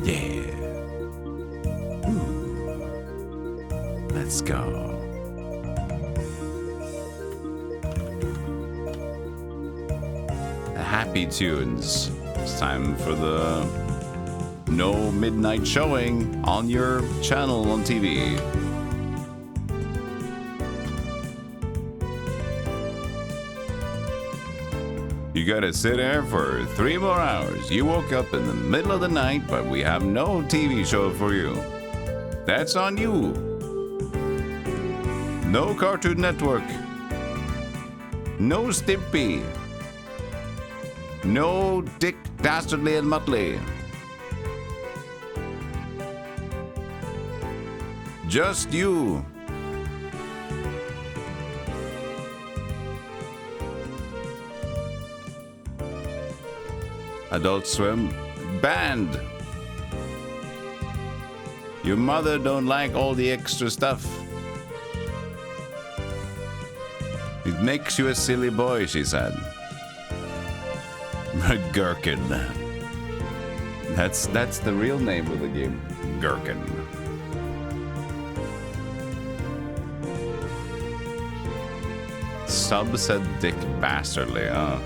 Yeah. Ooh. Let's go. Happy tunes. It's time for the no midnight showing on your channel on TV. You gotta sit there for 3 more hours. You woke up in the middle of the night, but we have no TV show for you. That's on you. No Cartoon Network. No Stimpy. No Dick Dastardly and Muttley. Just you. Adult Swim banned. Your mother don't like all the extra stuff. It makes you a silly boy, she said. Gherkin. That's the real name of the game. Gherkin. Sub said Dick Bastardly, huh?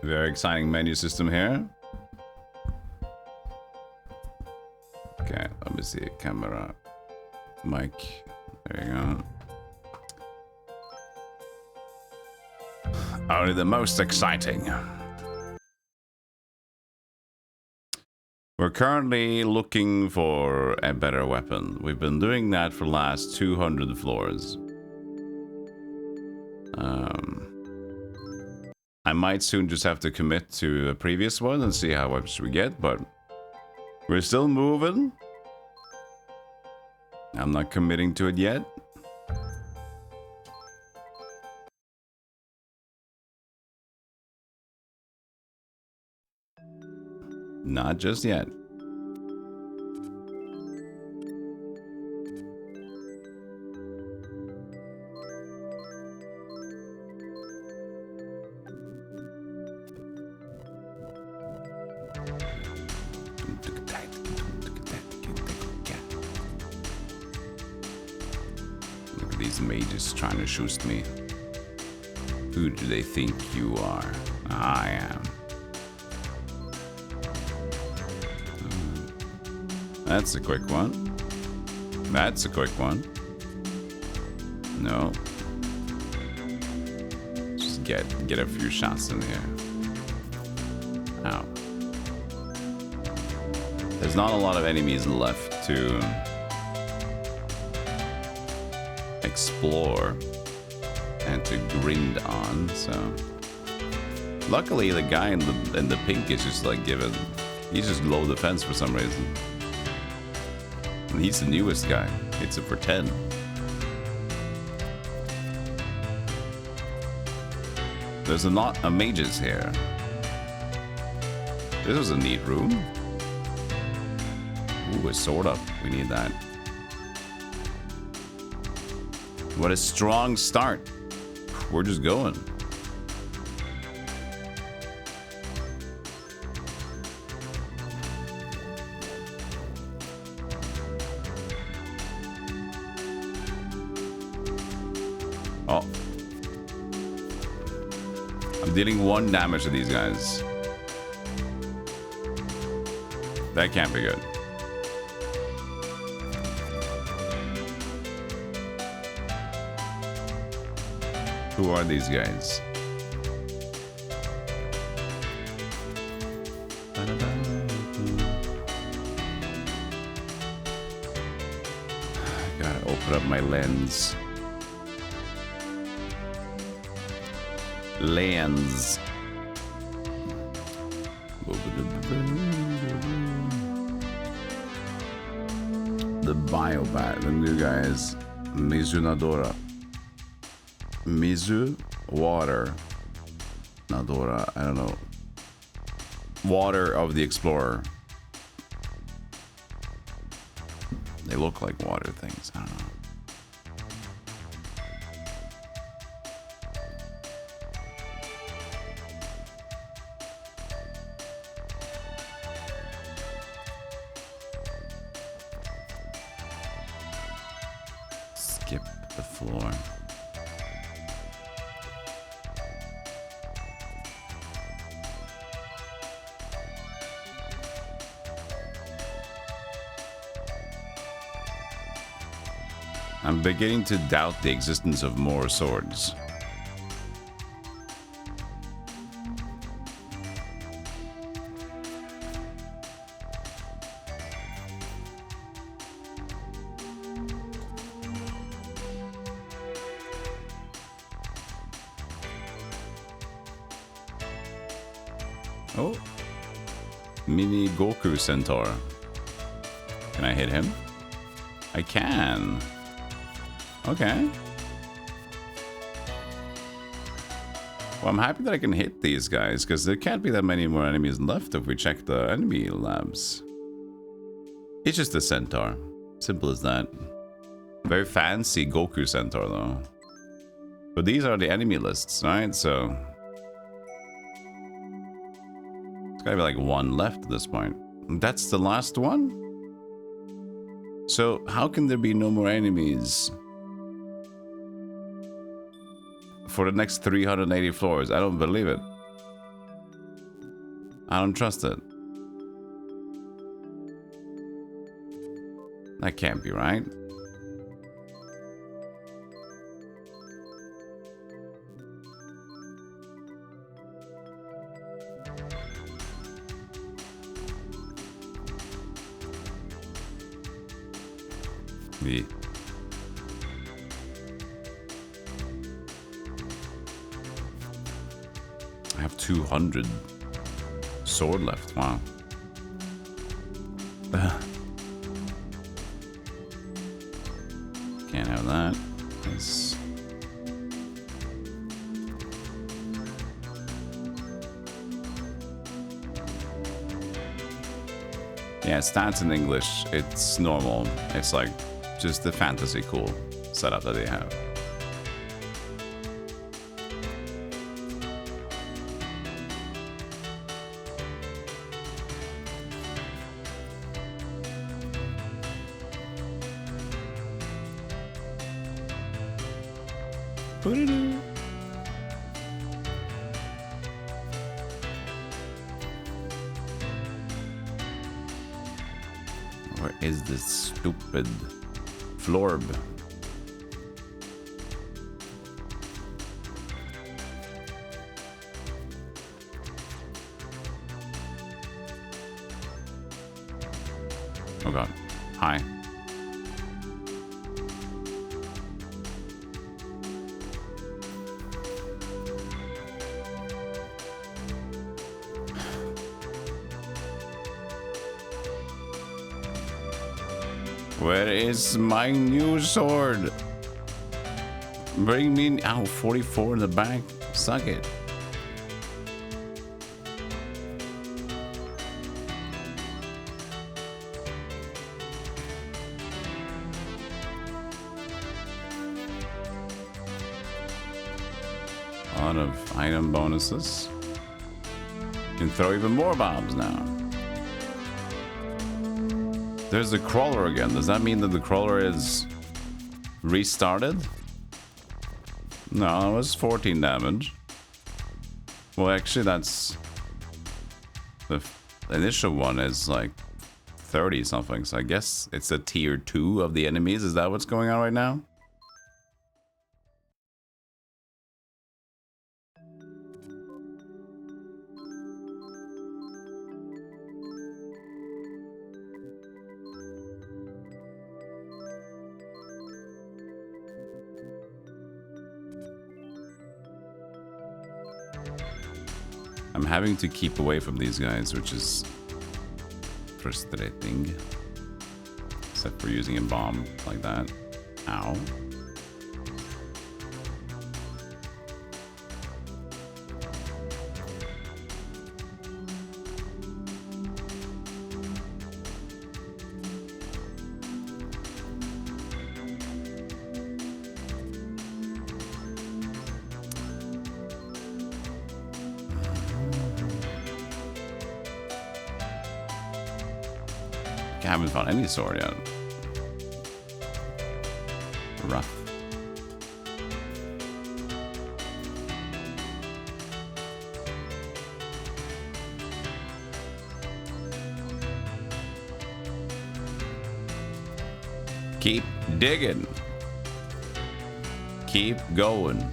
Very exciting menu system here. Okay, let me see. Camera. Mic. There you go. Only the most exciting. We're currently looking for a better weapon. We've been doing that for the last 200 floors. I might soon just have to commit to a previous one and see how much we get, but we're still moving. I'm not committing to it yet. Not just yet. Look at these mages trying to shoot me. Who do they think you are? I am. That's a quick one. That's a quick one. No. Just get a few shots in here. Ow. There's not a lot of enemies left to explore and to grind on, so luckily the guy in the pink is just like he's just low defense for some reason. And he's the newest guy. It's a for 10. There's a lot of mages here. This was a neat room. Ooh, a sword up. We need that. What a strong start. We're just going. Oh. I'm dealing 1 damage to these guys. That can't be good. Who are these guys? Gotta open up my lens. Lens. The Biobat, the new guys. Mizunadora. Mizu, water. Nadora, I don't know. Water of the Explorer. They look like water things, I don't know. skip the floor. I'm beginning to doubt the existence of more swords. Oh. Mini Goku Centaur. Can I hit him? I can. Okay. Well, I'm happy that I can hit these guys, because there can't be that many more enemies left if we check the enemy labs. It's just a centaur. Simple as that. Very fancy Goku Centaur, though. But these are the enemy lists, right? So... there's gotta be like one left at this point. That's the last one? So, how can there be no more enemies for the next 380 floors? I don't believe it. I don't trust it. That can't be right. Yeah. I have 200 sword left. Wow. Can't have that. Yes. Yeah, stats in English, it's normal. It's like just the fantasy cool setup that they have. Where is this stupid florb? Oh god. Hi. Where is my new sword? Bring me... ow, 44 in the back. Suck it. A lot of item bonuses. You can throw even more bombs now. There's the crawler again. Does that mean that the crawler is restarted? No, it was 14 damage. Well, actually, that's... the initial one is like 30 something. So I guess it's a tier 2 of the enemies. Is that what's going on right now? I'm having to keep away from these guys, which is frustrating. Except for using a bomb like that. Ow. I haven't found any sword yet. Rough. Keep digging. Keep going.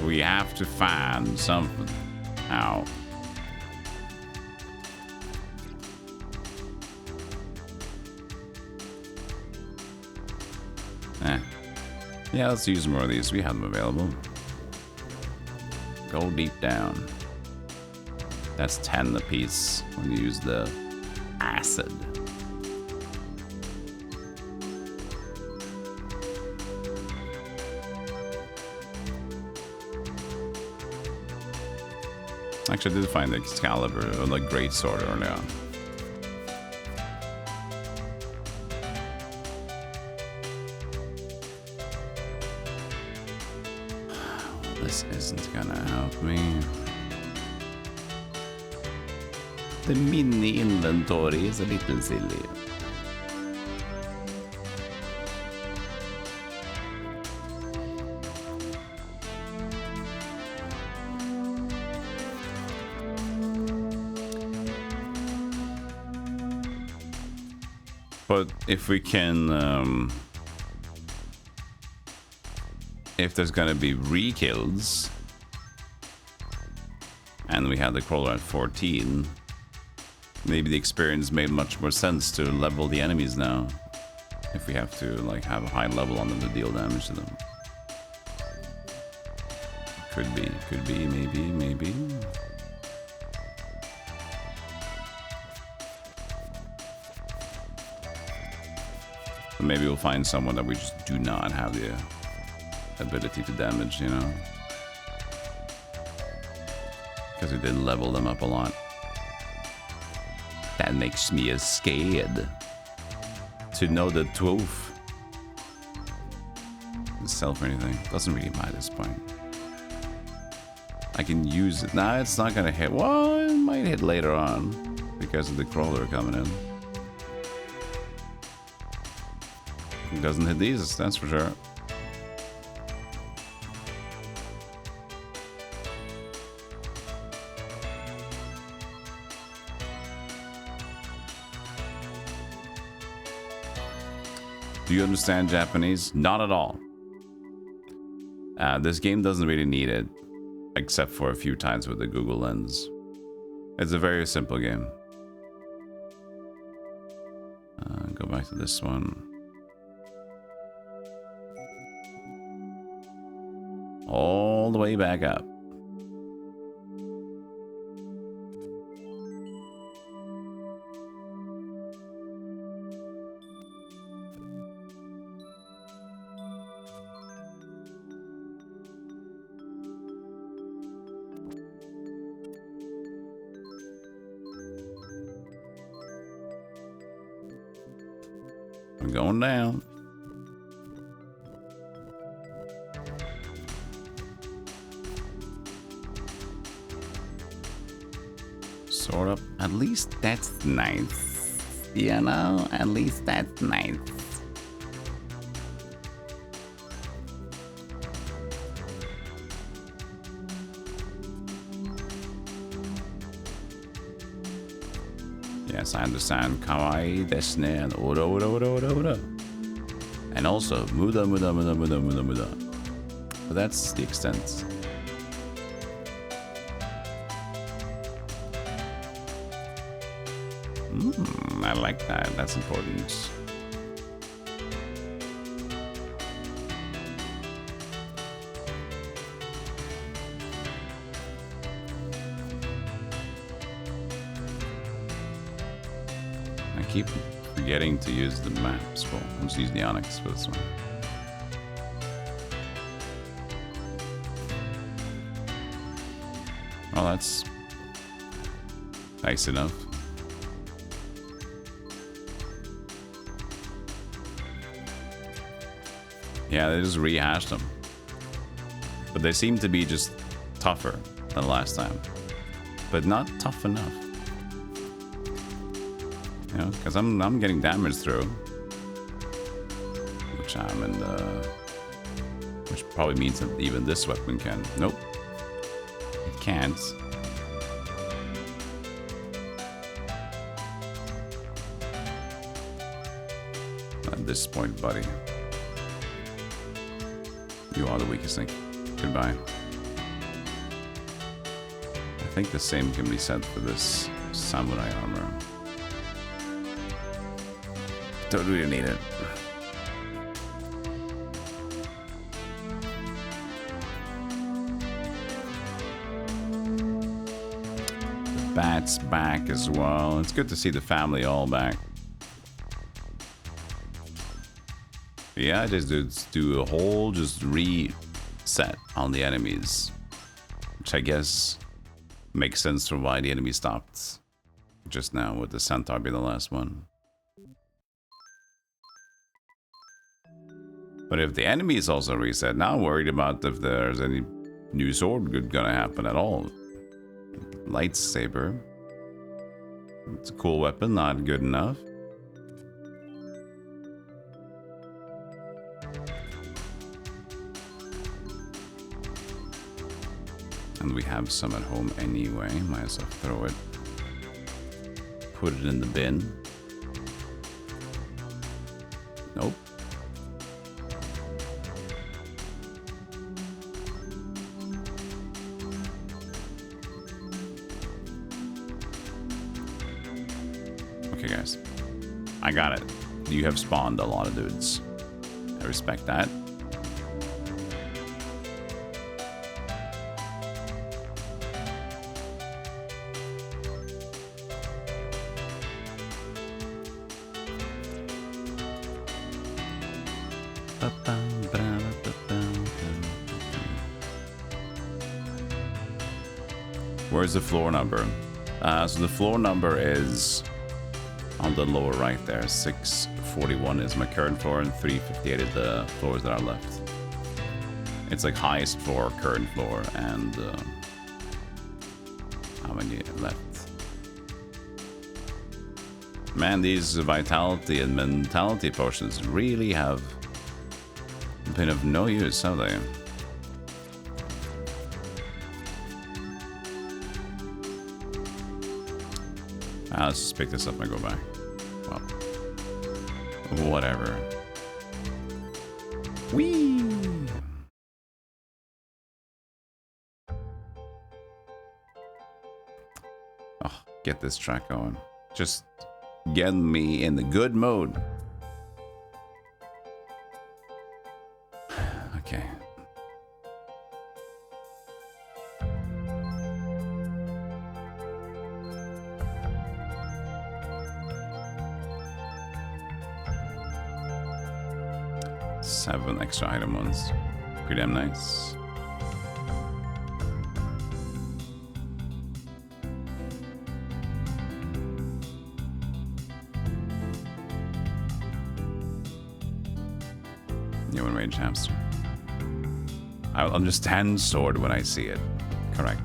We have to find something out. Yeah, let's use more of these. We have them available. Go deep down. That's 10 apiece when you use the acid. Actually, I did find the Excalibur, or like great sword early on. This isn't gonna help me. The mini inventory is a little silly. But if we can, if there's gonna be re-kills, and we had the crawler at 14, maybe the experience made much more sense to level the enemies now. If we have to like have a high level on them to deal damage to them. Could be, maybe. But maybe we'll find someone that we just do not have the ability to damage, you know? Because we did level them up a lot. That makes me scared to know the truth. Sell for anything. Doesn't really matter at this point. I can use it. Nah, it's not gonna hit. Well, it might hit later on because of the crawler coming in. It doesn't hit these, that's for sure. Do you understand Japanese? Not at all. This game doesn't really need it, except for a few times with the Google Lens. It's a very simple game. Go back to this one. All the way back up. I'm going down. Sort of. At least that's nice. You know, at least that's nice. Yes, I understand. Kawaii desu ne and oda. And also muda. But that's the extent. I like that. That's important. I keep forgetting to use the maps. Well, I'm just using the Onyx for this one. Well, that's nice enough. Yeah, they just rehashed them. But they seem to be just tougher than last time. But not tough enough. You know, because I'm getting damage through. Which I'm in the... Which probably means that even this weapon can... Nope. It can't. this point, buddy. You are the weakest link. Goodbye. I think the same can be said for this samurai armor. Don't really need it. The bat's back as well. It's good to see the family all back. Yeah, just do a whole reset on the enemies, which I guess makes sense for why the enemy stopped just now, with the centaur being the last one. But if the enemy is also reset, now I'm worried about if there's any new sword gonna happen at all. Lightsaber. It's a cool weapon, not good enough. And we have some at home anyway. Might as well throw it. Put it in the bin. Nope. Okay, guys. I got it. You have spawned a lot of dudes. I respect that. Where's the floor number? So the floor number is on the lower right there. 641 is my current floor and 358 is the floors that are left. It's like highest floor, current floor, and how many left? Man, these vitality and mentality potions really have been of no use, have they? Let's just pick this up and go back. Well, whatever. Whee! Oh, get this track going. Just get me in the good mode. Okay. Seven extra item ones. Pretty damn nice. New range hamster. I'll understand sword when I see it. Correct.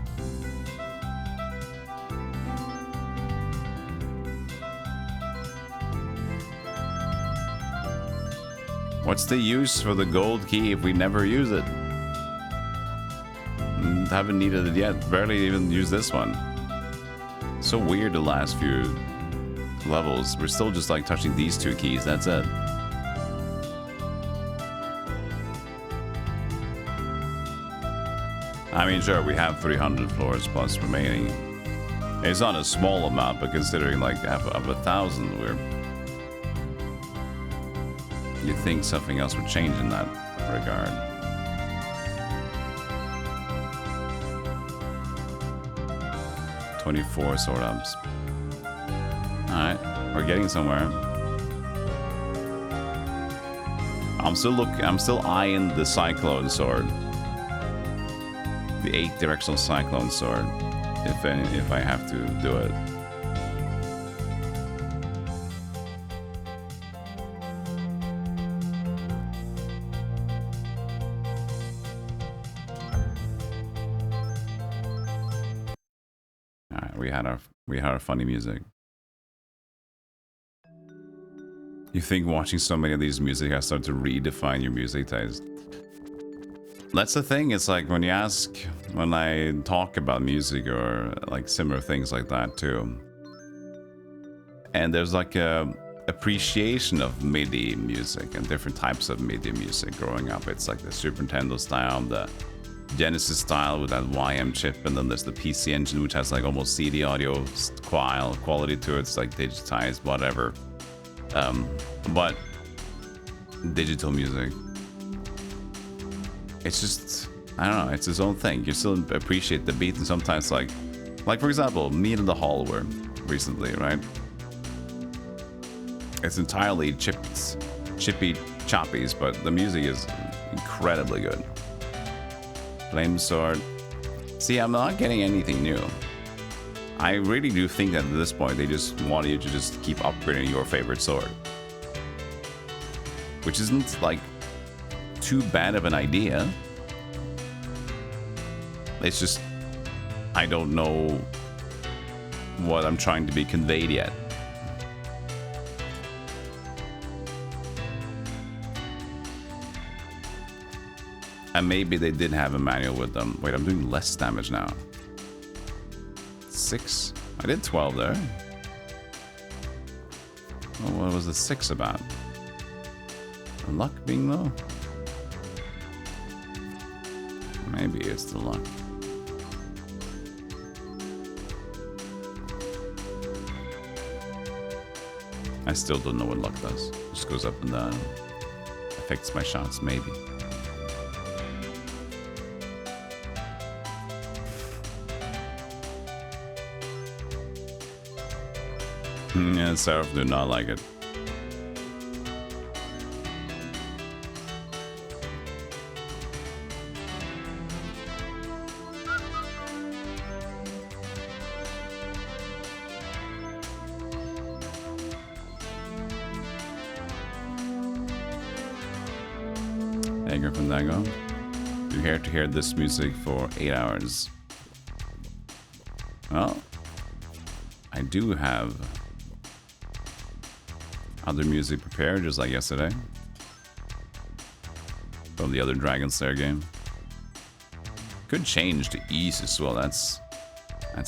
What's the use for the gold key if we never use it? Haven't needed it yet. Barely even used this one. So weird the last few levels. We're still just like touching these two keys. That's it. I mean, sure, we have 300 floors plus remaining. It's not a small amount, but considering like of 1,000, you'd think something else would change in that regard. "24 sword ups." Alright, we're getting somewhere. I'm still eyeing the cyclone sword. The 8 directional cyclone sword. If I have to do it. We had our funny music. You think watching so many of these music has started to redefine your music taste? That's the thing. It's like when I talk about music or like similar things like that too. And there's like a appreciation of MIDI music and different types of MIDI music growing up. It's like the Super Nintendo style, the Genesis style with that YM chip, and then there's the PC Engine, which has like almost CD audio quality to it. It's like digitized, whatever. But digital music, it's just, I don't know, it's its own thing. You still appreciate the beat, and sometimes like for example, Meet in the Hall were recently, right? It's entirely chippy choppies, but the music is incredibly good. Flame Sword. See, I'm not getting anything new. I really do think that at this point they just want you to just keep upgrading your favorite sword. Which isn't like too bad of an idea. It's just, I don't know what I'm trying to be conveyed yet. And maybe they did have a manual with them. Wait, I'm doing less damage now. 6? I did 12 there. Well, what was the 6 about? Luck being low? Maybe it's the luck. I still don't know what luck does. It just goes up and down. Affects my shots, maybe. Yeah, Seraph do not like it. Anger from Dago. You're here to hear this music for 8 hours. Well, I do have other music prepared, just like yesterday. From the other Dragon Slayer game. Could change to ease as well. That's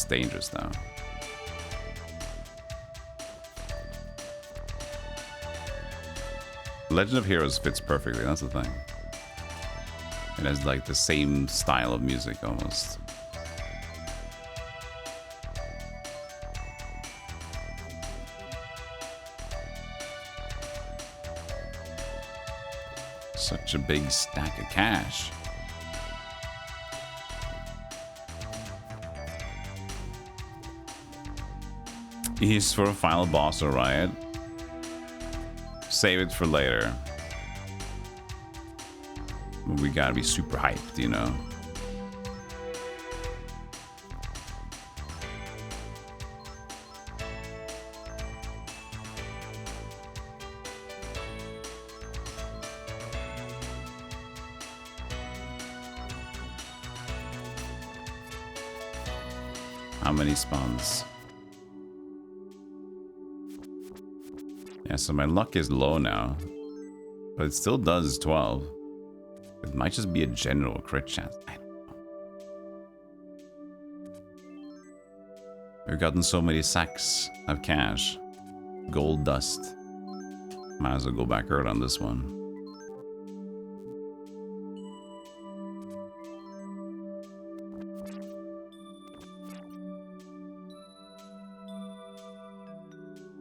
dangerous now. Legend of Heroes fits perfectly, that's the thing. It has like the same style of music almost. Such a big stack of cash. He's for a final boss, alright. Save it for later. We gotta be super hyped, you know. How many spawns? Yeah, so my luck is low now. But it still does 12. It might just be a general crit chance. I don't know. We've gotten so many sacks of cash. Gold dust. Might as well go back early on this one.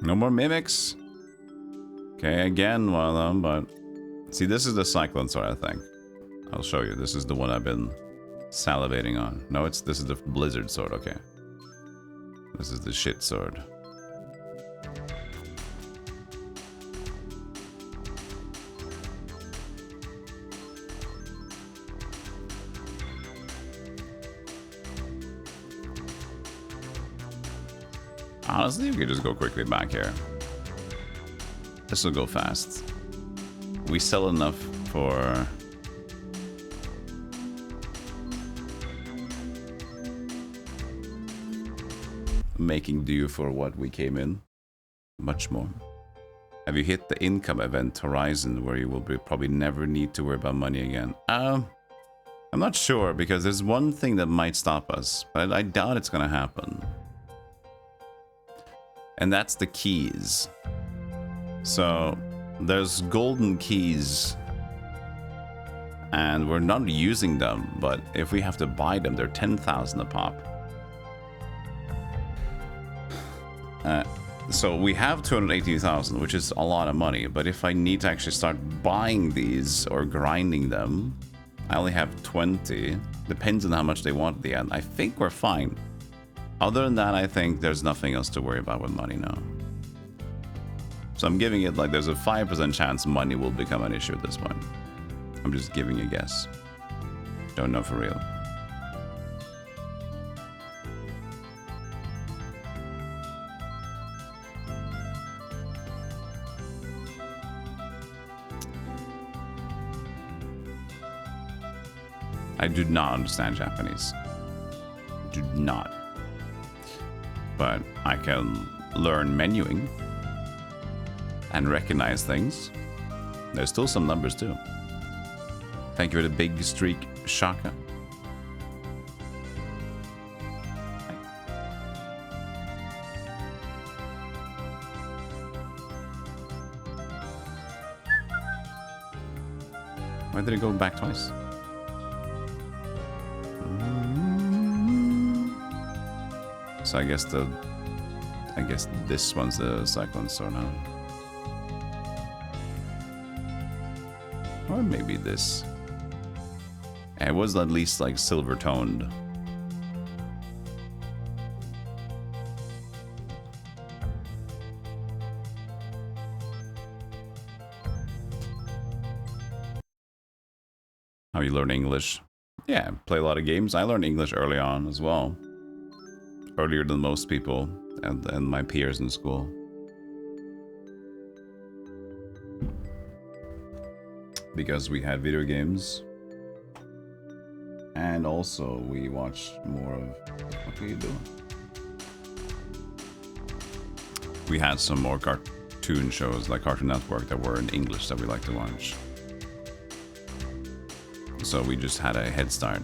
No more mimics. Okay, again, well, but see, this is the Cyclone Sword, I think. I'll show you. This is the one I've been salivating on. No, this is the Blizzard Sword, okay. This is the shit sword. Honestly, we could just go quickly back here. This will go fast. We sell enough for... making do for what we came in. Much more. Have you hit the income event horizon where you will probably never need to worry about money again? I'm not sure, because there's one thing that might stop us, but I doubt it's gonna happen. And that's the keys. So there's golden keys, and we're not using them, but if we have to buy them, they're 10,000 a pop. So we have 218,000, which is a lot of money, but if I need to actually start buying these or grinding them, I only have 20. Depends on how much they want at the end. I think we're fine. Other than that, I think there's nothing else to worry about with money now. So I'm giving it like there's a 5% chance money will become an issue at this point. I'm just giving a guess. Don't know for real. I do not understand Japanese. Do not. But I can learn menuing and recognize things. There's still some numbers too. Thank you for the big streak, Shaka. Why did it go back twice? So I guess this one's the Cyclone Store now. Or maybe this. It was at least like silver toned. How you learn English? Yeah, play a lot of games. I learned English early on as well. Earlier than most people and my peers in school. Because we had video games. And also we watched more of... What are you doing? We had some more cartoon shows like Cartoon Network that were in English that we like to watch. So we just had a head start.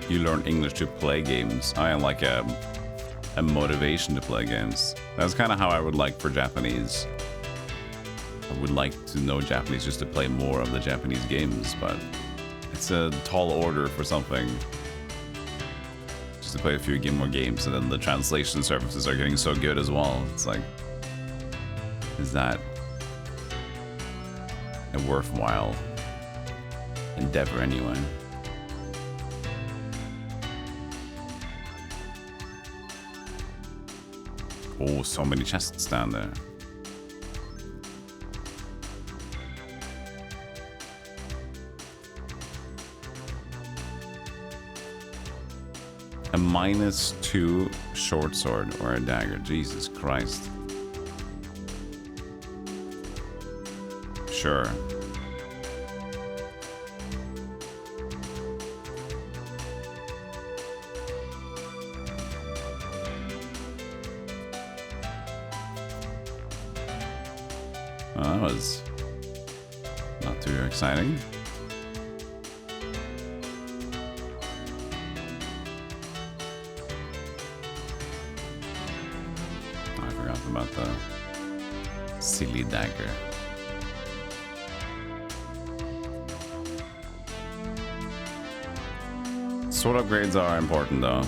You learn English to play games. I am like a motivation to play games. That's kind of how I would like for Japanese. I would like to know Japanese just to play more of the Japanese games, but it's a tall order for something. Just to play a few more games, and then the translation services are getting so good as well. It's like, is that a worthwhile endeavor anyway? Oh, so many chests down there. A -2 short sword or a dagger. Jesus Christ. Sure. Well, that was not too exciting. I forgot about the silly dagger. Sword upgrades are important though.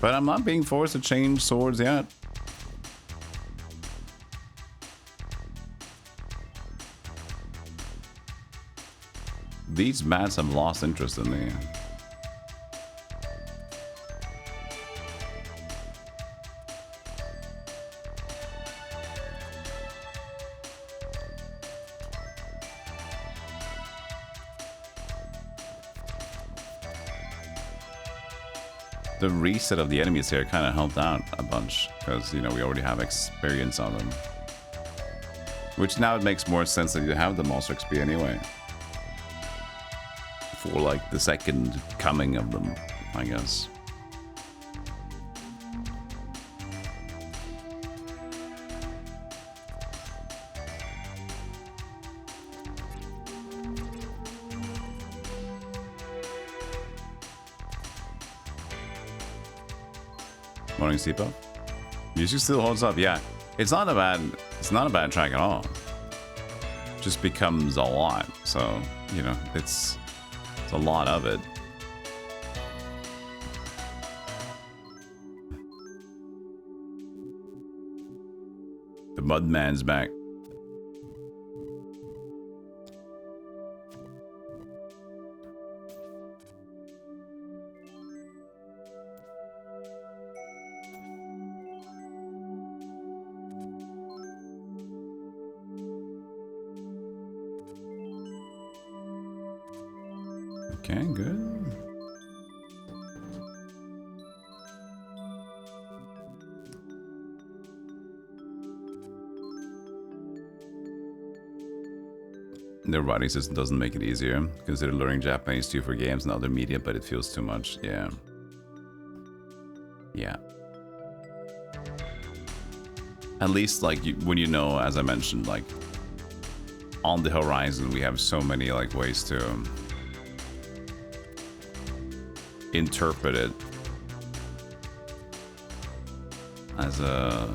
But I'm not being forced to change swords yet. These mats have lost interest in me. The reset of the enemies here kind of helped out a bunch because, you know, we already have experience on them. Which now it makes more sense that you have the monster XP anyway. for like the second coming of them, I guess. Morning, Steepo. Music still holds up, yeah. It's not a bad track at all. Just becomes a lot, so you know it's a lot of it. The Mudman's back. Okay, good. Their writing system doesn't make it easier. Consider learning Japanese too for games and other media, but it feels too much. Yeah. Yeah. At least, like, when you know, as I mentioned, like, on the horizon, we have so many, like, ways to interpret it as a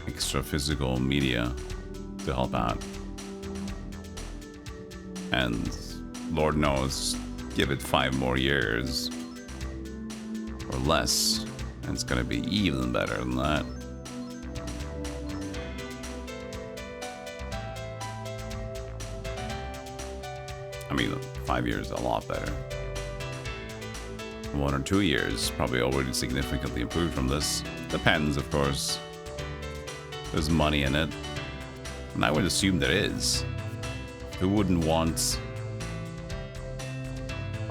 extra physical media to help out. And Lord knows, give it 5 more years or less, and it's gonna be even better than that. I mean, 5 years is a lot better. 1 or 2 years, probably already significantly improved from this. Depends, of course. There's money in it. And I would assume there is. Who wouldn't want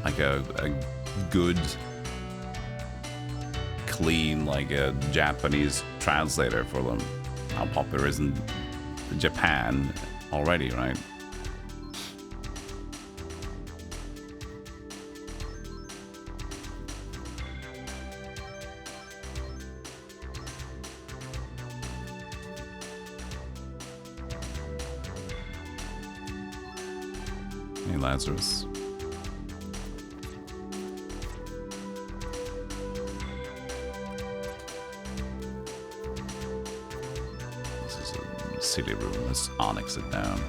like a good, clean, like a Japanese translator for them? How popular isn't Japan already, right? Lazarus. This is a silly room. Let's onyx it down.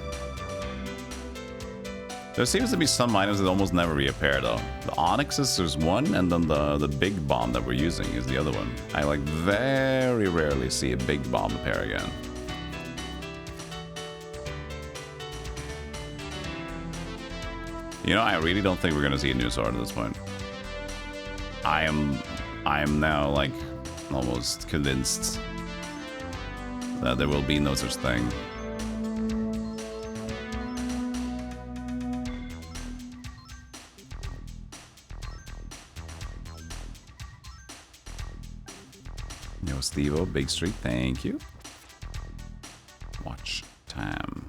There seems to be some items that almost never reappear though. The onyxes, there's one, and then the big bomb that we're using is the other one. I like very rarely see a big bomb appear again. You know, I really don't think we're gonna see a new sword at this point. I am now like almost convinced that there will be no such thing. Yo, Steve-O, Big Street, thank you. Watch time.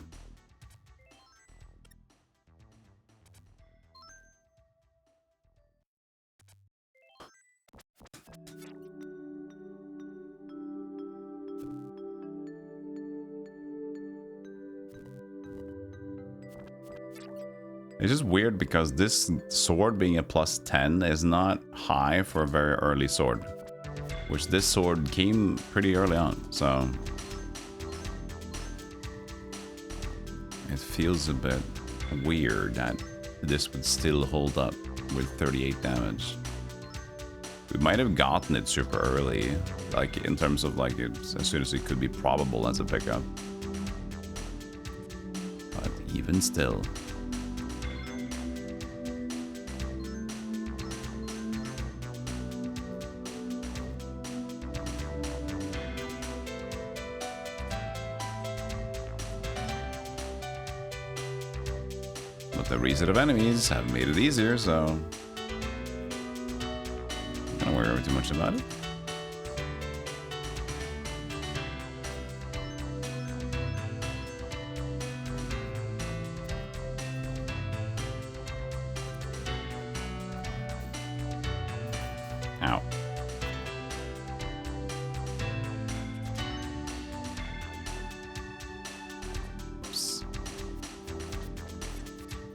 It's just weird because this sword being a +10 is not high for a very early sword. Which this sword came pretty early on, so... It feels a bit weird that this would still hold up with 38 damage. We might have gotten it super early, like in terms of like it's as soon as it could be probable as a pickup. But even still... The reset of enemies have made it easier, so I don't worry too much about it.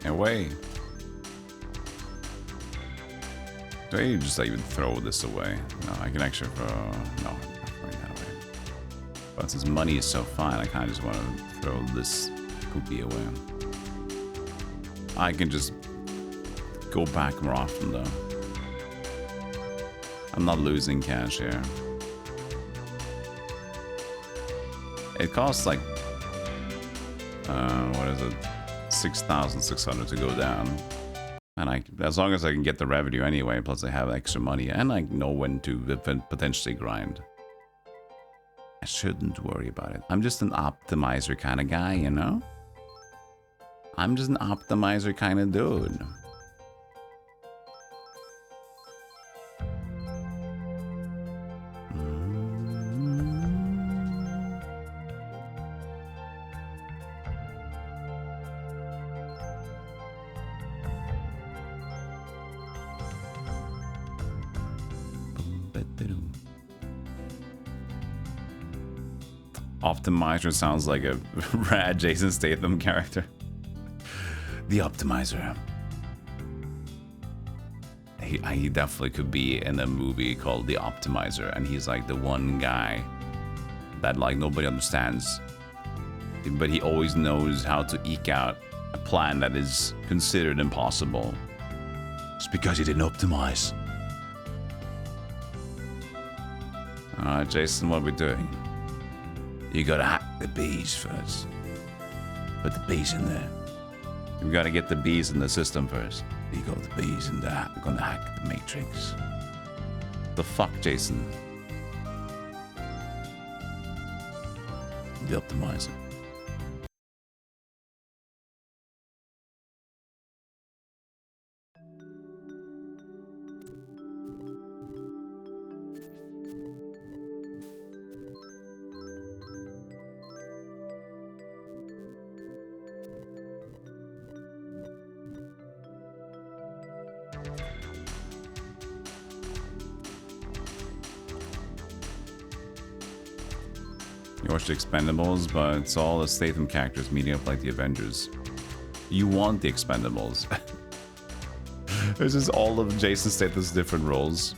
Away. Do I just even throw this away? No, I can actually no, I'm not throwing that away. But since money is so fine, I kind of just want to throw this poopy away. I can just go back more often though. I'm not losing cash here. It costs like what is it? 6,600 to go down. And as long as I can get the revenue anyway, plus I have extra money, and I know when to potentially grind. I shouldn't worry about it. I'm just an optimizer kind of guy, you know? I'm just an optimizer kind of dude. Optimizer sounds like a rad Jason Statham character. The Optimizer. He definitely could be in a movie called The Optimizer, and he's like the one guy that like nobody understands, but he always knows how to eke out a plan that is considered impossible. It's because he didn't optimize. Alright, Jason, what are we doing? You gotta hack the bees first. Put the bees in there. You gotta get the bees in the system first. You got the bees in there. We're gonna hack the matrix. The fuck, Jason? The Optimizer. You watch the Expendables, but it's all the Statham characters meeting up like the Avengers. You want the Expendables. It's just all of Jason Statham's different roles.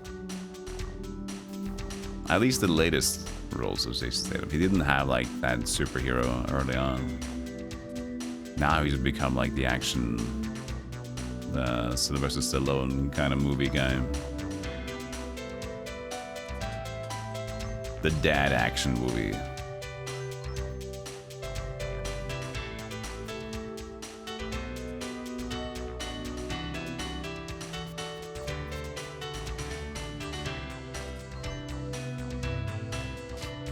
At least the latest roles of Jason Statham. He didn't have like that superhero early on. Now he's become like the action, the Sylvester Stallone kind of movie guy. The dad action movie.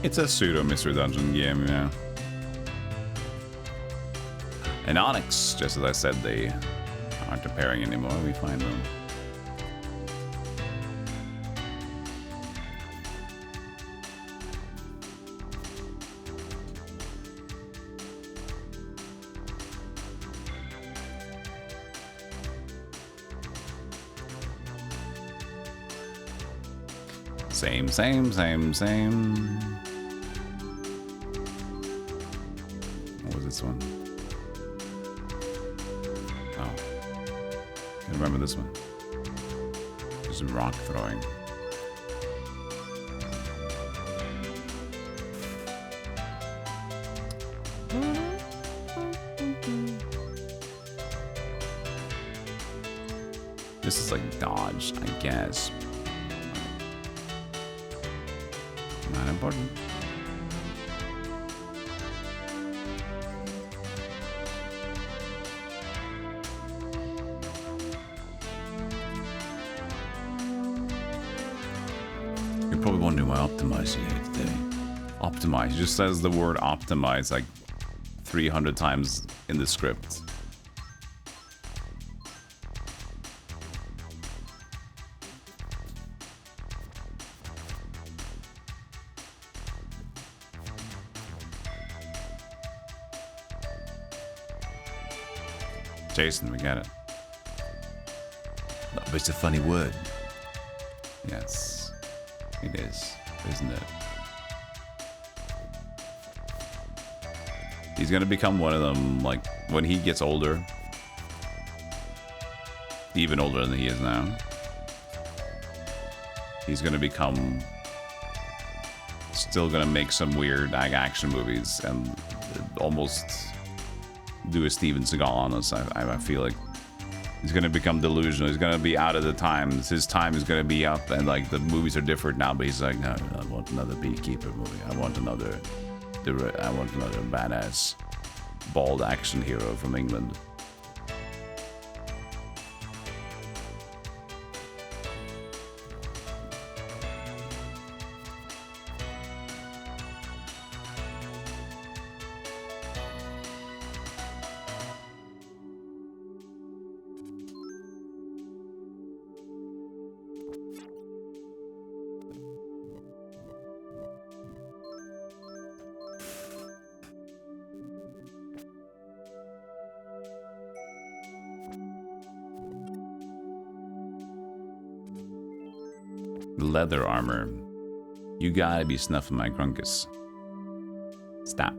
It's a pseudo Mystery Dungeon game, yeah. And Onyx, just as I said, they aren't appearing anymore. We find them. Same, same, same, same. What was this one? Oh. I remember this one. Just rock throwing. This is like dodge, I guess. Not important. You're probably wondering why optimize here today. Optimize. It just says the word optimize like 300 times in the script. Jason, we get it. But it's a funny word. Yes, it is, isn't it? He's gonna become one of them, like, when he gets older. even older than he is now. He's gonna become... Still gonna make some weird action movies and almost do a Steven Seagal on us. I feel like he's gonna become delusional. He's gonna be out of the times. His time is gonna be up, and like the movies are different now. But he's like, no, I want another Beekeeper movie. I want another badass, bald action hero from England. Leather armor. You gotta be snuffing my Grunkus. Stop.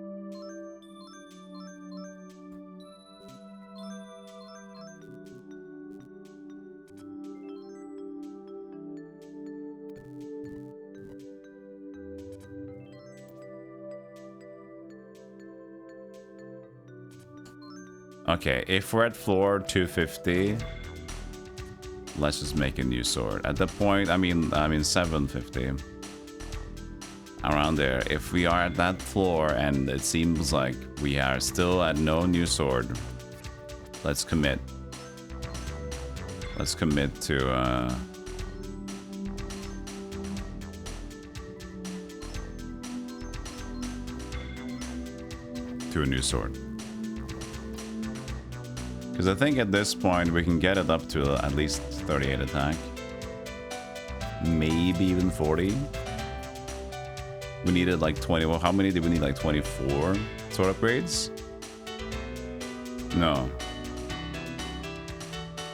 Okay, if we're at floor 250, let's just make a new sword. At that point, I mean 750. Around there. If we are at that floor and it seems like we are still at no new sword, let's commit. Let's commit to a new sword. Because I think at this point we can get it up to at least 38 attack. Maybe even 40. We needed like 20. Well, how many did we need? Like 24 sword upgrades? No.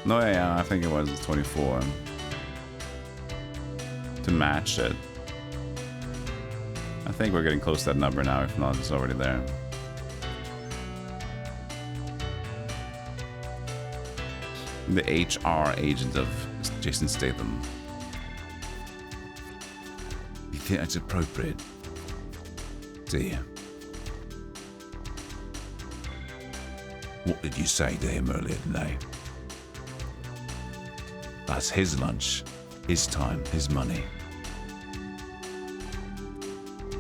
No, yeah, I think it was 24. To match it. I think we're getting close to that number now. If not, it's already there. The HR agent of Jason Statham. You think that's appropriate? Do you? What did you say to him earlier today? That's his lunch, his time, his money.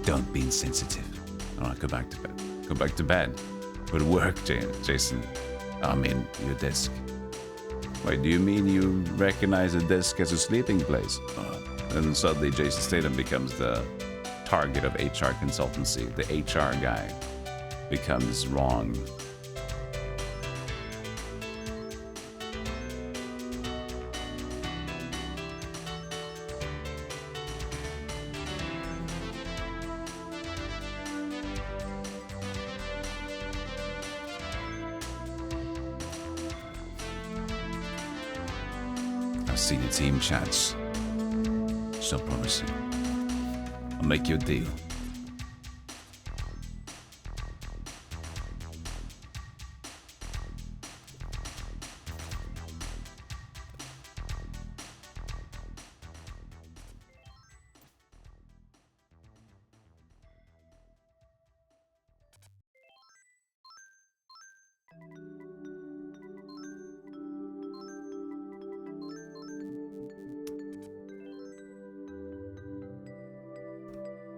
Don't be insensitive. Alright, go back to bed. Go back to bed. Go to work, Jason. I mean, your desk. Wait, do you mean you recognize a desk as a sleeping place? And suddenly Jason Statham becomes the target of HR consultancy. The HR guy becomes wrong. I've seen your team chats. So promising. I'll make you a deal.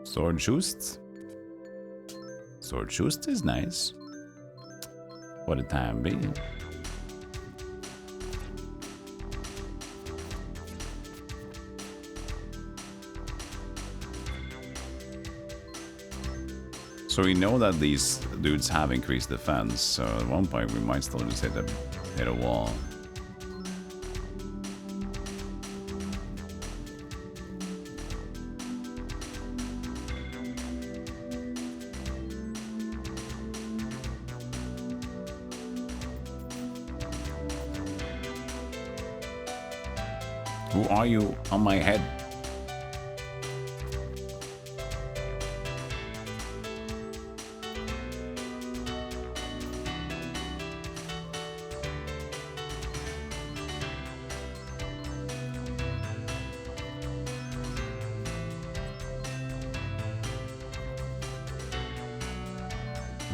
Sword Schust. Sword Schust is nice. What a time be. So we know that these dudes have increased defense, so at one point we might still just hit a wall. Who are you on my head?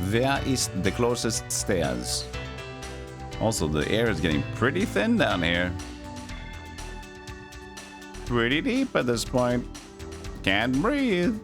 Where is the closest stairs? Also, the air is getting pretty thin down here. Pretty deep at this point. Can't breathe.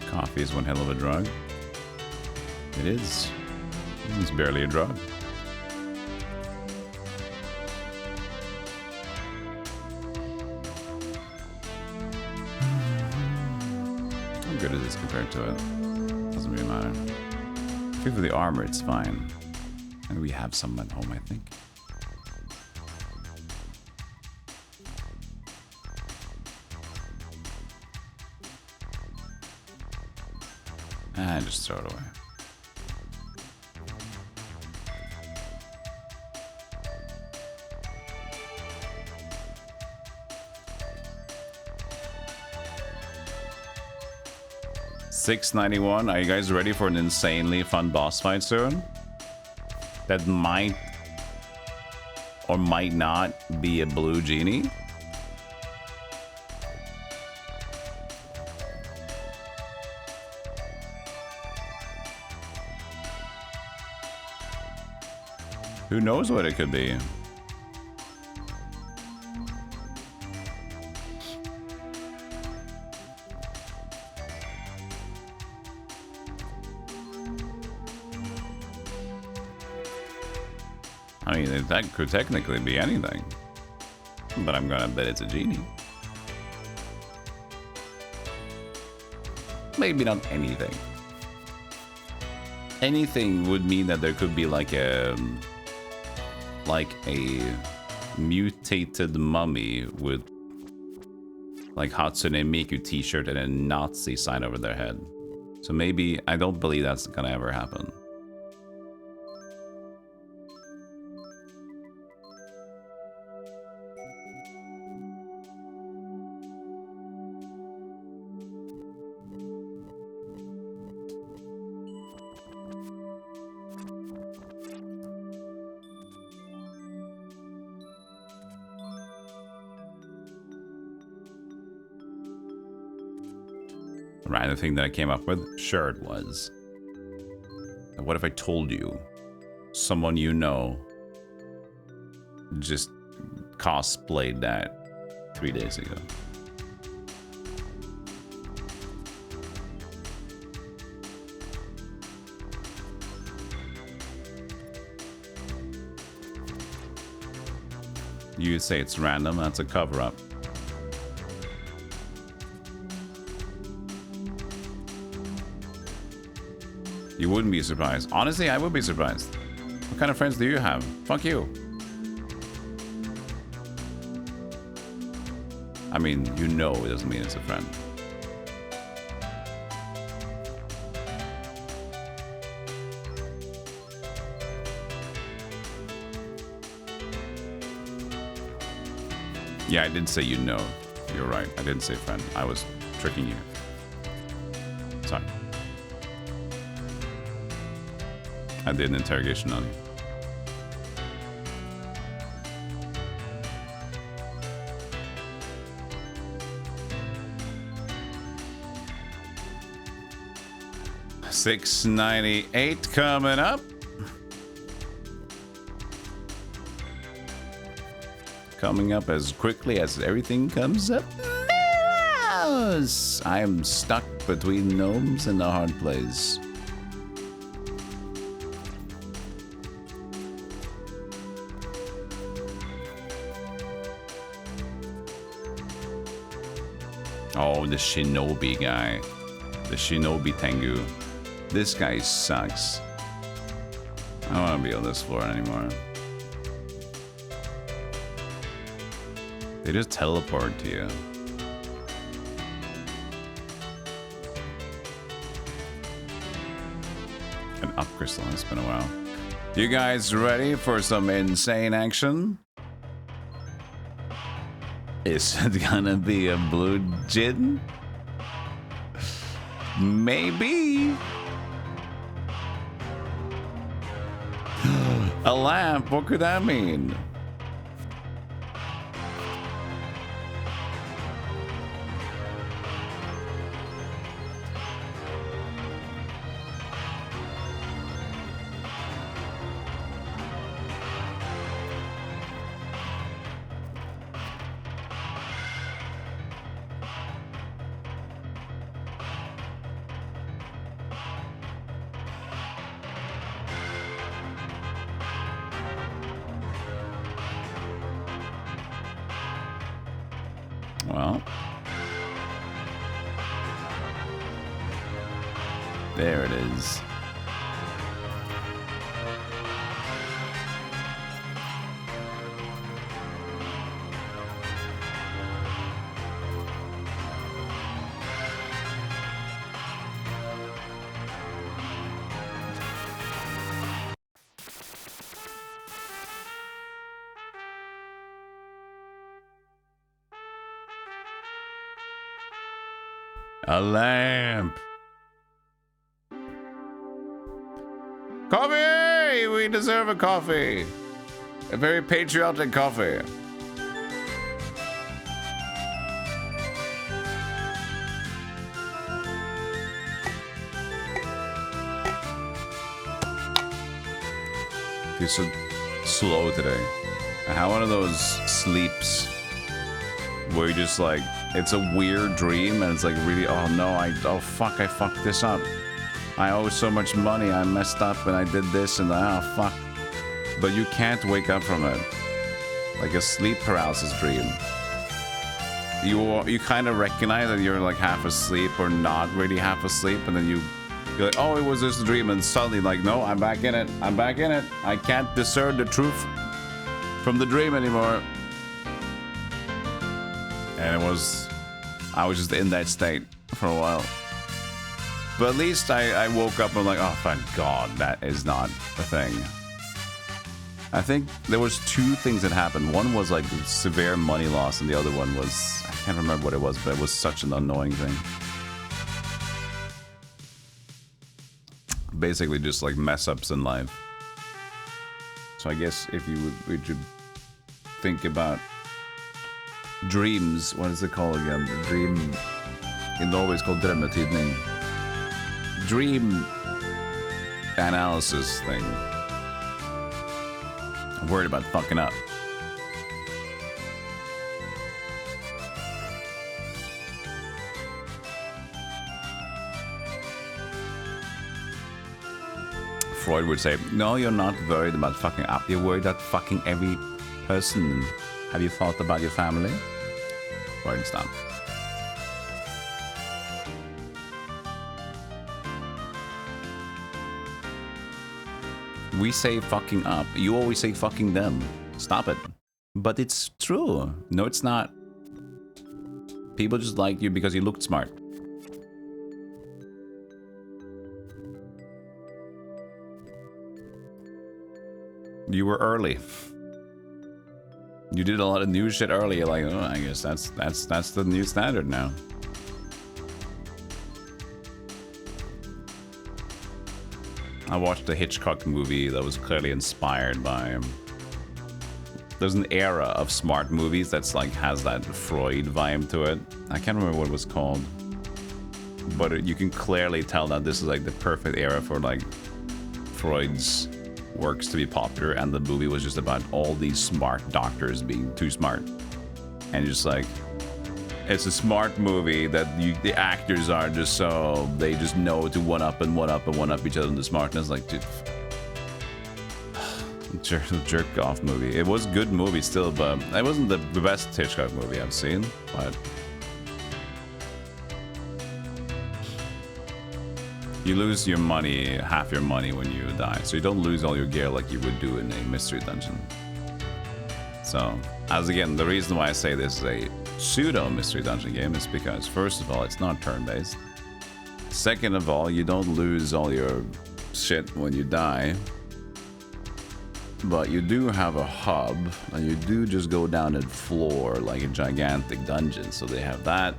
Coffee is one hell of a drug. It is. It's barely a drug. How good is this compared to it? Doesn't really matter. Good for the armor, it's fine. And we have some at home, I think. And just throw it away. $6.91. Are you guys ready for an insanely fun boss fight soon? That might or might not be a blue genie. Who knows what it could be? I mean, that could technically be anything. But I'm gonna bet it's a genie. Maybe not anything. Anything would mean that there could be like a mutated mummy with like Hatsune Miku t-shirt and a Nazi sign over their head. So maybe, I don't believe that's gonna ever happen. Random thing that I came up with? Sure it was. And what if I told you someone you know just cosplayed that 3 days ago? You say it's random, that's a cover-up. You wouldn't be surprised. Honestly, I would be surprised. What kind of friends do you have? Fuck you. I mean, you know it doesn't mean it's a friend. Yeah, I did say you know. You're right. I didn't say friend. I was tricking you. Sorry. I did an interrogation on you. $6.98 coming up. Coming up as quickly as everything comes up. Yes! I am stuck between gnomes and a hard place. Oh, the Shinobi guy. The Shinobi Tengu. This guy sucks. I don't want to be on this floor anymore. They just teleport to you. An up crystal. It's been a while. You guys ready for some insane action? Is it gonna be a blue djinn? Maybe. A lamp, what could that mean? Well, there it is. A lamp. Coffee! We deserve a coffee. A very patriotic coffee. You're so slow today. I had one of those sleeps where you just like, it's a weird dream and it's like really, oh no, oh fuck, I fucked this up. I owe so much money, I messed up and I did this and oh fuck. But you can't wake up from it. Like a sleep paralysis dream. You kind of recognize that you're like half asleep or not really half asleep, and then you're like, oh, it was just a dream, and suddenly like, no, I'm back in it. I'm back in it. I can't discern the truth from the dream anymore. And I was just in that state for a while. But at least I woke up and like, oh, thank God, that is not a thing. I think there was two things that happened. One was like severe money loss, and the other one was, I can't remember what it was, but it was such an annoying thing. Basically just like mess ups in life. So I guess if you would think about dreams, what is it called again? The dream in Norway is called drømmetydning. Dream analysis thing. I'm worried about fucking up. Freud would say, no, you're not worried about fucking up. You're worried about fucking every person. Have you thought about your family? Freud, stop. We say fucking up. You always say fucking them. Stop it. But it's true. No, it's not. People just like you because you looked smart. You were early. You did a lot of new shit early. You're like, oh, I guess that's the new standard now. I watched a Hitchcock movie that was clearly inspired by him. There's an era of smart movies that's like has that Freud vibe to it. I can't remember what it was called, but you can clearly tell that this is like the perfect era for like Freud's works to be popular, and the movie was just about all these smart doctors being too smart, and just like, it's a smart movie that the actors are just so, they just know to one up each other in the smartness. Like, dude, jerk off movie. It was a good movie still, but it wasn't the best Hitchcock movie I've seen. But you lose your money, half your money when you die, so you don't lose all your gear like you would do in a mystery dungeon. So, as again, the reason why I say this is a pseudo mystery dungeon game is because, first of all, it's not turn-based. Second of all, you don't lose all your shit when you die. But you do have a hub, and you do just go down and floor like a gigantic dungeon. So they have that.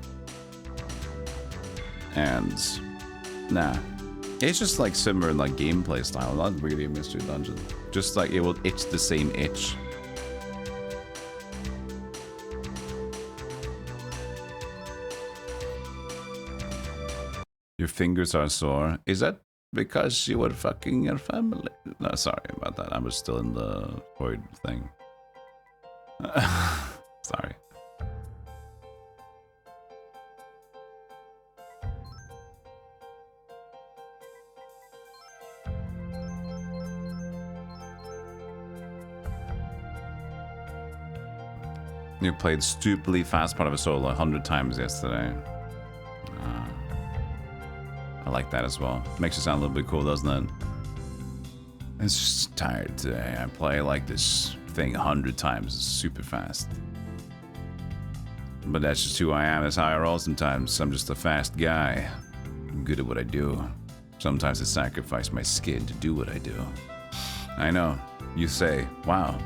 And, nah. It's just like similar like gameplay style, not really a mystery dungeon. Just like it will itch the same itch. Your fingers are sore. Is that because you were fucking your family? No, sorry about that. I was still in the void thing. Sorry. You played stupidly fast part of a solo 100 times yesterday. I like that as well. Makes it sound a little bit cool, doesn't it? It's just tired today. I play like this thing 100 times. It's super fast. But that's just who I am. That's how I roll sometimes. I'm just a fast guy. I'm good at what I do. Sometimes I sacrifice my skin to do what I do. I know. You say, wow,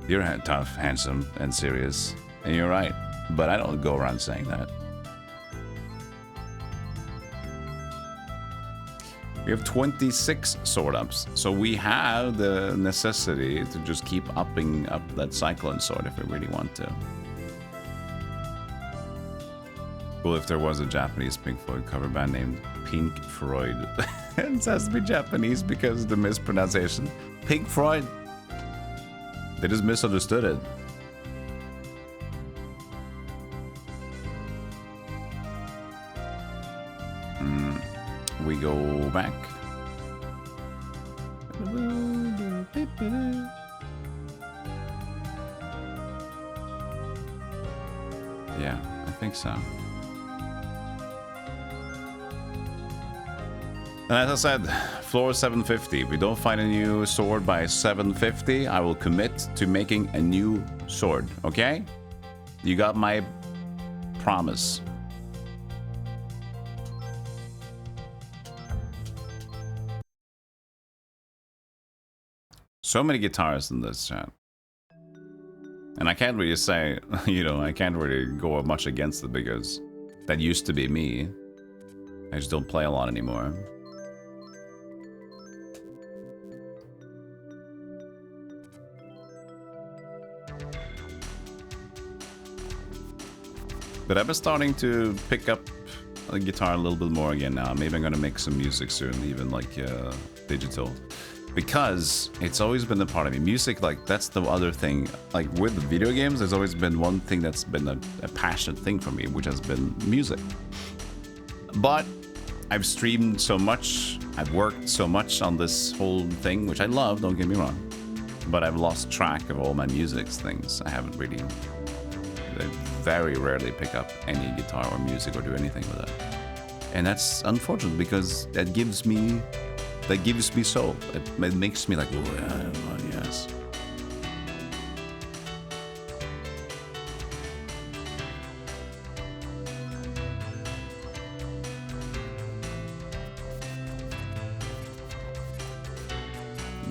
you're tough, handsome, and serious. And you're right. But I don't go around saying that. We have 26 sword ups, so we have the necessity to just keep upping up that cyclone sword if we really want to. Cool if there was a Japanese Pink Floyd cover band named Pink Floyd. It has to be Japanese because of the mispronunciation. Pink Floyd. They just misunderstood it. We go back. Yeah, I think so. And as I said, floor 750. If we don't find a new sword by 750, I will commit to making a new sword, okay? You got my promise. So many guitars in this chat. And I can't really say, you know, I can't really go much against it because that used to be me. I just don't play a lot anymore. But I've been starting to pick up the guitar a little bit more again now. Maybe I'm gonna make some music soon, even like digital. Because it's always been a part of me. Music, like, that's the other thing. Like, with the video games, there's always been one thing that's been a passionate thing for me, which has been music. But I've streamed so much, I've worked so much on this whole thing, which I love, don't get me wrong. But I've lost track of all my music things. I haven't really... I very rarely pick up any guitar or music or do anything with it. And that's unfortunate because that gives me soul. It makes me like, oh yeah, well, yes.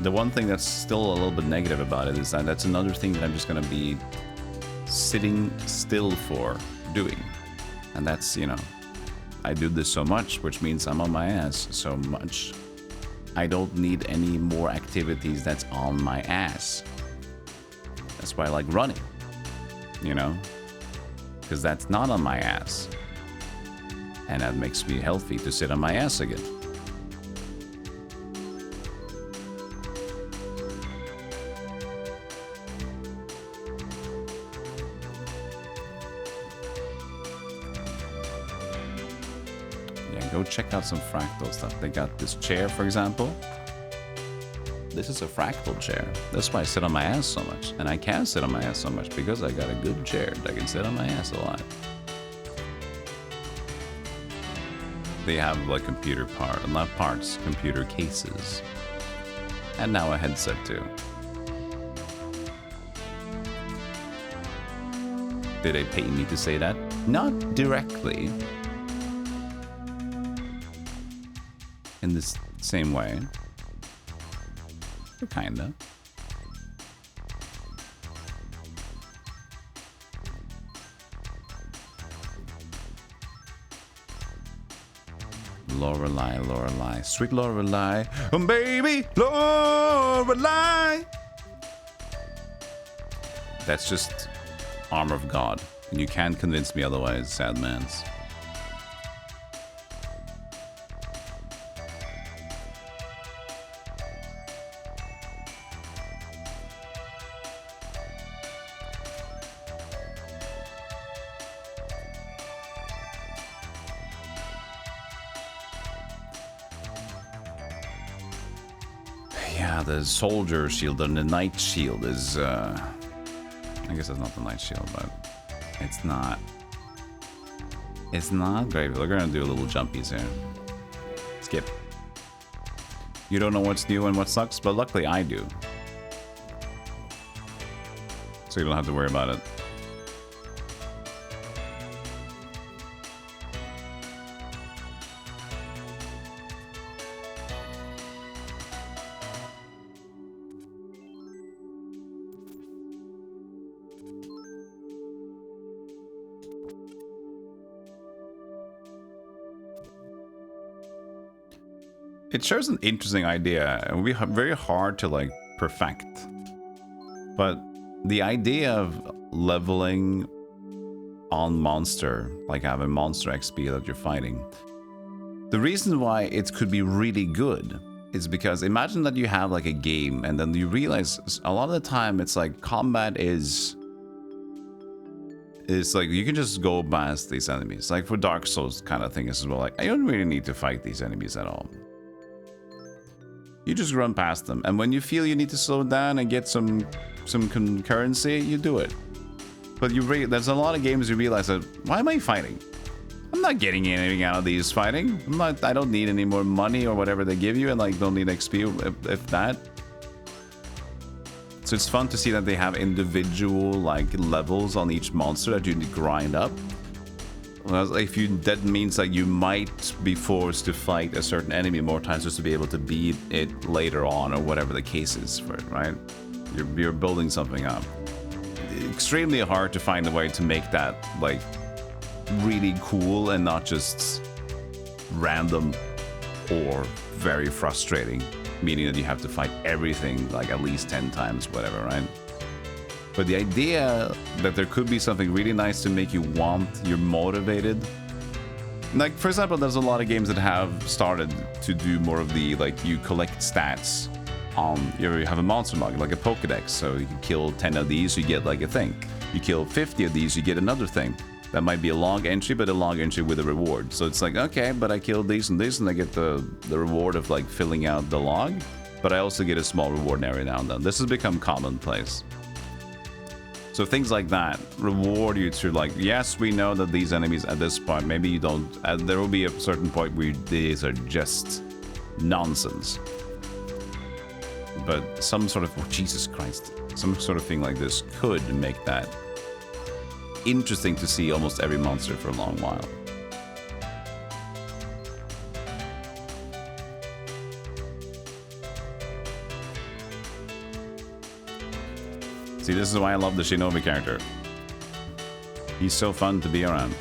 The one thing that's still a little bit negative about it is that that's another thing that I'm just gonna be sitting still for doing. And that's, you know, I do this so much, which means I'm on my ass so much. I don't need any more activities that's on my ass. That's why I like running, you know? Because that's not on my ass. And that makes me healthy to sit on my ass again. Go check out some fractal stuff. They got this chair, for example. This is a fractal chair. That's why I sit on my ass so much. And I can sit on my ass so much because I got a good chair that can sit on my ass a lot. They have like computer not parts, computer cases. And now a headset too. Did they pay me to say that? Not directly. In this same way. But kinda. Lorelei, Lorelei, sweet Lorelei, baby Lorelei. That's just armor of God, and you can't convince me otherwise, sad mans. The soldier shield and the knight shield is I guess that's not the knight shield, but it's not great. We're gonna do a little jumpies here. Skip. You don't know what's new and what sucks, but luckily I do, so you don't have to worry about it. It shares an interesting idea. It would be very hard to like perfect. But the idea of leveling on monster, like having monster XP that you're fighting. The reason why it could be really good is because imagine that you have like a game and then you realize a lot of the time it's like combat is like you can just go past these enemies. Like for Dark Souls kind of thing as well. Like I don't really need to fight these enemies at all. You just run past them, and when you feel you need to slow down and get some concurrency, you do it. But there's a lot of games you realize that, why am I fighting? I'm not getting anything out of these fighting. I don't need any more money or whatever they give you, and like don't need XP if that. So it's fun to see that they have individual like levels on each monster that you need to grind up. That means like you might be forced to fight a certain enemy more times just to be able to beat it later on, or whatever the case is for it, right? You're building something up. Extremely hard to find a way to make that like really cool and not just random or very frustrating, meaning that you have to fight everything like at least 10 times, whatever, right? But the idea that there could be something really nice to make you you're motivated. Like, for example, there's a lot of games that have started to do more of the, like, you collect stats on, you have a monster mug, like a Pokedex, so you can kill 10 of these, you get, like, a thing. You kill 50 of these, you get another thing. That might be a log entry, but a log entry with a reward. So it's like, okay, but I killed these and this, and I get the reward of, like, filling out the log, but I also get a small reward every now and then. This has become commonplace. So things like that reward you to, like, yes, we know that these enemies at this point, maybe you don't, there will be a certain point where these are just nonsense. But some sort of, oh, Jesus Christ, some sort of thing like this could make that interesting to see almost every monster for a long while. See, this is why I love the Shinobi character. He's so fun to be around.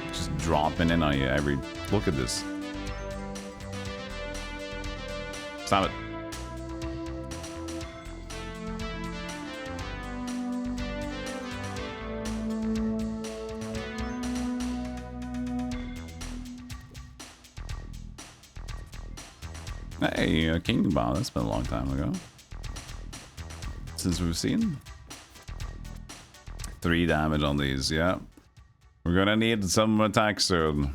Just dropping in on you every... Look at this. Stop it. Hey, Kingdom Bomb. That's been a long time ago. Since we've seen 3 damage on these, yeah. We're gonna need some attacks soon.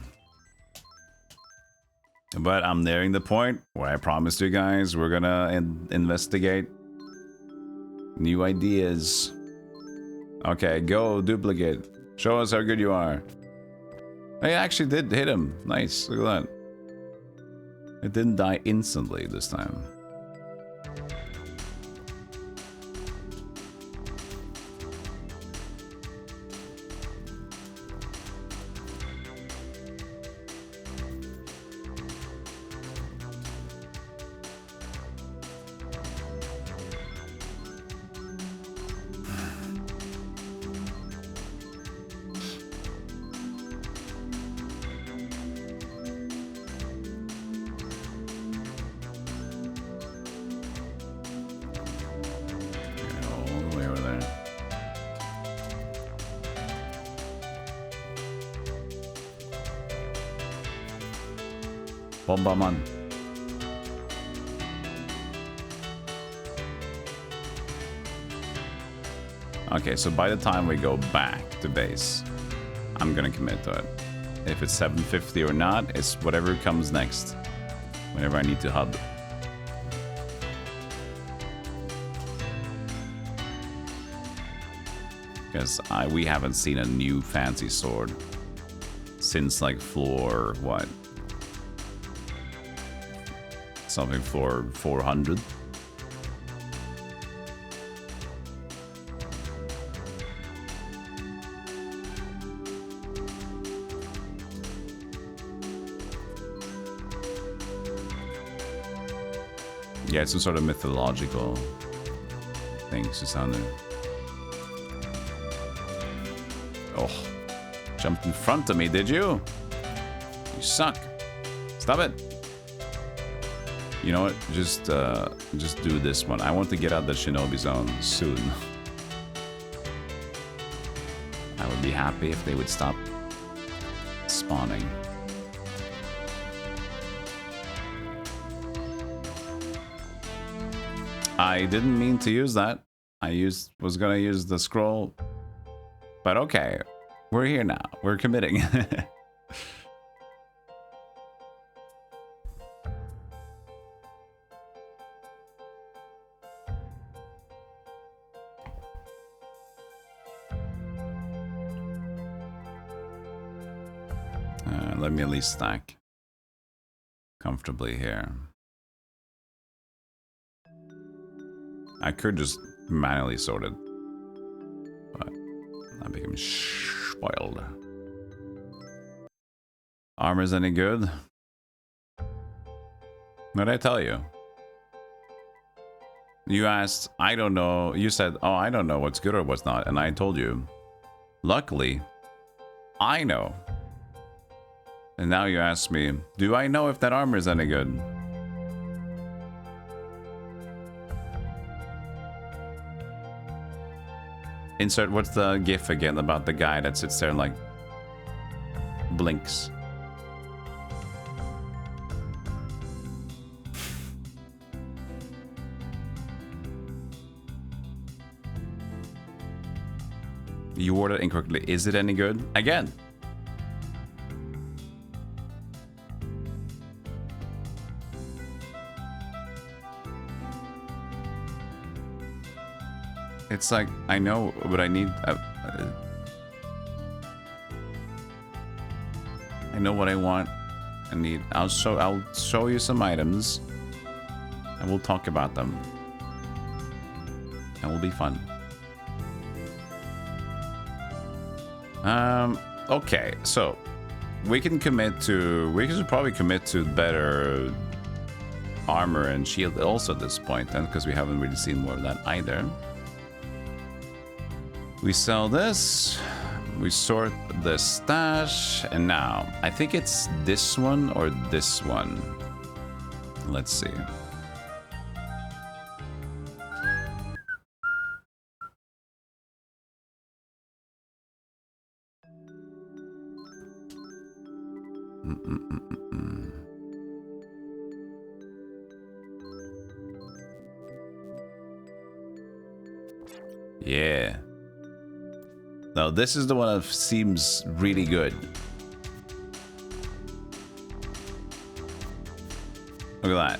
But I'm nearing the point where I promised you guys we're gonna investigate new ideas. Okay, go duplicate. Show us how good you are. I actually did hit him. Nice, look at that. It didn't die instantly this time. Bombaman. Okay, so by the time we go back to base, I'm gonna commit to it. If it's 750 or not, it's whatever comes next. Whenever I need to hub. Because we haven't seen a new fancy sword since like floor, what? Something floor 400. Yeah, it's some sort of mythological things just on there. Oh, jumped in front of me, did you? You suck. Stop it. You know what? Just do this one. I want to get out the Shinobi zone soon. I would be happy if they would stop spawning. I didn't mean to use that. Was gonna use the scroll. But okay, we're here now. We're committing. Let me at least stack comfortably here. I could just manually sort it, but I became spoiled. Armor's any good? What did I tell you? You asked, I don't know. You said, oh, I don't know what's good or what's not. And I told you, luckily, I know. And now you ask me, do I know if that armor is any good? Insert, what's the gif again about the guy that sits there and like blinks? You ordered incorrectly. Is it any good? Again. It's like, I know what I need. I know what I want and need. I'll show you some items and we'll talk about them. And will be fun. Okay, so we can commit to, we should probably commit to better armor and shield also at this point then, because we haven't really seen more of that either. We sell this, we sort the stash, and now I think it's this one or this one. Let's see. Yeah. Now this is the one that seems really good. Look at that.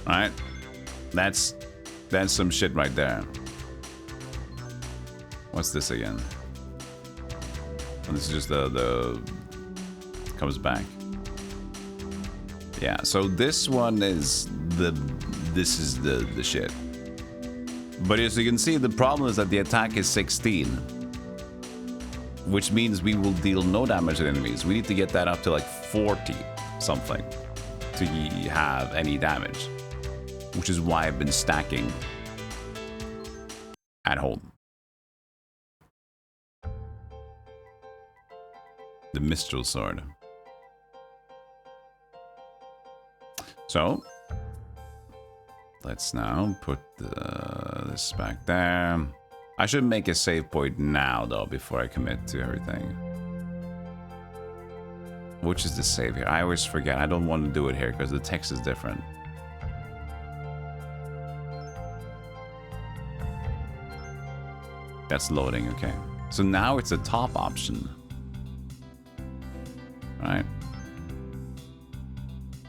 All right, that's some shit right there. What's this again? Oh, this is just the comes back. Yeah, so this one is the shit. But as you can see, the problem is that the attack is 16, which means we will deal no damage to enemies. We need to get that up to like 40 something to have any damage, which is why I've been stacking at home. The Mistral Sword. So let's now put this back there. I should make a save point now, though, before I commit to everything. Which is the save here? I always forget. I don't want to do it here because the text is different. That's loading, okay. So now it's a top option. Right?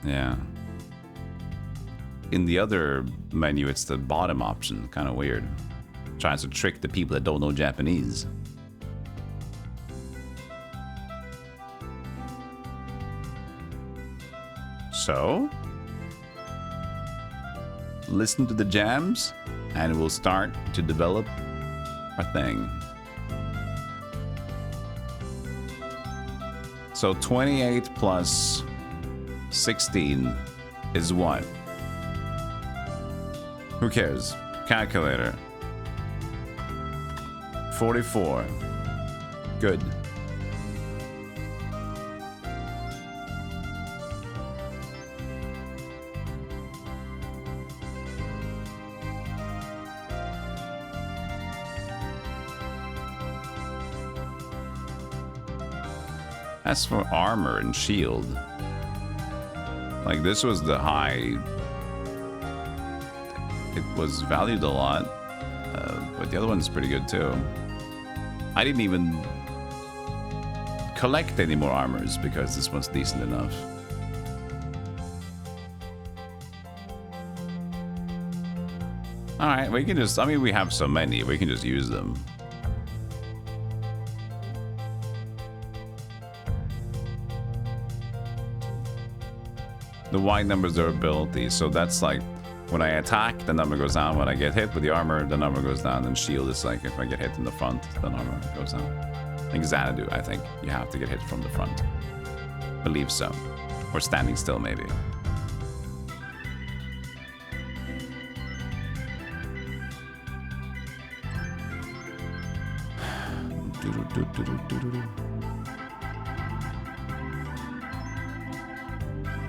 Yeah. In the other menu, it's the bottom option. Kind of weird. Tries to trick the people that don't know Japanese. So, listen to the jams, and we'll start to develop our thing. So 28 plus 16 is what? Who cares? Calculator. 44. Good. As for armor and shield, like this was the high. It was valued a lot, but the other one's pretty good too. I didn't even collect any more armors because this one's decent enough. All right, we can just, I mean, we have so many, we can just use them. The Y number's durability, so that's like when I attack, the number goes down. When I get hit with the armor, the number goes down. And shield is like if I get hit in the front, the number goes down. I think Xanadu, I think you have to get hit from the front. Believe so. Or standing still, maybe.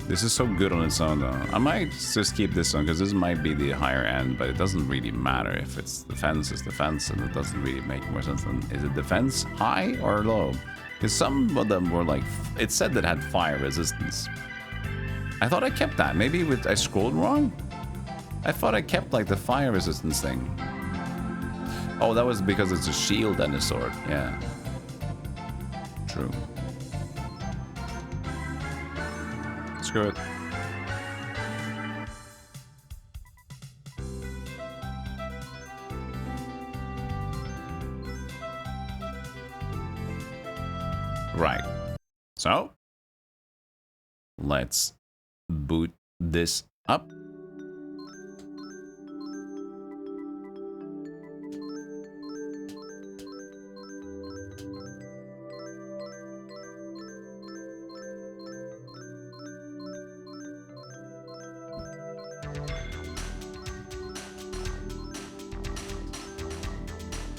This is so good on its own, though. I might just keep this one, because this might be the higher end, but it doesn't really matter if it's defense, it's defense, and it doesn't really make more sense than... Is it defense high or low? Because some of them were like... It said that it had fire resistance. I thought I kept that. Maybe I scrolled wrong? I thought I kept, like, the fire resistance thing. Oh, that was because it's a shield and a sword. Yeah. True. Screw it. Right. So, let's boot this up.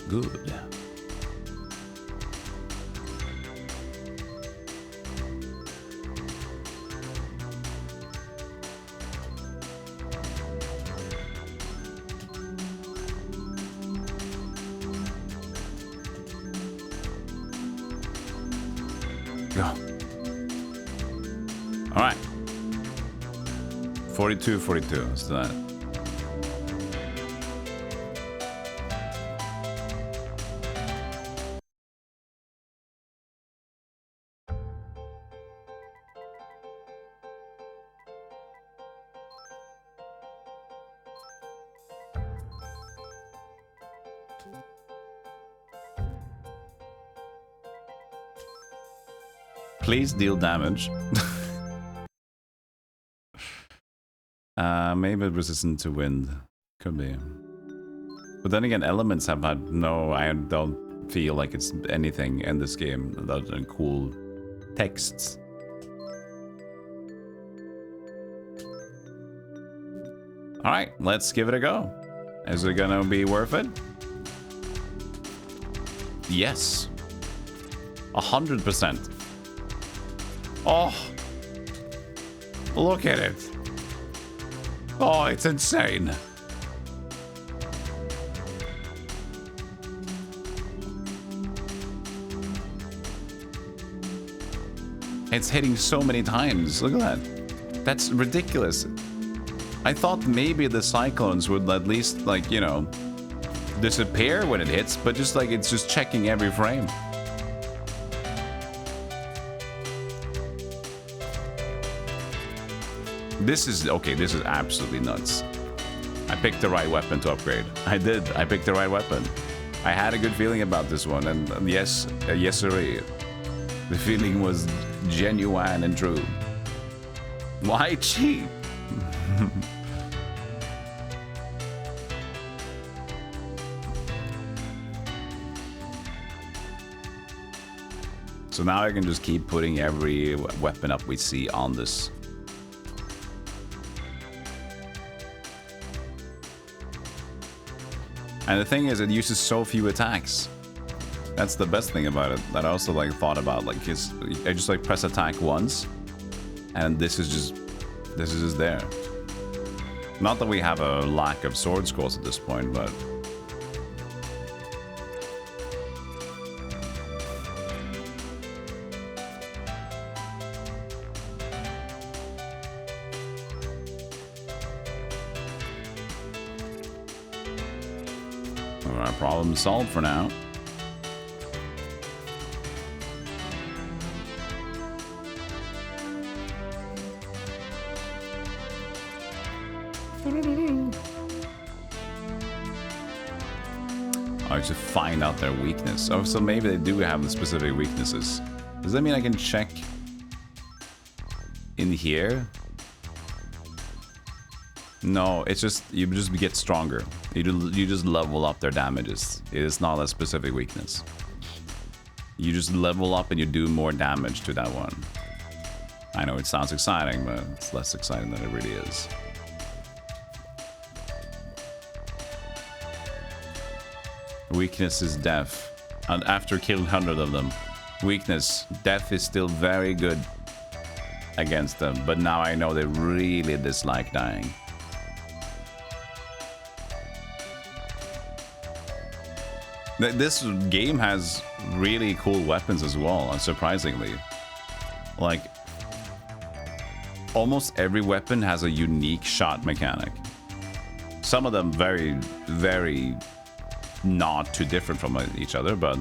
Good. Go. All right. 42, 42. Let's do that. Please deal damage. Maybe resistant to wind. Could be. But then again, elements have had no... I don't feel like it's anything in this game other than cool texts. Alright, let's give it a go. Is it gonna be worth it? Yes. 100%. Oh, look at it. Oh, it's insane. It's hitting so many times. Look at that. That's ridiculous. I thought maybe the cyclones would at least, like, you know, disappear when it hits, but just like it's just checking every frame. This is okay. This is absolutely nuts. I picked the right weapon to upgrade. I did. I picked the right weapon. I had a good feeling about this one, and yes, yes sir. The feeling was genuine and true. Why cheap? So now I can just keep putting every weapon up we see on this. And the thing is, it uses so few attacks. That's the best thing about it. That I also like thought about, like, I just like press attack once, and this is just there. Not that we have a lack of sword scrolls at this point, but our problem solved for now. Oh, to find out their weakness. Oh, so maybe they do have the specific weaknesses. Does that mean I can check in here? No, it's just, you just get stronger. You just level up their damages. It is not a specific weakness. You just level up and you do more damage to that one. I know it sounds exciting, but it's less exciting than it really is. Weakness is death. And after killing 100 of them, weakness, death is still very good against them. But now I know they really dislike dying. This game has really cool weapons as well, surprisingly. Like, almost every weapon has a unique shot mechanic. Some of them very, very not too different from each other, but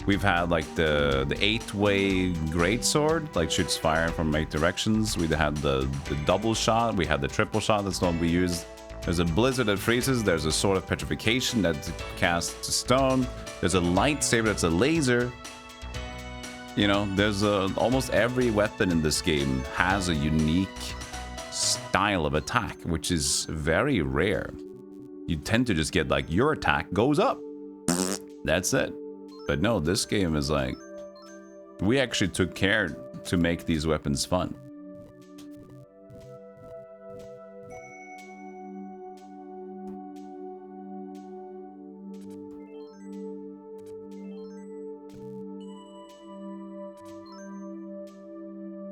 we've had like the 8-way greatsword, like shoots fire from 8 directions. We had the double shot, we had the triple shot, that's the one we used. There's a blizzard that freezes, there's a sword of petrification that casts stone, there's a lightsaber that's a laser. You know, there's almost every weapon in this game has a unique style of attack, which is very rare. You tend to just get like, your attack goes up. That's it. But no, this game is like, we actually took care to make these weapons fun.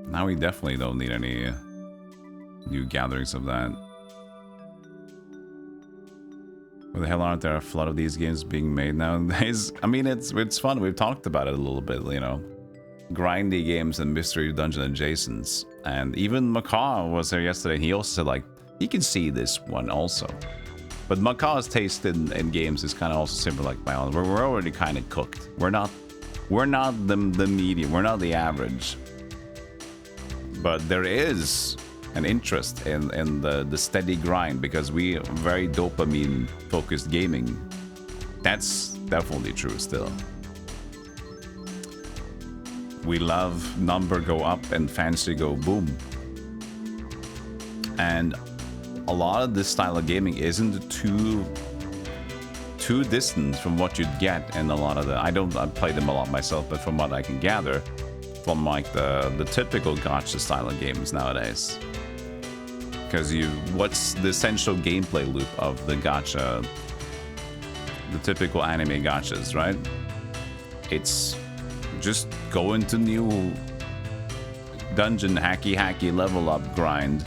Now we definitely don't need any new gatherings of that. What the hell, aren't there a flood of these games being made nowadays? I mean, it's fun. We've talked about it a little bit, you know. Grindy games and mystery dungeon adjacents. And even Macaw was there yesterday. He also said, like, he can see this one also. But Macaw's taste in games is kind of also similar like my own. We're already kind of cooked. We're not the medium. We're not the average. But there is an interest in the steady grind because we are very dopamine focused gaming. That's definitely true still. We love number go up and fancy go boom. And a lot of this style of gaming isn't too distant from what you'd get in a lot of the... I play them a lot myself, but from what I can gather from like the typical gacha style of games nowadays. Because what's the essential gameplay loop of the gacha, the typical anime gachas, right? It's just go into new dungeon, hacky level up grind,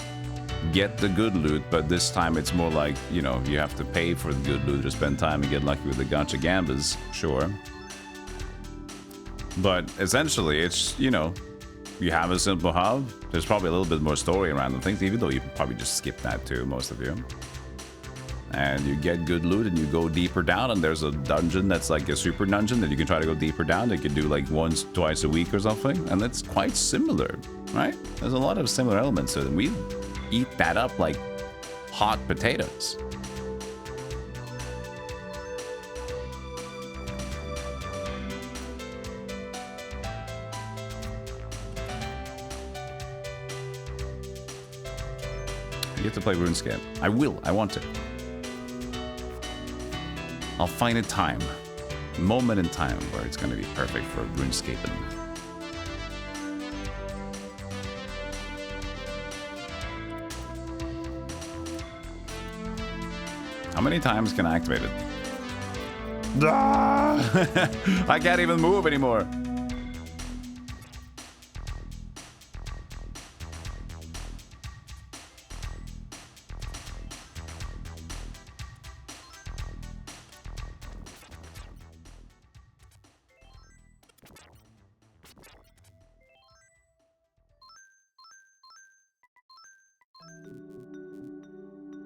get the good loot, but this time it's more like, you know, you have to pay for the good loot or spend time and get lucky with the gacha gambas, sure. But essentially it's, you know, You have a simple hub. There's probably a little bit more story around the things, even though you can probably just skip that too, most of you. And you get good loot and you go deeper down, and there's a dungeon that's like a super dungeon that you can try to go deeper down. That you can do like once, twice a week or something, and it's quite similar, right? There's a lot of similar elements to it, and we eat that up like hot potatoes. You get to play RuneScape. I will. I want to. I'll find a time, a moment in time where it's going to be perfect for RuneScaping. How many times can I activate it? Ah! I can't even move anymore.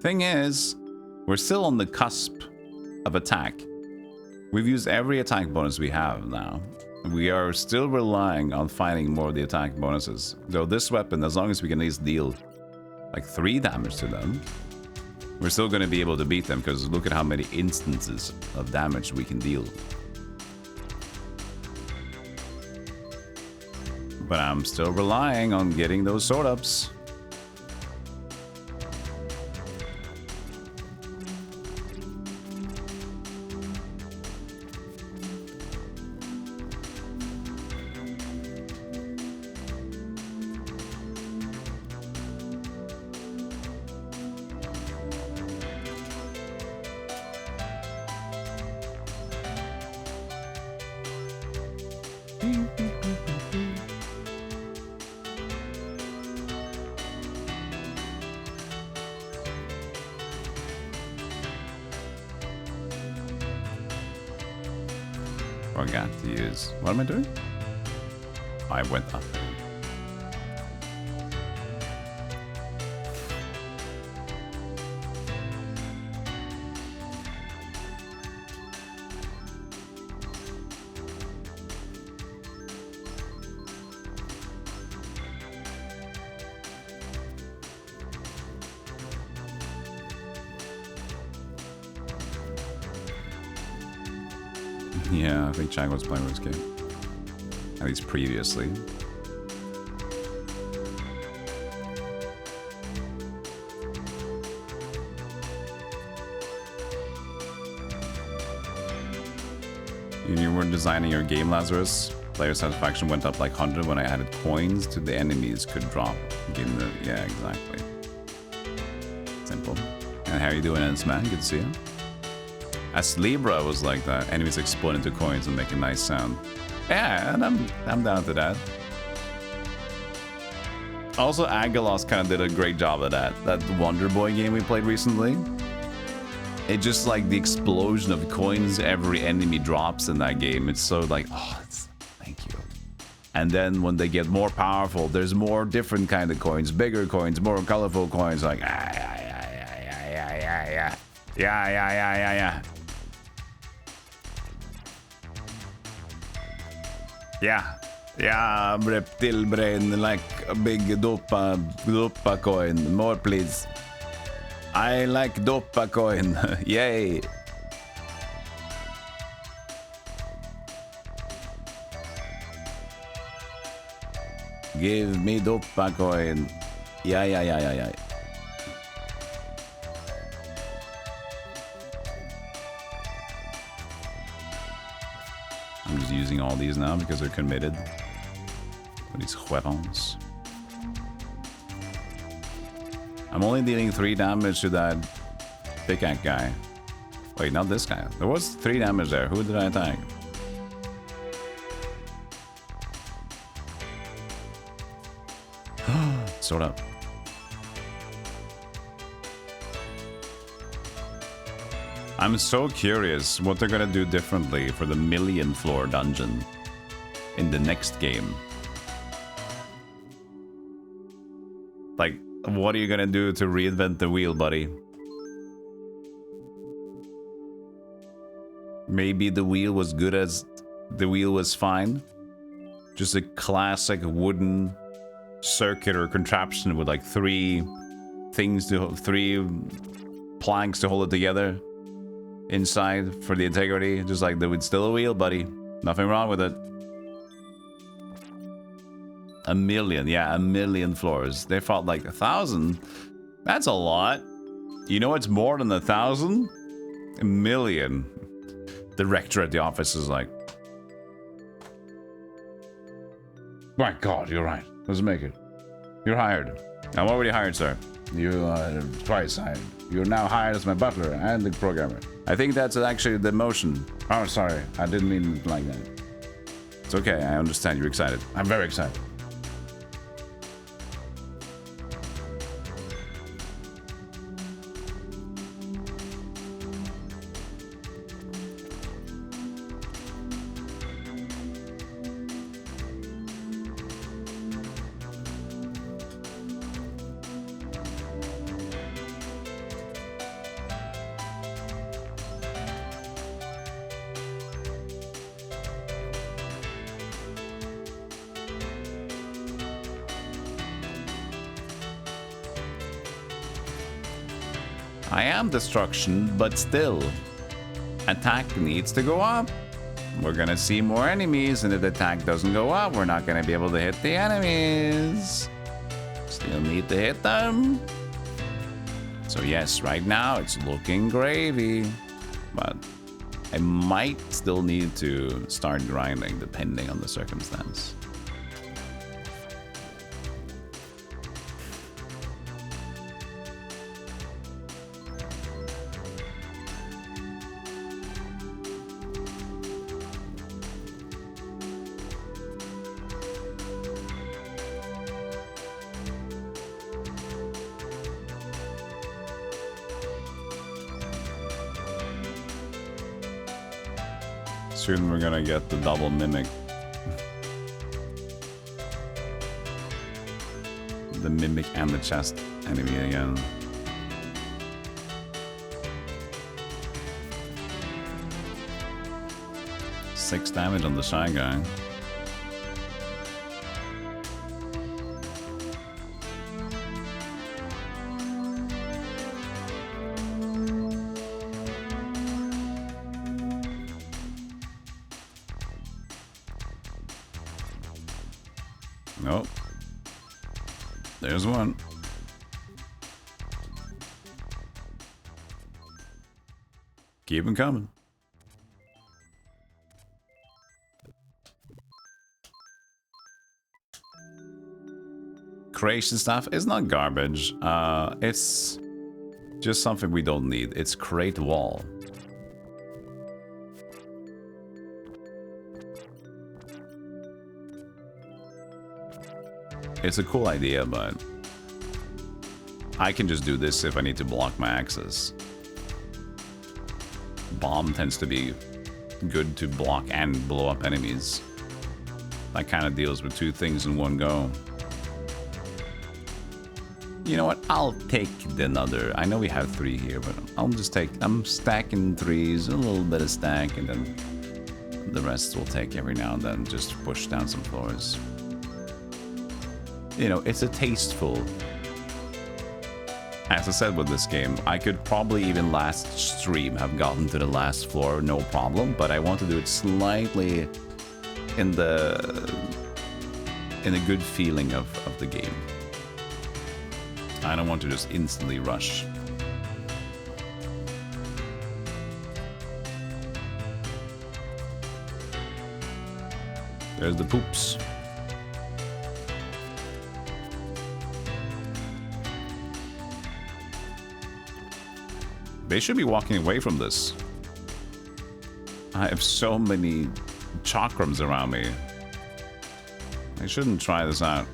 Thing is, we're still on the cusp of attack. We've used every attack bonus we have now. We are still relying on finding more of the attack bonuses. Though this weapon, as long as we can at least deal like 3 damage to them, we're still going to be able to beat them, because look at how many instances of damage we can deal. But I'm still relying on getting those sword ups. Forgot to use. What am I doing? I went up. Yeah, I think Chang was playing this game. At least previously. You were designing your game, Lazarus. Player satisfaction went up like 100 when I added coins to the enemies could drop. Yeah, exactly. Simple. And how are you doing, Ents, man? Good to see you. As Libra was like that, enemies explode into coins and make a nice sound. Yeah, and I'm down to that. Also, Agalos kind of did a great job of that. That Wonder Boy game we played recently. It just like the explosion of coins every enemy drops in that game. It's so like, oh, thank you. And then when they get more powerful, there's more different kind of coins, bigger coins, more colorful coins. Like, yeah. Yeah, reptile brain like a big dopa coin. More, please. I like dopa coin. Yay. Give me dopa coin. Yeah. I'm just using all these now because they're committed. These weapons. I'm only dealing 3 damage to that pickaxe guy. Wait, not this guy. There was 3 damage there. Who did I attack? Sort of. I'm so curious what they're gonna do differently for the 1,000,000 floor dungeon in the next game. Like, what are you gonna do to reinvent the wheel, buddy? Maybe the wheel was good as the wheel was fine. Just a classic wooden circular contraption with like three planks to hold it together inside for the integrity. Just like there was still a wheel, buddy. Nothing wrong with it. A million, yeah, a million floors. They fought like 1,000. That's a lot. You know what's more than 1,000? A million. The rector at the office is like, my God, you're right. Let's make it. You're hired. I'm already hired, sir. You are twice hired. You're now hired as my butler and the programmer. I think that's actually the motion. Oh, sorry. I didn't mean it like that. It's okay. I understand you're excited. I'm very excited. I am destruction, but still, attack needs to go up. We're gonna see more enemies, and if the attack doesn't go up, we're not gonna be able to hit the enemies. Still need to hit them. So yes, right now it's looking gravy, but I might still need to start grinding depending on the circumstance. Soon we're gonna get the double mimic. The mimic and the chest enemy again. Six damage on the shy guy. Nope. There's one. Keep them coming. Creation stuff is not garbage. It's just something we don't need. It's create wall. It's a cool idea, but I can just do this if I need to block my access. Bomb tends to be good to block and blow up enemies. That kind of deals with two things in one go. You know what? I'll take the another. I know we have three here, but I'll just take... I'm stacking threes, a little bit of stack, and then the rest will take every now and then. Just push down some floors. You know, it's a tasteful. As I said with this game, I could probably even last stream have gotten to the last floor, no problem, but I want to do it slightly in a good feeling of the game. I don't want to just instantly rush. There's the poops. They should be walking away from this. I have so many chakrams around me. I shouldn't try this out.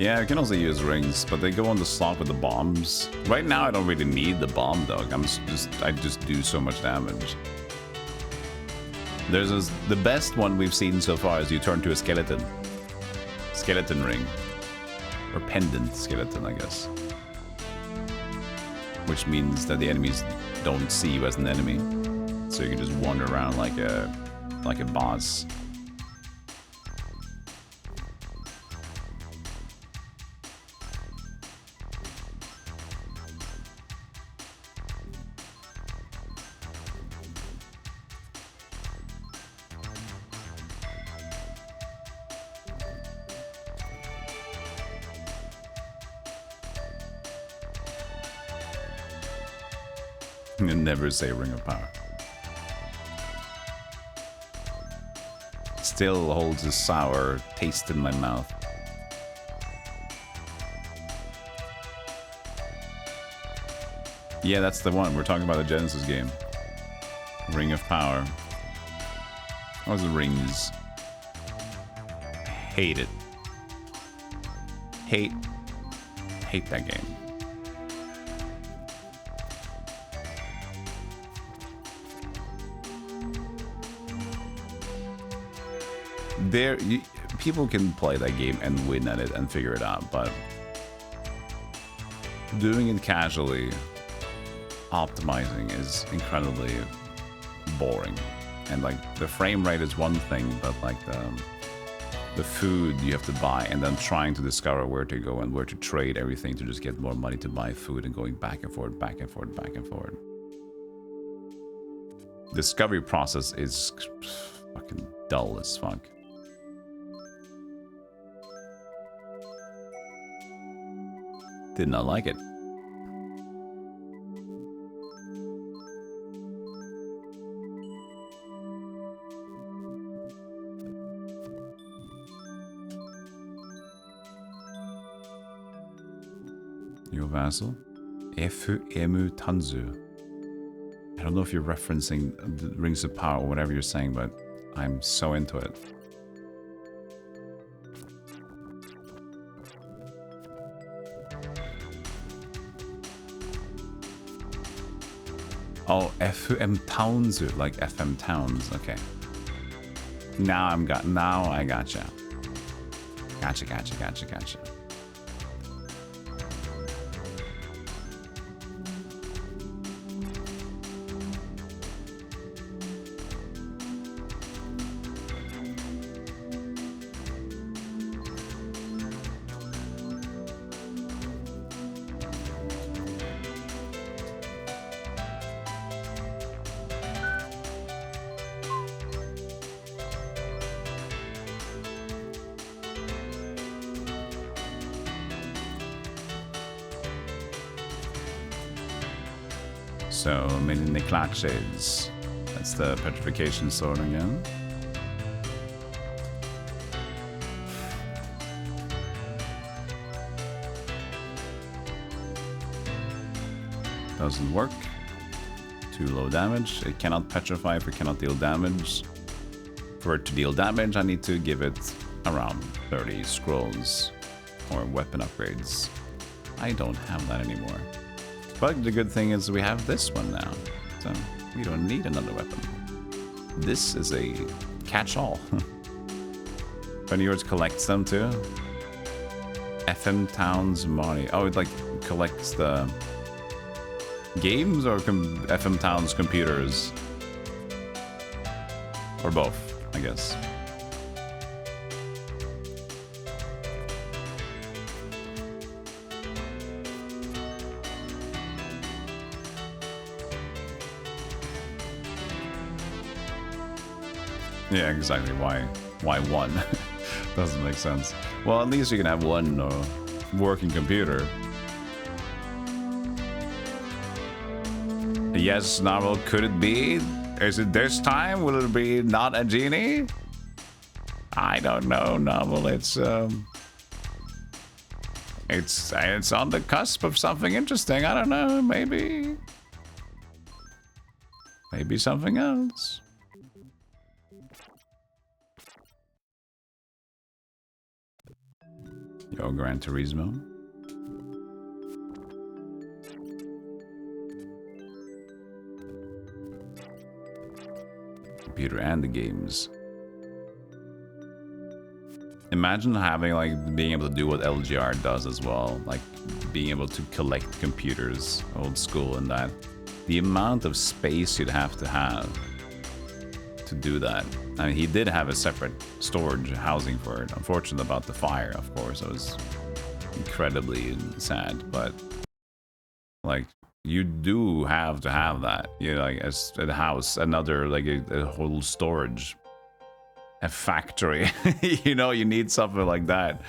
Yeah, I can also use rings, but they go on the slot with the bombs. Right now, I don't really need the bomb, though. I just do so much damage. The best one we've seen so far is you turn to a skeleton. Skeleton ring. Or pendant skeleton, I guess. Which means that the enemies don't see you as an enemy. So you can just wander around like a boss. And never say Ring of Power. Still holds a sour taste in my mouth. Yeah, that's the one. We're talking about the Genesis game. Ring of Power. What was the rings? Hate it. Hate that game. People can play that game and win at it and figure it out, but doing it casually, optimizing is incredibly boring. And like the frame rate is one thing, but like the food you have to buy and then trying to discover where to go and where to trade everything to just get more money to buy food and going back and forth, back and forth, back and forth. Discovery process is fucking dull as fuck. Did not like it. Your vassal? Efu emu tanzu. I don't know if you're referencing the Rings of Power or whatever you're saying, but I'm so into it. Oh, FM Towns, like FM Towns. Okay. Now I gotcha. Gotcha. So, many Necklace Shades. That's the Petrification Sword again. Doesn't work. Too low damage. It cannot petrify if it cannot deal damage. For it to deal damage, I need to give it around 30 scrolls or weapon upgrades. I don't have that anymore. But the good thing is we have this one now, so we don't need another weapon. This is a catch-all. Friend of yours collects them too? FM Towns money. Oh, it like collects the games or FM Towns computers? Or both, I guess. Yeah, exactly. Why one? Doesn't make sense. Well, at least you can have one working computer. Yes, Novel, could it be? Is it this time? Will it be not a genie? I don't know, Novel. It's on the cusp of something interesting. I don't know. Maybe something else. Yo, Gran Turismo. Computer and the games. Imagine having, like, being able to do what LGR does as well. Like, being able to collect computers, old school and that. The amount of space you'd have to do that. I mean, he did have a separate storage housing for it. Unfortunate about the fire, of course. It was incredibly sad, but like, you do have to have that. You know, like, as a house, another, like, a whole storage, a factory. You know, you need something like that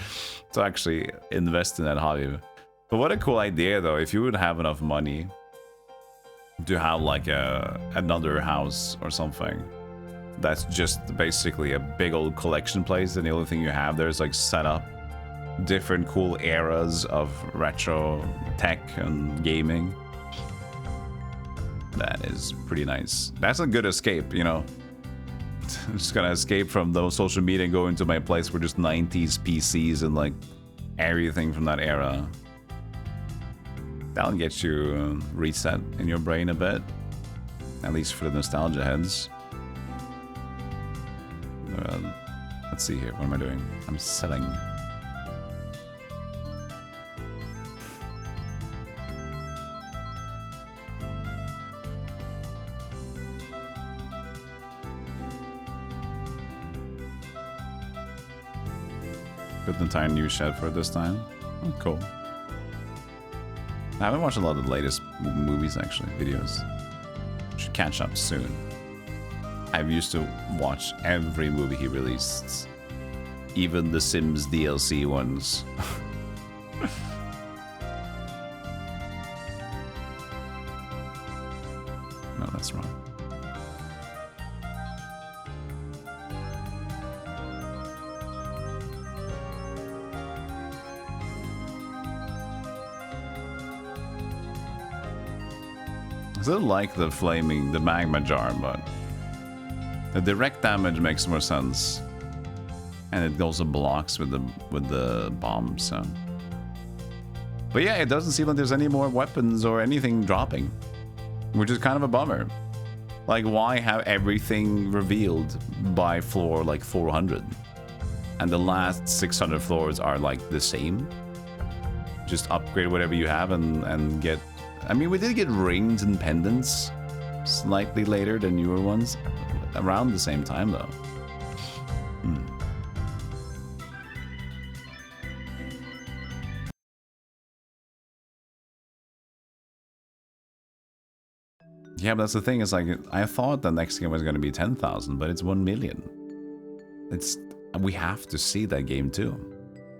to actually invest in that hobby. But what a cool idea, though, if you would have enough money to have, like, another house or something that's just basically a big old collection place, and the only thing you have there is, like, set up different cool eras of retro tech and gaming. That is pretty nice. That's a good escape, you know. I'm just gonna escape from those social media and go into my place where just 90s PCs and, like, everything from that era. That'll get you reset in your brain a bit. At least for the nostalgia heads. Let's see here. What am I doing? I'm selling. Got an entire new shed for it this time. Oh, cool. I haven't watched a lot of the latest movies, actually, videos. Should catch up soon. I used to watch every movie he released. Even the Sims DLC ones. No, that's wrong. I still like the magma jar, but the direct damage makes more sense, and it also blocks with the bombs. So. But yeah, it doesn't seem like there's any more weapons or anything dropping, which is kind of a bummer. Like, why have everything revealed by floor like 400, and the last 600 floors are like the same? Just upgrade whatever you have and get. I mean, we did get rings and pendants slightly later than newer ones. Around the same time, though. Yeah, but that's the thing. Is like, I thought the next game was going to be 10,000, but it's 1 million. We have to see that game too.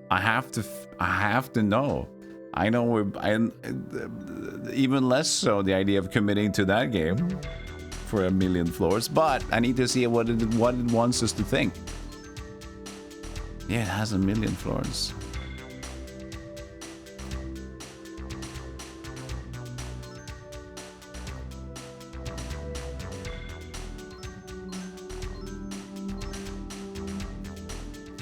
I have to know. I know even less so the idea of committing to that game for 1 million floors, but I need to see what it wants us to think. Yeah, it has 1 million floors.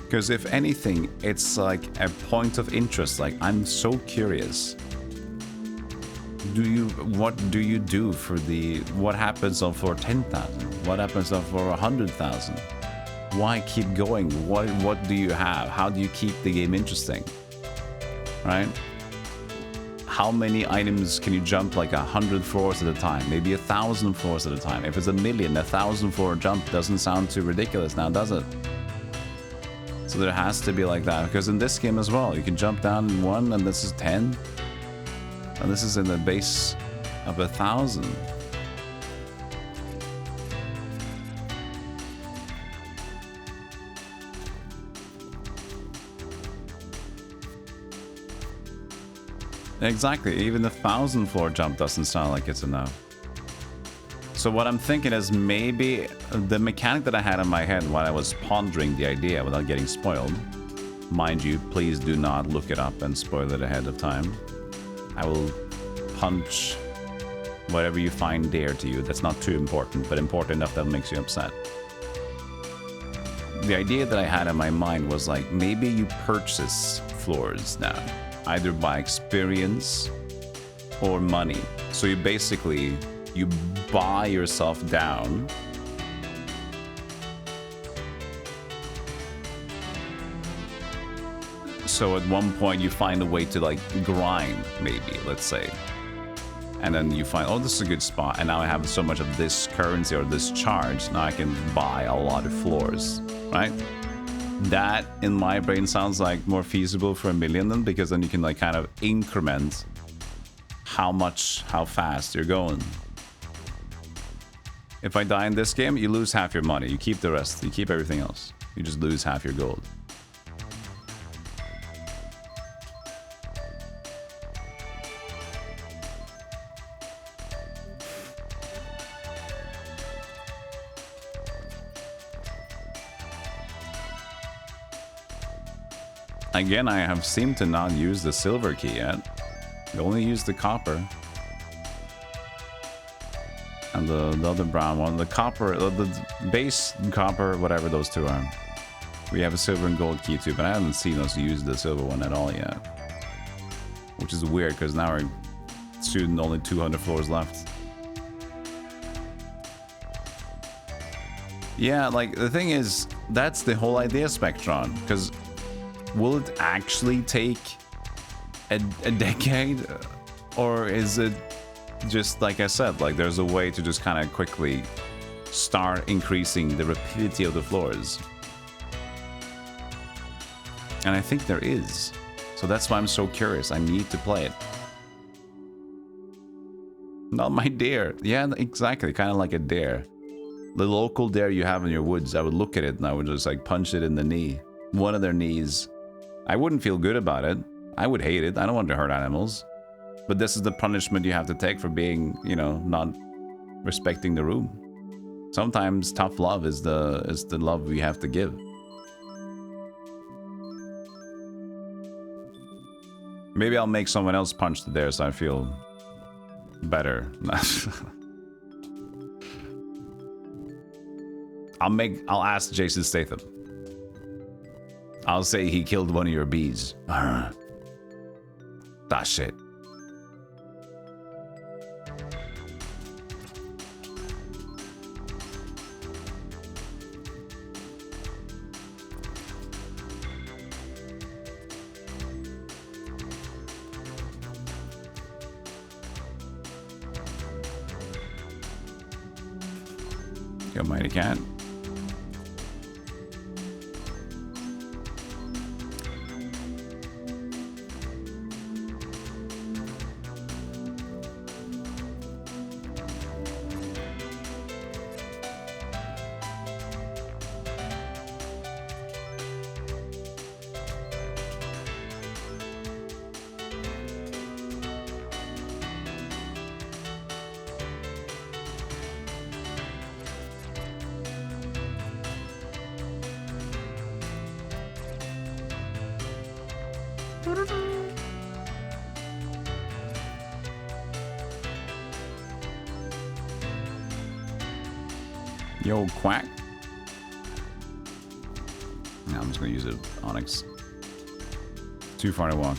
Because if anything, it's like a point of interest. Like, I'm so curious. What do you do for what happens on floor 10,000? What happens on floor 100,000? Why keep going? What do you have? How do you keep the game interesting? Right? How many items can you jump, like 100 floors at a time? Maybe 1,000 floors at a time. If it's 1 million, 1,000 floor jump doesn't sound too ridiculous now, does it? So there has to be like that, because in this game as well, you can jump down in 1, and this is 10, and this is in the base of 1,000. Exactly, even the 1,000 floor jump doesn't sound like it's enough. So what I'm thinking is maybe the mechanic that I had in my head while I was pondering the idea without getting spoiled. Mind you, please do not look it up and spoil it ahead of time. I will punch whatever you find dear to you. That's not too important, but important enough that it makes you upset. the idea that I had in my mind was like, maybe you purchase floors now, either by experience or money. So you basically, you buy yourself down. So at one point you find a way to like grind, maybe, let's say. And then you find, oh, this is a good spot. And now I have so much of this currency or this charge. Now I can buy a lot of floors, right? That, in my brain, sounds like more feasible for a million then, because then you can like kind of increment how fast you're going. If I die in this game, you lose half your money. You keep the rest. You keep everything else. You just lose half your gold. Again, I have seemed to not use the silver key yet. I only use the copper. And the other brown one. The copper, the base copper, whatever those two are. We have a silver and gold key too, but I haven't seen us use the silver one at all yet. Which is weird, because now we're shooting only 200 floors left. Yeah, like, the thing is, that's the whole idea, Spectron, because will it actually take a decade, or is it just, like I said, like there's a way to just kind of quickly start increasing the rapidity of the floors? And I think there is. So that's why I'm so curious. I need to play it. Not my dare. Yeah, exactly. Kind of like a dare. The local dare you have in your woods, I would look at it and I would just like punch it in the knee. One of their knees. I wouldn't feel good about it. I would hate it. I don't want to hurt animals. But this is the punishment you have to take for being, you know, not respecting the room. Sometimes tough love is the love we have to give. Maybe I'll make someone else punch the dare so I feel better. I'll ask Jason Statham. I'll say he killed one of your bees. That shit. Go mighty cat. Yo, quack. No, I'm just gonna use it Onyx. Too far to walk.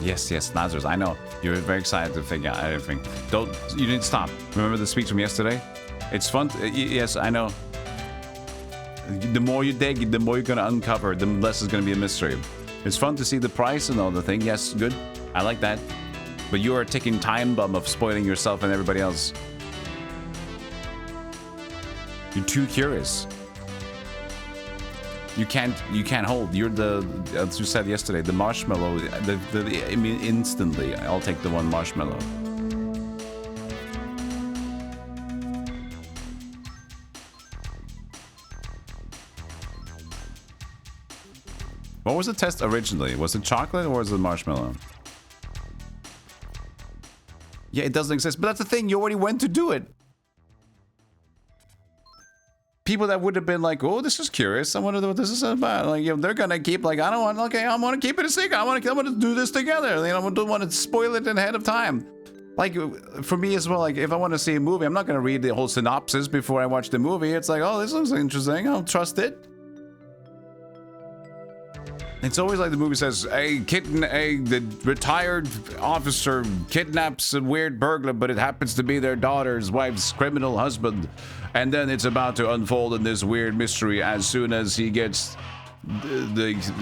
Yes, Lazarus, I know. You're very excited to figure out everything. You didn't stop. Remember the speech from yesterday? It's fun. Yes, I know. The more you dig, the more you're gonna uncover, the less it's gonna be a mystery. It's fun to see the price and all the thing. Yes, good. I like that. But you are a ticking time bomb of spoiling yourself and everybody else. You're too curious. You can't hold. You're the, as you said yesterday, the marshmallow. I mean, instantly, I'll take the one marshmallow. What was the test originally? Was it chocolate or was it marshmallow? Yeah, it doesn't exist. But that's the thing. You already went to do it. people that would have been like, oh, this is curious. I wonder what this is about. Like, you know, they're gonna keep like, I don't want. Okay, I want to keep it a secret. I want to do this together. You know, I don't want to spoil it ahead of time. Like, for me as well, like, if I want to see a movie, I'm not going to read the whole synopsis before I watch the movie. It's like, oh, this looks interesting. I'll trust it. It's always like the movie says, the retired officer kidnaps a weird burglar, but it happens to be their daughter's wife's criminal husband. And then it's about to unfold in this weird mystery as soon as he gets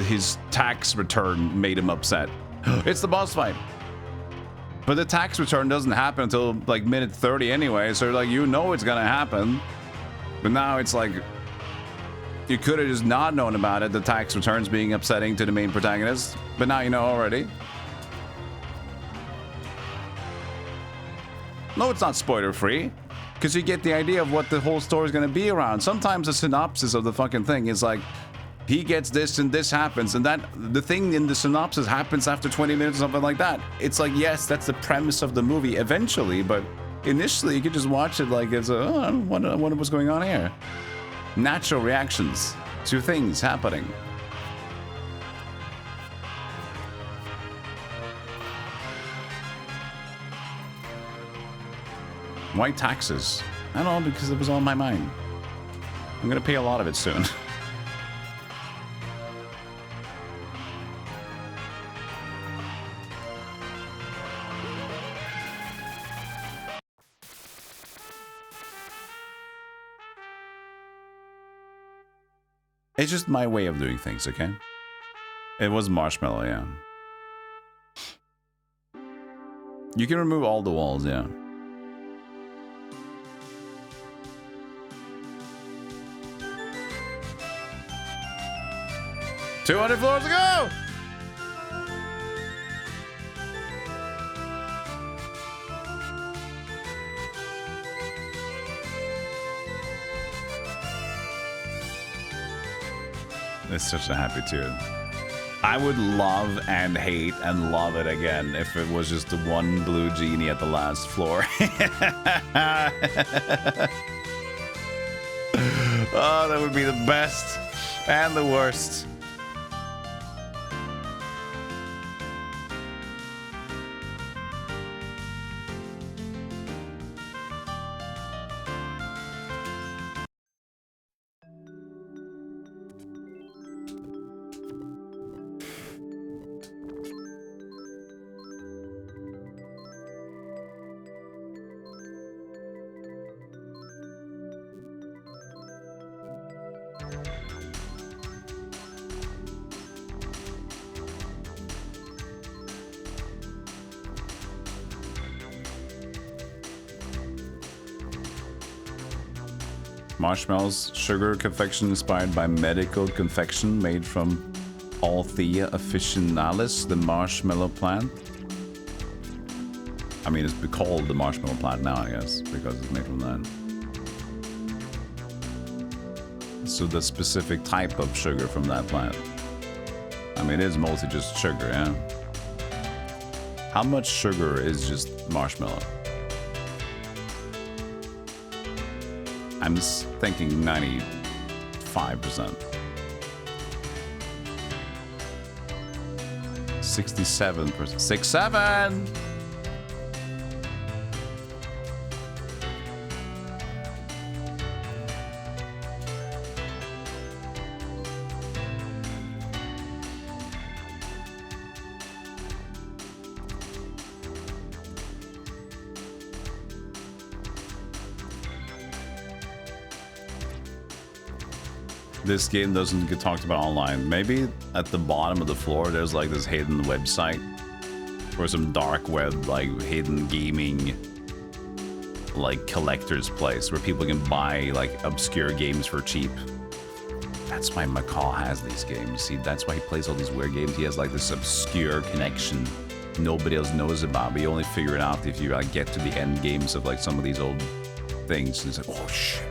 his tax return made him upset. It's the boss fight. But the tax return doesn't happen until like minute 30 anyway, so like you know it's gonna happen. But now it's like you could have just not known about it, the tax returns being upsetting to the main protagonist, but now you know already. No, it's not spoiler free, because you get the idea of what the whole story is gonna be around. Sometimes the synopsis of the fucking thing is like, he gets this and this happens, and that the thing in the synopsis happens after 20 minutes or something like that. It's like, yes, that's the premise of the movie eventually, but initially you could just watch it like it's I wonder what's going on here. Natural reactions to things happening. Why taxes? I don't know, because it was on my mind. I'm gonna pay a lot of it soon. It's just my way of doing things, okay? It was marshmallow, yeah. You can remove all the walls, yeah. $200 floors to go! It's such a happy tune. I would love and hate and love it again if it was just the one blue genie at the last floor. Oh, that would be the best and the worst. Marshmallows, sugar confection inspired by medical confection made from Althea officinalis, the marshmallow plant. I mean, it's called the marshmallow plant now, I guess, because it's made from that. So the specific type of sugar from that plant. I mean, it is mostly just sugar, yeah? How much sugar is just marshmallow? I'm thinking 95%. 67%. 67! This game doesn't get talked about online. Maybe at the bottom of the floor there's like this hidden website or some dark web, like hidden gaming, like collector's place where people can buy like obscure games for cheap. That's why McCall has these games. See, that's why he plays all these weird games. He has like this obscure connection nobody else knows about, but you only figure it out if you like get to the end games of like some of these old things. And it's like, oh shit.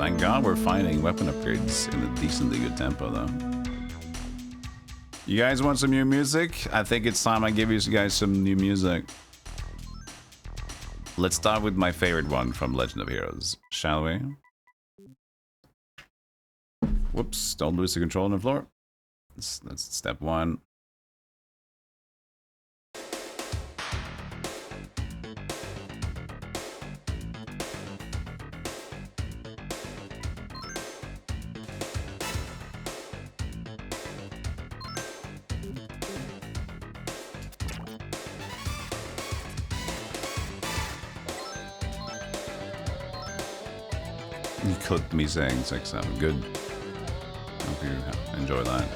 Thank God we're finding weapon upgrades in a decently good tempo, though. You guys want some new music? I think it's time I give you guys some new music. Let's start with my favorite one from Legend of Heroes, shall we? Whoops, don't lose the control on the floor. That's step one. You clipped me saying 6-7. Good. Hope you enjoy that.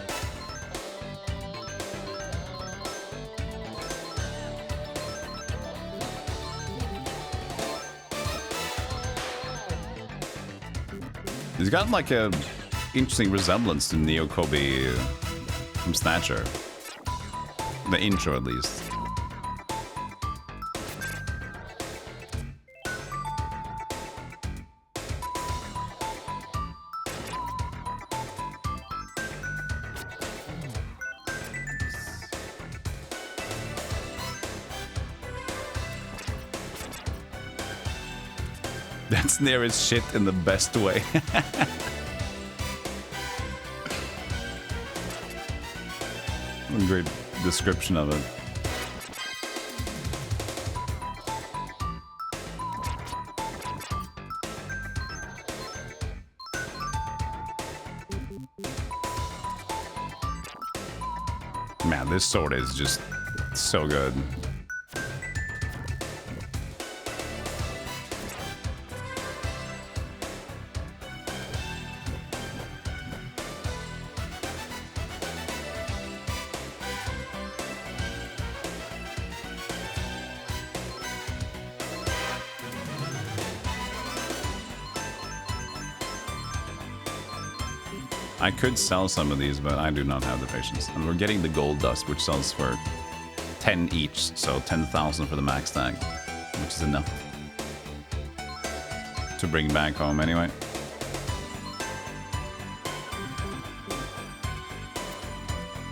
He's got like a interesting resemblance to Neo Kobe from Snatcher. The intro, at least. That's near as shit in the best way. What a great description of it. Man, this sword is just so good. I could sell some of these, but I do not have the patience. And we're getting the gold dust, which sells for 10 each, so 10,000 for the max tag, which is enough to bring back home anyway.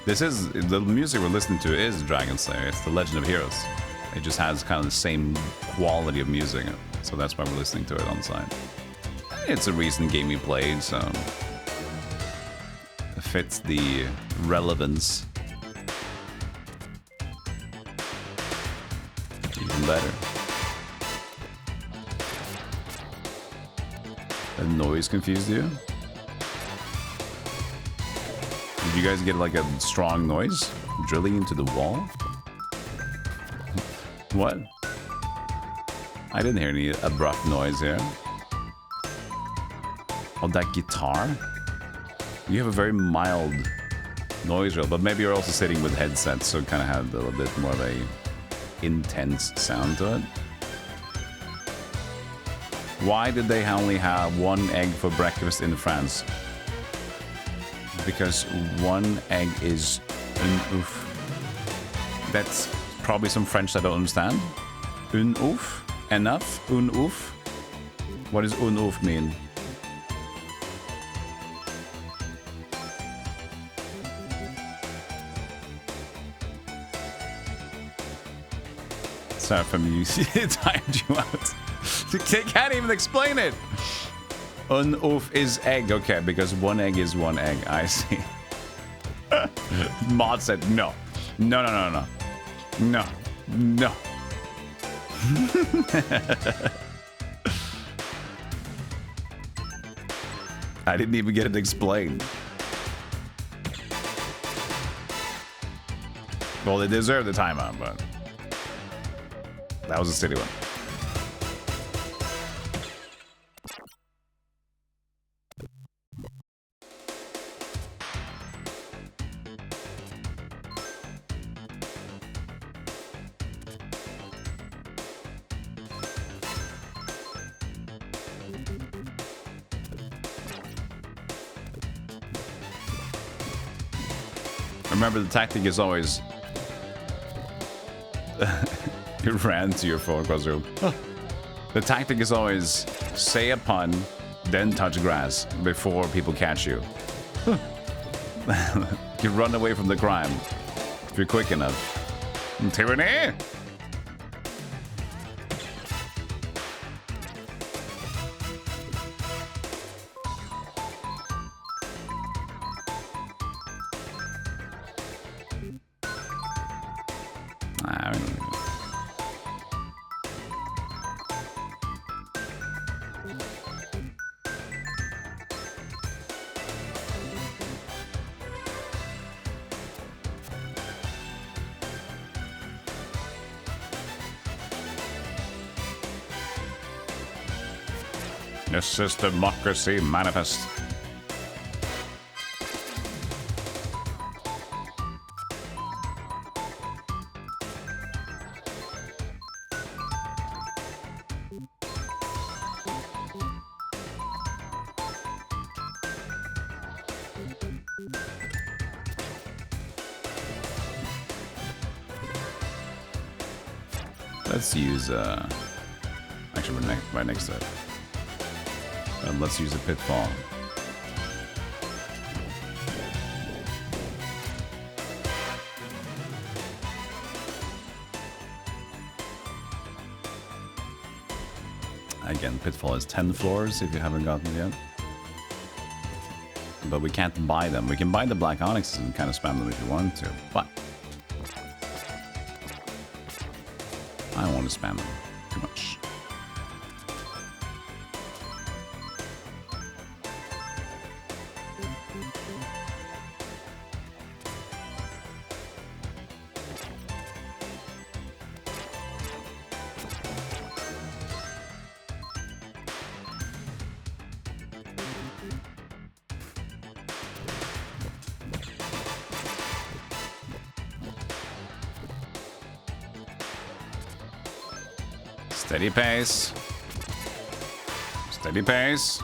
This is, the music we're listening to is Dragon Slayer. It's the Legend of Heroes. It just has kind of the same quality of music, so that's why we're listening to it on site. It's a recent game we played, so it fits the relevance. Even better. That noise confused you? Did you guys get like a strong noise drilling into the wall? What? I didn't hear any abrupt noise here. Oh, that guitar? You have a very mild noise drill, but maybe you're also sitting with headsets, so it kind of had a little bit more of a intense sound to it. Why did they only have one egg for breakfast in France? Because one egg is un ouf. That's probably some French I don't understand. Un ouf? Enough? Un ouf? What does un ouf mean? Sorry from you. Timed you out. You can't even explain it. Un ouf is egg. Okay, because one egg is one egg. I see. Mod said no. No, no, no, no. No. No. I didn't even get it explained. Well, they deserve the timeout, but that was a city one. Remember, the tactic is always you ran to your phone across the room. The tactic is always say a pun, then touch grass before people catch you. You run away from the crime if you're quick enough. Tyranny! This is democracy manifest. Let's use actually we're right next to it. Let's use a pitfall. Again, pitfall is 10 floors if you haven't gotten it yet. But we can't buy them. We can buy the black onyxes and kind of spam them if you want to, but I don't want to spam them too much. Steady pace. Steady pace.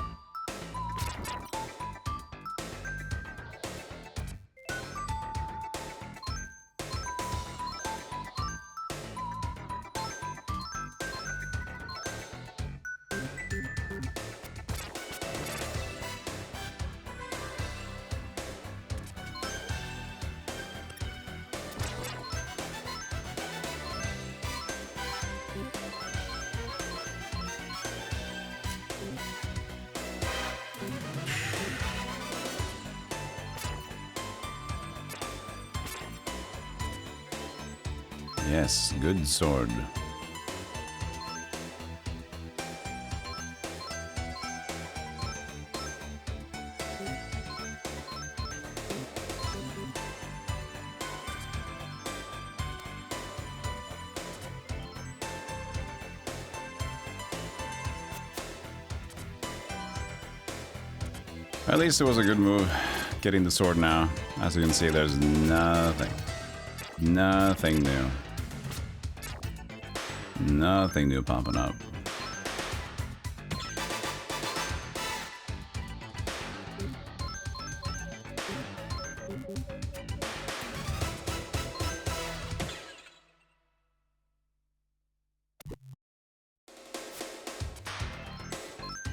Yes, good sword. At least it was a good move getting the sword now. As you can see, there's nothing new. Nothing new popping up.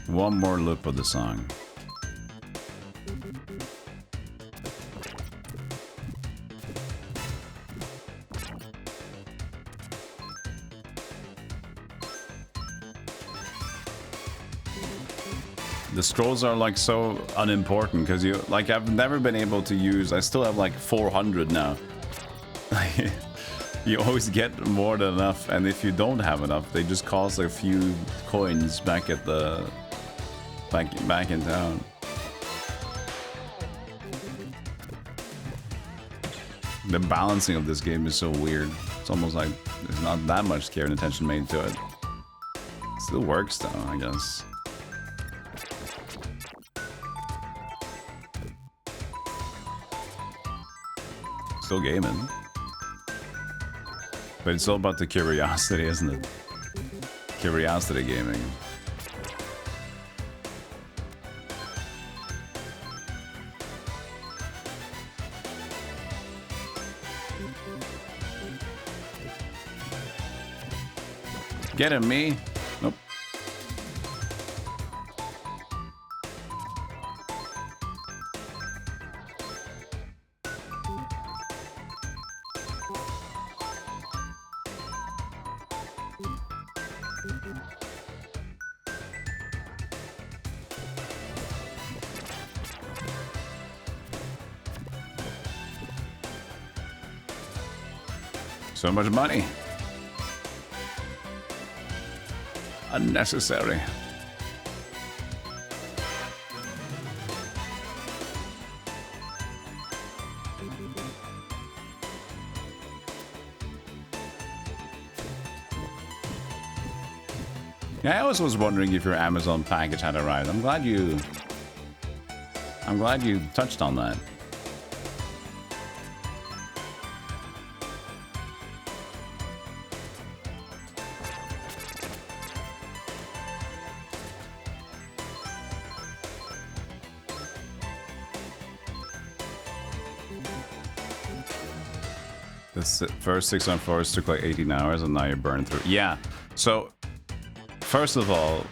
One more loop of the song. The scrolls are like so unimportant because you like I've never been able to use. I still have like 400 now. You always get more than enough, and if you don't have enough, they just cost a few coins back at the back in town. The balancing of this game is so weird. It's almost like there's not that much care and attention made to it. Still works though, I guess. Still gaming. But it's all about the curiosity, isn't it? Curiosity gaming. Get him, me. Nope. So much money. Unnecessary. Yeah, I always was wondering if your Amazon package had arrived. I'm glad you touched on that. The first 6 on 4s took like 18 hours and now you're burned through. Yeah, so first of all,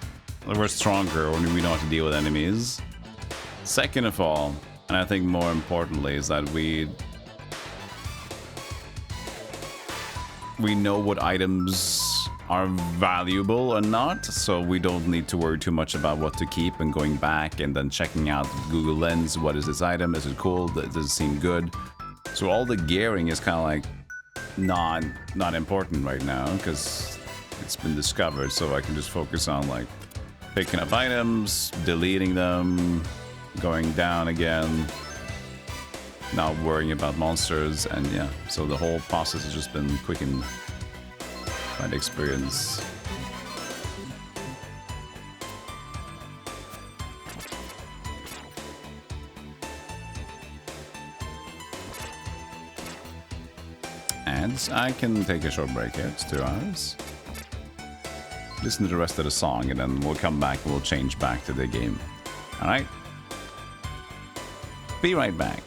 we're stronger when we know how to deal with enemies. Second of all, and I think more importantly, is that we know what items are valuable or not, so we don't need to worry too much about what to keep and going back and then checking out Google Lens. What is this item? Is it cool? Does it seem good? So all the gearing is kind of like not important right now because it's been discovered, so I can just focus on like picking up items, deleting them, going down again, not worrying about monsters, and yeah, so the whole process has just been quickened by the experience. And I can take a short break here. It's 2 hours. Listen to the rest of the song and then we'll come back and we'll change back to the game. Alright? Be right back.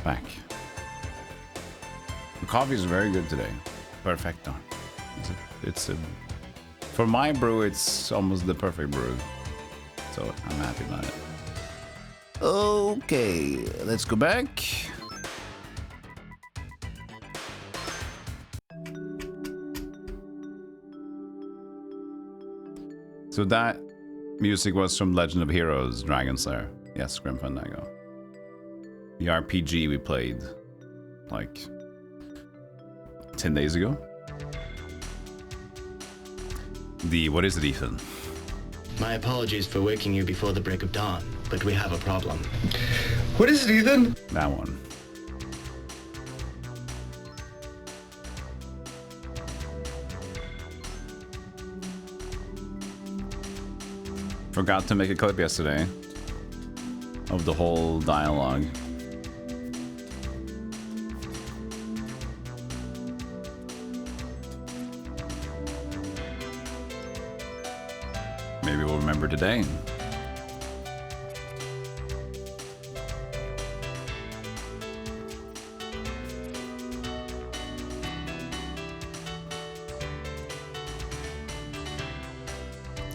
Back. The coffee is very good today. Perfecto. It's a For my brew, it's almost the perfect brew. So I'm happy about it. Okay, let's go back. So that music was from Legend of Heroes, Dragon Slayer. Yes, Grim Fandango. The RPG we played like 10 days ago. What is it, Ethan? My apologies for waking you before the break of dawn, but we have a problem. What is it, Ethan? That one. Forgot to make a clip yesterday of the whole dialogue. Maybe we'll remember today.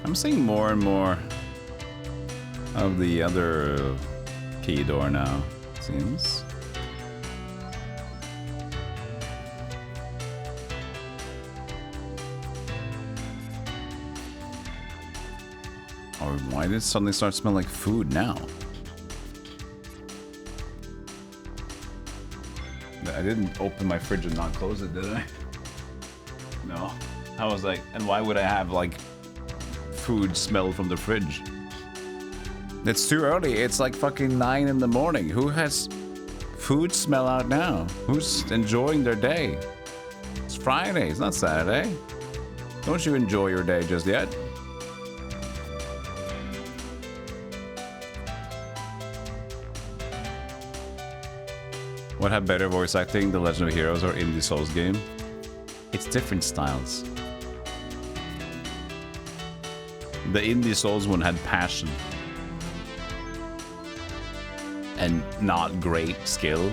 I'm seeing more and more of the other key door now, it seems. Or why did it suddenly start smelling like food now? I didn't open my fridge and not close it, did I? No. I was like, and why would I have like food smell from the fridge? It's too early. It's like fucking 9 in the morning. Who has food smell out now? Who's enjoying their day? It's Friday. It's not Saturday. Don't you enjoy your day just yet? What had better voice acting, The Legend of Heroes or Indie Souls game? It's different styles. The Indie Souls one had passion. And not great skill.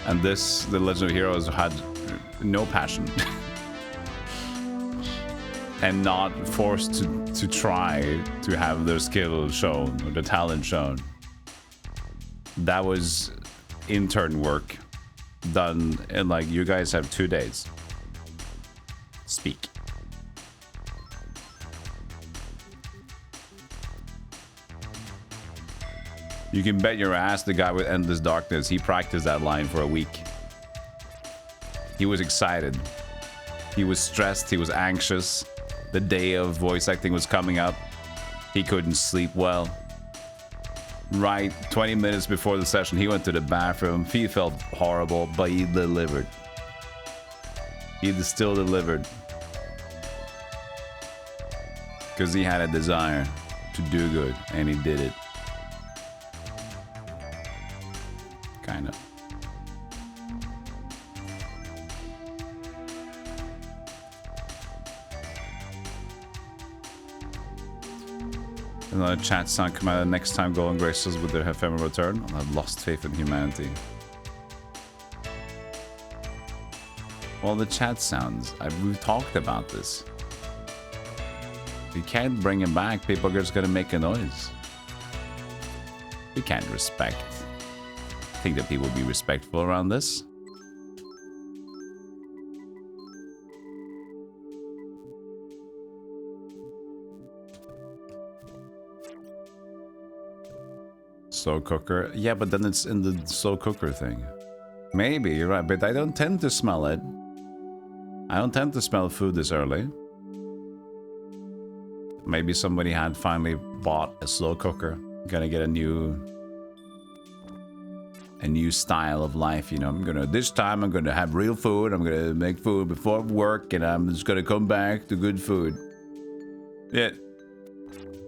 And this, The Legend of Heroes, had no passion. And not forced to try to have their skill shown, or the talent shown. That was intern work done in like, you guys have 2 days. Speak. You can bet your ass the guy with Endless Darkness, he practiced that line for a week. He was excited. He was stressed. He was anxious. The day of voice acting was coming up. He couldn't sleep well. Right 20 minutes before the session, he went to the bathroom. He felt horrible, but he delivered. He still delivered. Because he had a desire to do good, and he did it. Kind of. Another chat sound come out next time Golden Graces with their ephemeral return. I've lost faith in humanity. Well, the chat sounds, we've talked about this. You can't bring him back. People are just gonna make a noise. We can't respect. Think that people will be respectful around this. Slow cooker. Yeah, but then it's in the slow cooker thing. Maybe, you're right, but I don't tend to smell it. I don't tend to smell food this early. Maybe somebody had finally bought a slow cooker. Gonna get a new style of life, you know. This time I'm gonna have real food. I'm gonna make food before work, and I'm just gonna come back to good food. Yeah.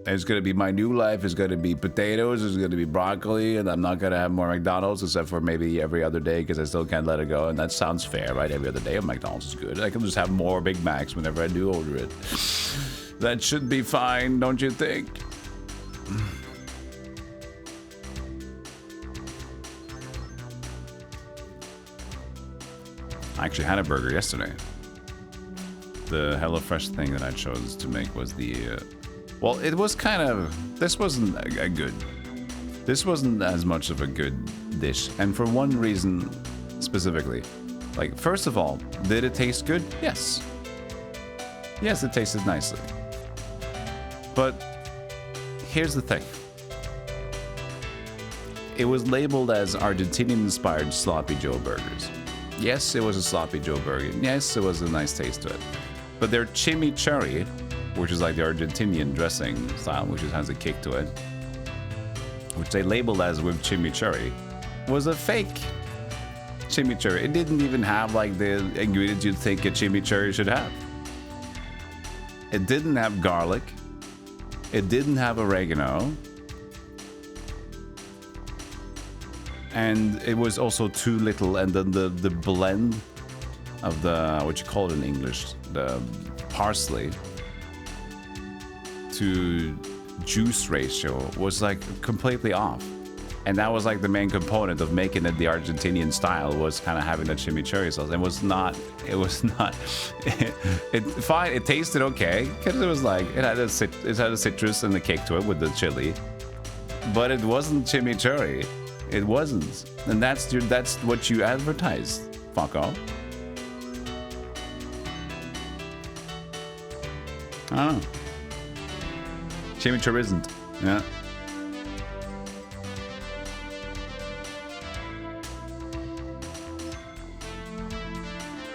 It's gonna be my new life. It's gonna be potatoes. It's gonna be broccoli, and I'm not gonna have more McDonald's except for maybe every other day because I still can't let it go. And that sounds fair, right? Every other day of McDonald's is good. I can just have more Big Macs whenever I do order it. That should be fine, don't you think? I actually had a burger yesterday. the HelloFresh thing that I chose to make was the... well, it was kind of... This wasn't a good... This wasn't as much of a good dish. And for one reason specifically. Like, first of all, did it taste good? Yes. Yes, it tasted nicely. But here's the thing. It was labeled as Argentinian-inspired Sloppy Joe burgers. Yes, it was a Sloppy Joe burger. Yes, it was a nice taste to it. But their chimichurri, which is like the Argentinian dressing style, which has a kick to it, which they labeled as with chimichurri, was a fake chimichurri. It didn't even have like the ingredients you'd think a chimichurri should have. It didn't have garlic. It didn't have oregano. And it was also too little, and then the blend of the, what you call it in English, the parsley to juice ratio was like completely off. And that was like the main component of making it the Argentinian style, was kind of having the chimichurri sauce. It was not, fine, it tasted okay, because it was like, it had a citrus and a kick to it with the chili. But it wasn't chimichurri. It wasn't. And that's what you advertised. Fuck off. I don't know. Chimichurri isn't. Yeah.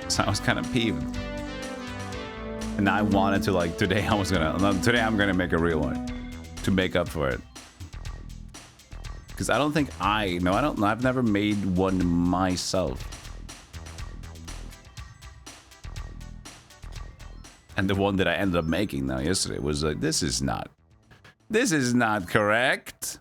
So I was kind of peeved. And I wanted to, like, today I'm gonna make a real one to make up for it. Because I've never made one myself. And the one that I ended up making now yesterday was like, this is not correct.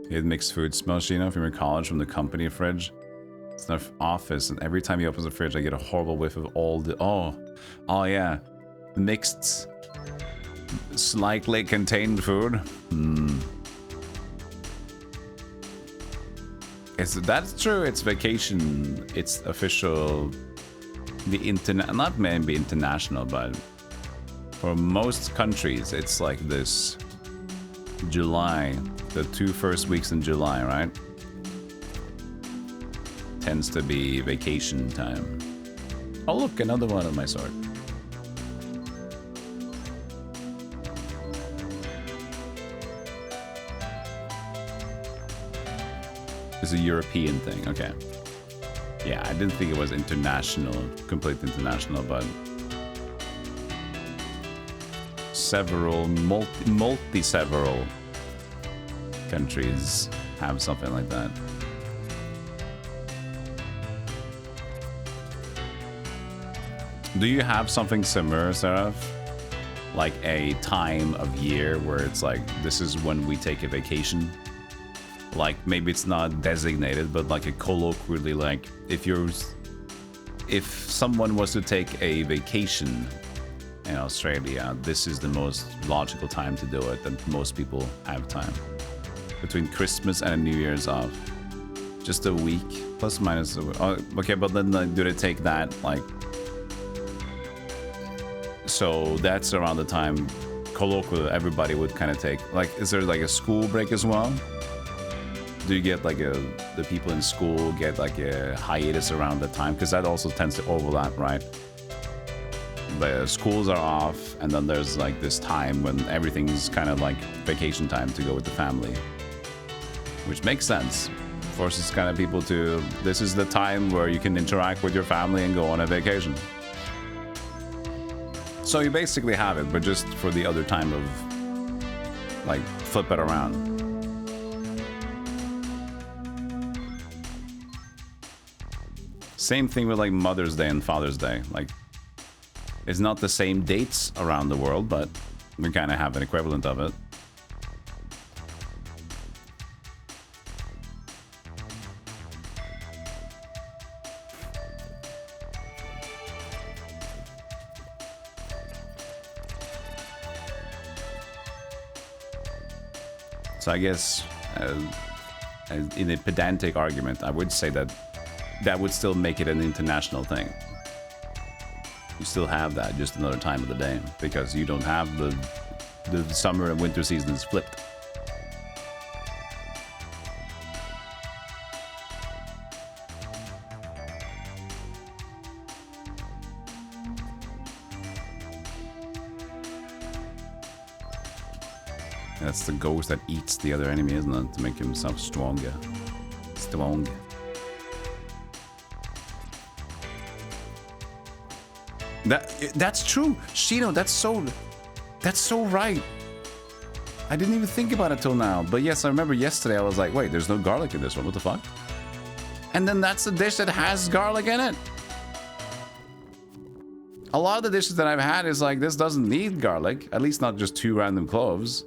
You had mixed food smell, Sheena, from your college, from the company fridge. It's in our office, and every time he opens the fridge, I get a horrible whiff of all the... Oh yeah. Mixed, slightly contained food. That's true, it's vacation. It's official... Not maybe international, but... For most countries, it's like this... July. The 2 first weeks in July, right? Tends to be vacation time. Oh look, another one of my sort. It's a European thing, okay. Yeah, I didn't think it was international, completely international, but several, several countries have something like that. Do you have something similar, Seraph? Like a time of year where it's like, this is when we take a vacation? Like, maybe it's not designated, but like a colloquially, like, if someone was to take a vacation in Australia, this is the most logical time to do it, and most people have time. Between Christmas and New Year's off. Just a week, plus minus a week. Oh, okay, but then do they take that, like... So that's around the time colloquially everybody would kind of take... Like, is there like a school break as well? Do you get like the people in school get like a hiatus around the time? Because that also tends to overlap, right? The schools are off, and then there's like this time when everything's kind of like vacation time to go with the family. Which makes sense. Forces kind of people to... This is the time where you can interact with your family and go on a vacation. So you basically have it, but just for the other time of... Like, flip it around. Same thing with like Mother's Day and Father's Day. Like, it's not the same dates around the world, but we kind of have an equivalent of it. So I guess in a pedantic argument, I would say that that would still make it an international thing. You still have that, just another time of the day, because you don't have the summer and winter seasons flipped. That's the ghost that eats the other enemy, isn't it? To make himself stronger. Strong. That's true. Shino, that's so right. I didn't even think about it till now. But yes, I remember yesterday I was like, wait, there's no garlic in this one. What the fuck? And then that's the dish that has garlic in it. A lot of the dishes that I've had is like, this doesn't need garlic. At least not just 2 random cloves.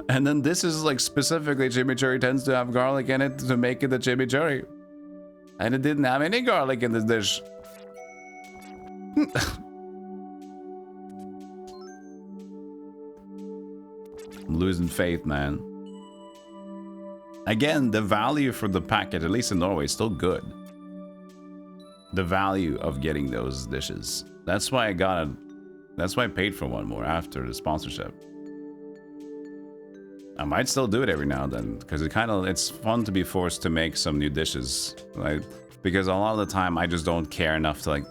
And then this is like specifically chimichurri tends to have garlic in it to make it a chimichurri. And it didn't have any garlic in this dish. I'm losing faith, man. Again, the value for the packet, at least in Norway, is still good. The value of getting those dishes. That's why I got it. That's why I paid for one more after the sponsorship. I might still do it every now and then, because it's fun to be forced to make some new dishes, right? Because a lot of the time I just don't care enough to like,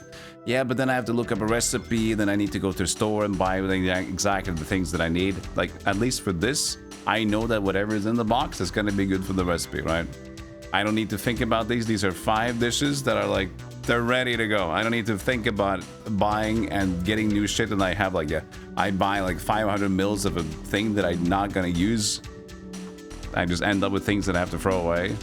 yeah, but then I have to look up a recipe, then I need to go to the store and buy exactly the things that I need. Like, at least for this, I know that whatever is in the box is going to be good for the recipe, right? I don't need to think about these. These are 5 dishes that are like, they're ready to go. I don't need to think about buying and getting new shit. And I have like, I buy like 500 mils of a thing that I'm not going to use. I just end up with things that I have to throw away.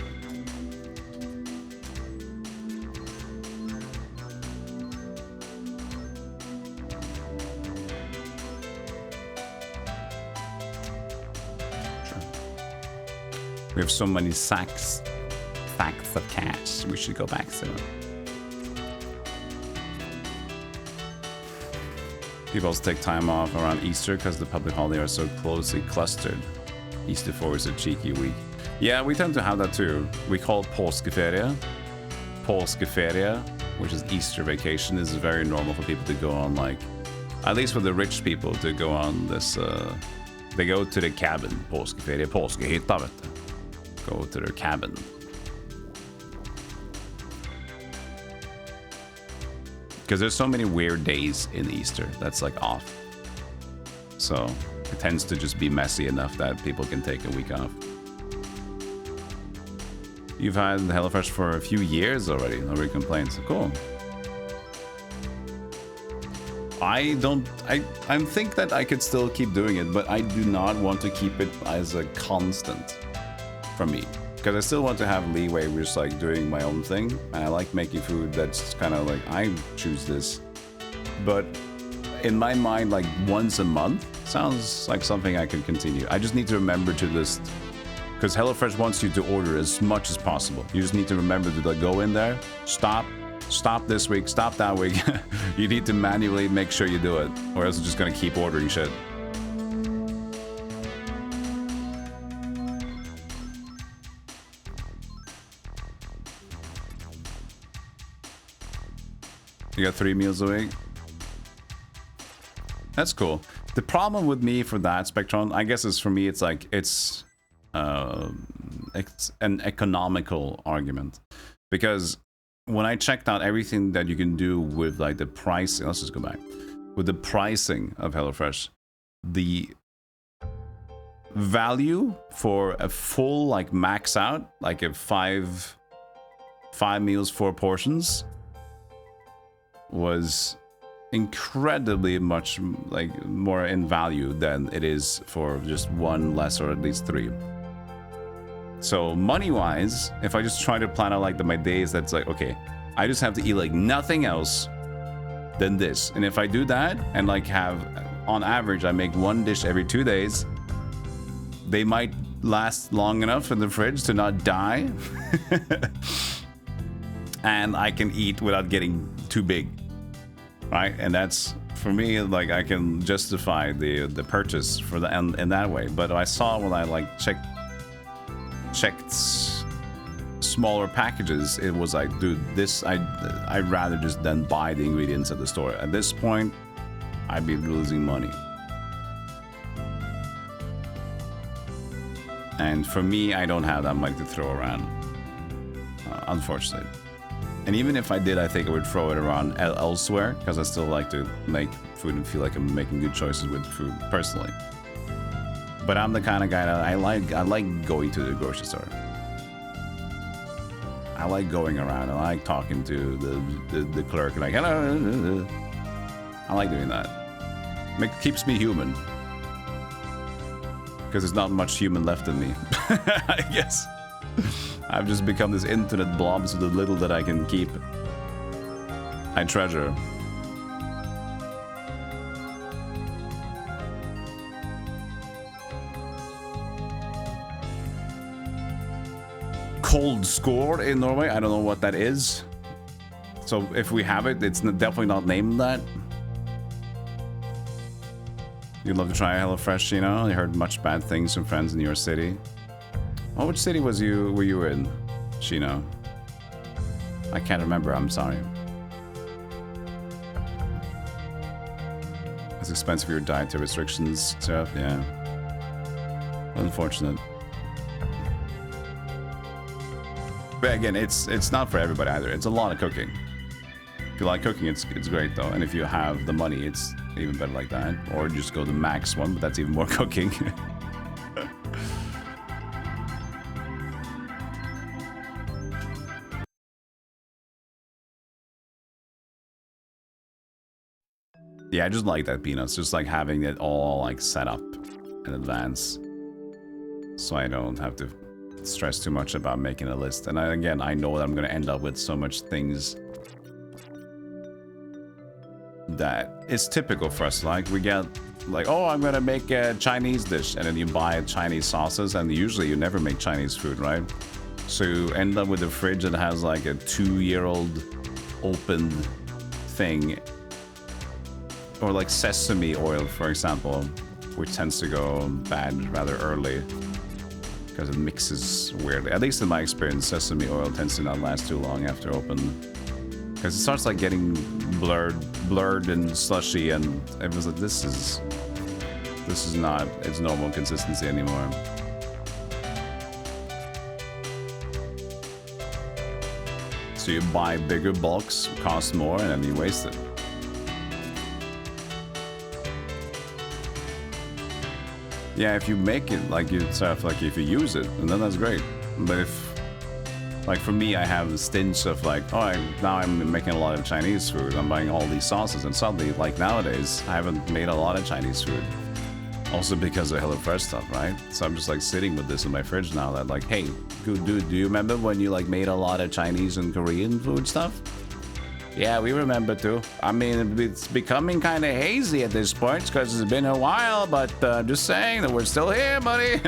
We have so many sacks of cash. We should go back soon. People also take time off around Easter because the public holidays are so closely clustered. Easter 4 is a cheeky week. Yeah, we tend to have that too. We call it påskeferie. Påskeferie, which is Easter vacation, is very normal for people to go on, like, at least for the rich people, to go on this, they go to the cabin. Påskeferie, påskehytta, vet du. Go to their cabin. Because there's so many weird days in Easter that's like off. So it tends to just be messy enough that people can take a week off. You've had HelloFresh for a few years already. Nobody complains. Cool. I think that I could still keep doing it, but I do not want to keep it as a constant for me. Because I still want to have leeway with just like doing my own thing. And I like making food that's kind of like, I choose this. But in my mind, like once a month sounds like something I could continue. I just need to remember to list, because HelloFresh wants you to order as much as possible. You just need to remember to like go in there, stop this week, stop that week. You need to manually make sure you do it, or else it's just gonna keep ordering shit. You got 3 meals a week? That's cool. The problem with me for that, Spectron, I guess is for me, it's like, it's an economical argument. Because when I checked out everything that you can do with like the pricing, let's just go back. With the pricing of HelloFresh, the value for a full like max out, like a 5 meals, 4 portions, was incredibly much like more in value than it is for just 1 less, or at least 3. So money wise, if I just try to plan out like my days, that's like, okay, I just have to eat like nothing else than this. And if I do that and like have, on average, I make 1 dish every 2 days, they might last long enough in the fridge to not die. And I can eat without getting too big. Right, and that's for me, like I can justify the purchase for the in that way. But I saw when I like checked checked smaller packages, it was like, dude, this I'd rather just then buy the ingredients at the store. At this point, I'd be losing money. And for me, I don't have that much to throw around, unfortunately. And even if I did, I think I would throw it around elsewhere, because I still like to make food and feel like I'm making good choices with food personally. But I'm the kind of guy that I like going to the grocery store. I like going around. I like talking to the clerk, like, hello. I like doing that. It keeps me human. Because there's not much human left in me, I guess. I've just become this internet blob, so the little that I can keep, I treasure. Cold score in Norway, I don't know what that is. So if we have it, it's definitely not named that. You'd love to try HelloFresh, you know? I heard much bad things from friends in your city. Oh, which city were you in, Shino? I can't remember, I'm sorry. It's expensive for your dietary restrictions stuff, yeah. Unfortunate. But again, it's not for everybody either. It's a lot of cooking. If you like cooking, it's great though. And if you have the money, it's even better like that. Or just go the max one, but that's even more cooking. Yeah, I just like that, Peanuts. Just like having it all like set up in advance, so I don't have to stress too much about making a list. And again, I know that I'm gonna end up with so much things that it's typical for us. Like we get like, oh, I'm gonna make a Chinese dish, and then you buy Chinese sauces, and usually you never make Chinese food, right? So you end up with a fridge that has like a 2-year-old open thing. Or like sesame oil, for example, which tends to go bad rather early because it mixes weirdly. At least in my experience, sesame oil tends to not last too long after open, because it starts like getting blurred and slushy, and it was like, this is not its normal consistency anymore. So you buy bigger bulks, cost more, and then you waste it. Yeah, if you make it like yourself, like if you use it, and then that's great. But if, like for me, I have a stench of like, oh, now I'm making a lot of Chinese food. I'm buying all these sauces, and suddenly, like nowadays, I haven't made a lot of Chinese food. Also because of HelloFresh stuff, right? So I'm just like sitting with this in my fridge now. That like, hey, dude, do you remember when you like made a lot of Chinese and Korean food stuff? Yeah, we remember too. I mean, it's becoming kind of hazy at this point because it's been a while, but just saying that we're still here, buddy.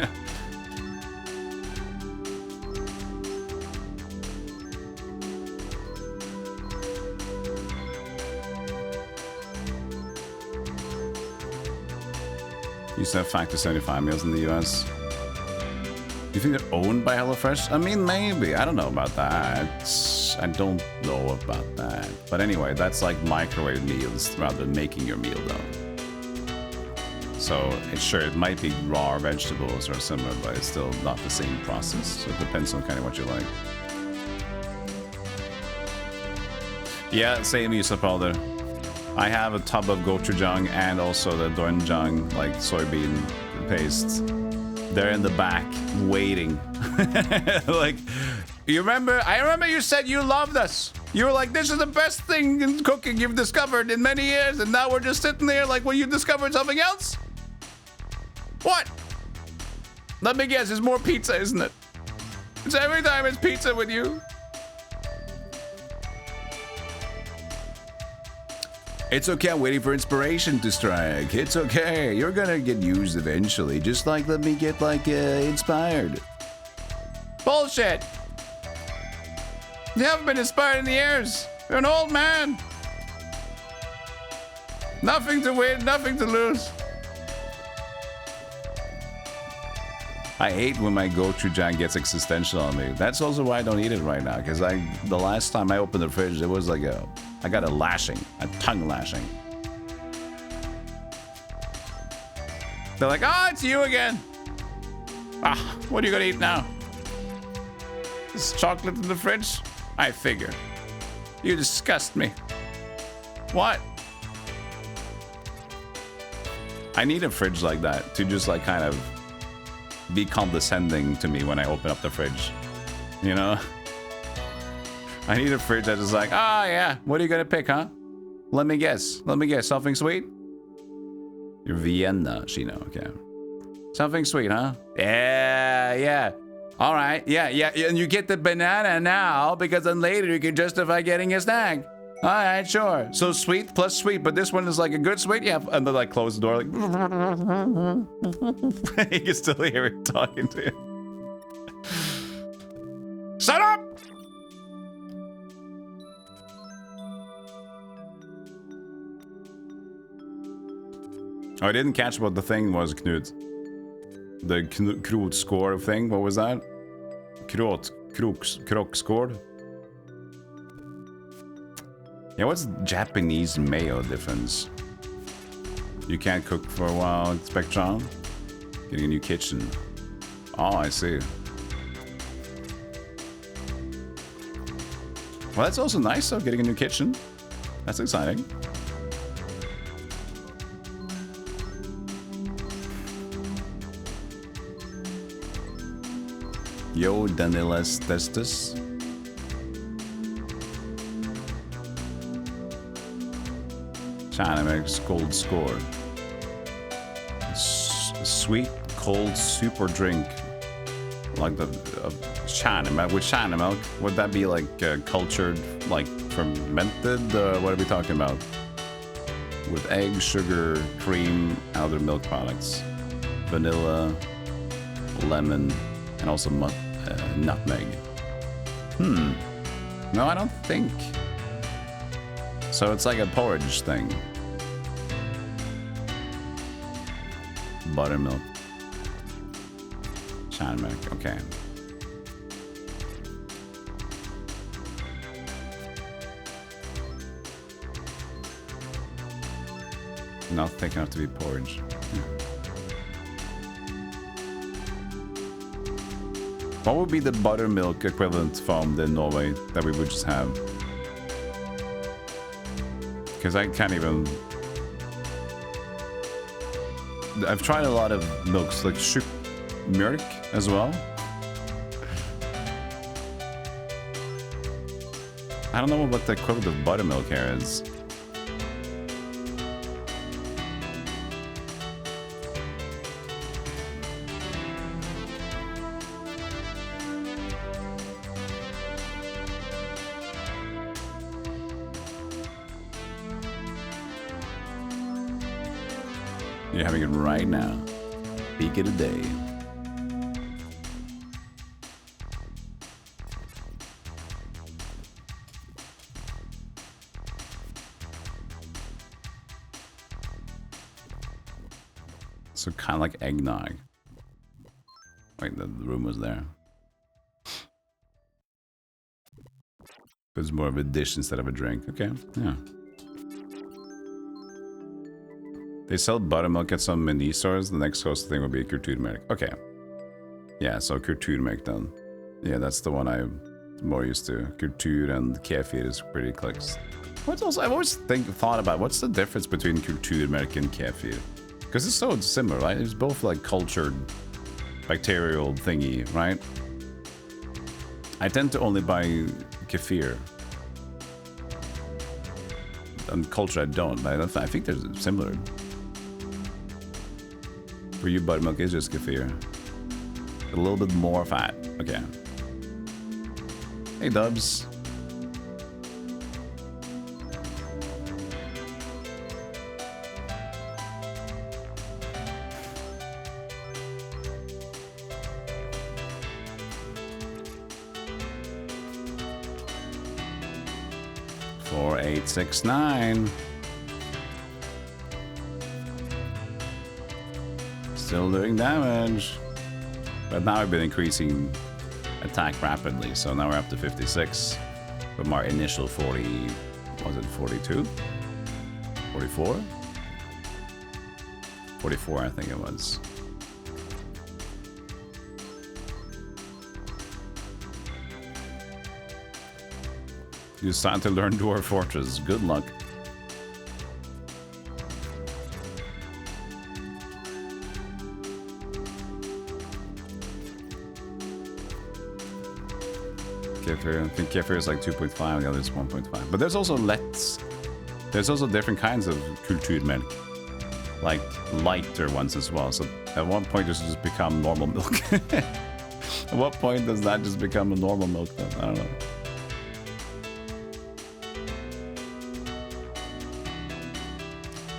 Used to have Factor 75 meals in the US. Do you think they're owned by HelloFresh? I mean, maybe. I don't know about that. I don't know about that. But anyway, that's like microwave meals rather than making your meal though. So it might be raw vegetables or similar, but it's still not the same process. So it depends on kind of what you like. Yeah, same Yusa powder. I have a tub of gochujang and also the doenjang, like soybean paste. They're in the back waiting. Like, you remember? I remember you said you loved us. You were like, this is the best thing in cooking you've discovered in many years, and now we're just sitting there like, well, you discovered something else? What? Let me guess, it's more pizza, isn't it? It's every time it's pizza with you. It's okay, I'm waiting for inspiration to strike. It's okay, you're gonna get used eventually. Just like let me get like inspired. Bullshit! You haven't been inspired in years. You're an old man. Nothing to win, nothing to lose. I hate when my go-to jam gets existential on me. That's also why I don't eat it right now. Because the last time I opened the fridge, it was like I got a lashing, a tongue lashing. They're like, oh, it's you again. Ah, what are you gonna eat now? This chocolate in the fridge? I figure. You disgust me. What? I need a fridge like that to just like kind of be condescending to me when I open up the fridge. You know? I need a fridge that is like, oh yeah, what are you gonna pick, huh? Let me guess. Let me guess. Something sweet? You're Vienna, Shino. Okay. Something sweet, huh? Yeah. All right. Yeah. And you get the banana now because then later you can justify getting a snack. All right, sure. So sweet plus sweet, but this one is like a good sweet. Yeah. And then like close the door, like you can still hear it talking to you. Shut up! Oh, I didn't catch what the thing was, Knut. The Krot score thing, what was that? Krok score? Yeah, what's Japanese mayo difference? You can't cook for a while, Spectron? Getting a new kitchen. Oh, I see. Well, that's also nice, though, getting a new kitchen. That's exciting. Yo, Danilas Testis. China makes cold score. Sweet, cold, super drink. Like the China milk. With China milk, would that be like cultured, like fermented? What are we talking about? With egg, sugar, cream, and other milk products. Vanilla, lemon, and also nutmeg. No, I don't think. So it's like a porridge thing. Buttermilk. China milk, okay. Not thick enough to be porridge. What would be the buttermilk equivalent from the Norway that we would just have? Because I can't even... I've tried a lot of milks, like milk as well. I don't know what the equivalent of buttermilk here is. You're having it right now. Peak of the day. So kind of like eggnog. Wait, the room was there. It's more of a dish instead of a drink. Okay, yeah. They sell buttermilk at some mini stores. The next closest thing would be kulturmelk. Okay. Yeah, so kulturmelk then. Yeah, that's the one I'm more used to. Kultur and kefir is pretty close. What's also, I've always thought about what's the difference between kulturmelk and kefir? Because it's so similar, right? It's both like cultured bacterial thingy, right? I tend to only buy kefir. And culture I don't. I think they're similar. For you, buttermilk is just kefir. A little bit more fat. Okay. Hey, Dubs. Four, 8, 6, 9. Still doing damage. But now I've been increasing attack rapidly, so now we're up to 56 from our initial 40. Was it 42? 44? 44, I think it was. You decide to learn Dwarf Fortress. Good luck. Gekirin, I think Gekirin is like 2.5, the other is 1.5. But there's also there's also different kinds of kulturmelk. Like lighter ones as well. So at one point does it just become normal milk? At what point does that just become a normal milk then? I don't know.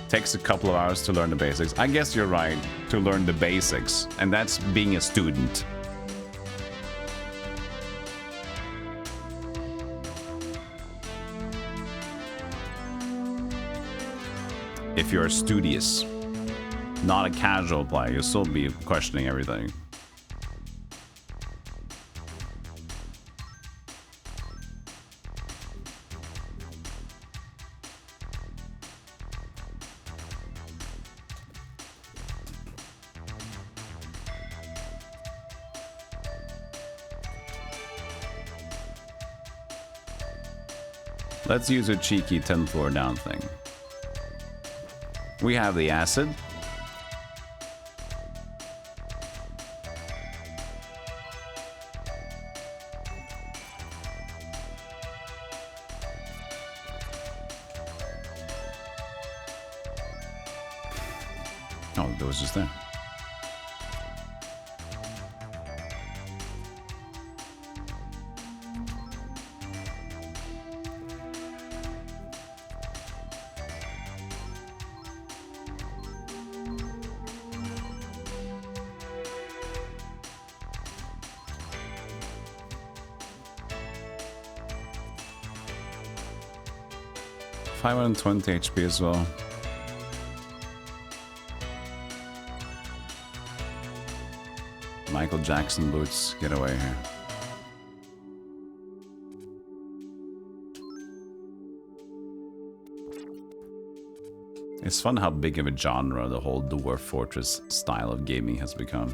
Takes a couple of hours to learn the basics. I guess you're right, to learn the basics. And that's being a student. If you're studious, not a casual player, you'll still be questioning everything. Let's use a cheeky 10th floor down thing. We have the acid. Oh, that was just there. $520 HP as well. Michael Jackson boots, get away here. It's fun how big of a genre the whole Dwarf Fortress style of gaming has become.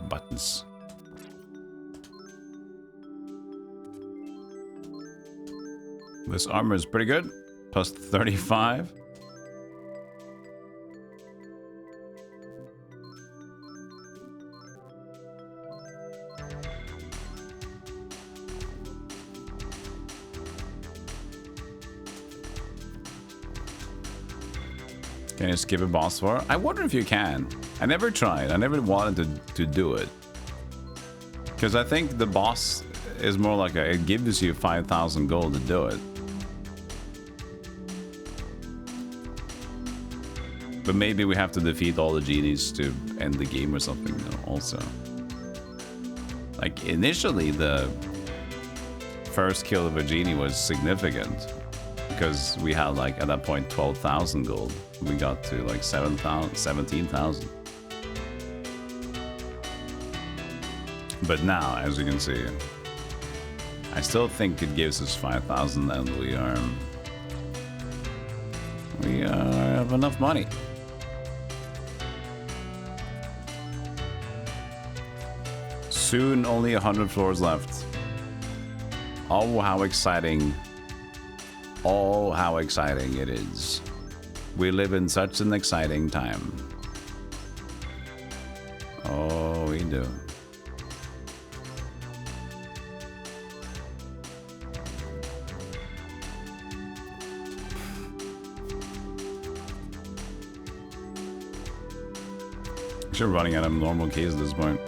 Buttons. This armor is pretty good. Plus 35. Can you skip a boss war? I wonder if you can. I never tried. I never wanted to do it. Because I think the boss is more like it gives you 5,000 gold to do it. But maybe we have to defeat all the genies to end the game or something also. Like initially the first kill of a genie was significant. Because we had like at that point 12,000 gold. We got to like 17,000. But now, as you can see, I still think it gives us 5,000 and we have enough money. Soon only 100 floors left. Oh, how exciting. Oh, how exciting it is. We live in such an exciting time. Oh, we do. You're running out of normal keys at this point.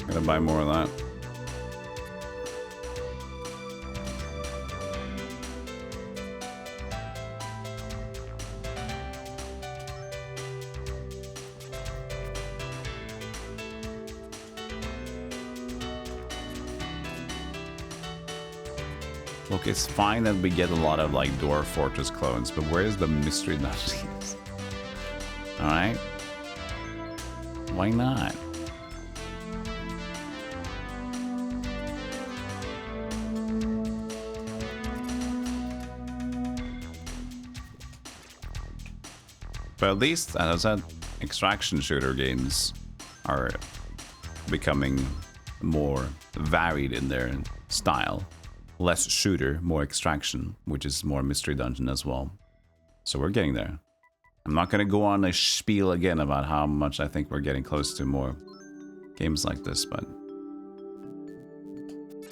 Gotta buy more of that. Look, it's fine that we get a lot of like Dwarf Fortress clones, but where's the mystery dungeons? Alright. Why not? But at least, as I said, extraction shooter games are becoming more varied in their style. Less shooter, more extraction, which is more mystery dungeon as well. So we're getting there. I'm not going to go on a spiel again about how much I think we're getting close to more games like this, but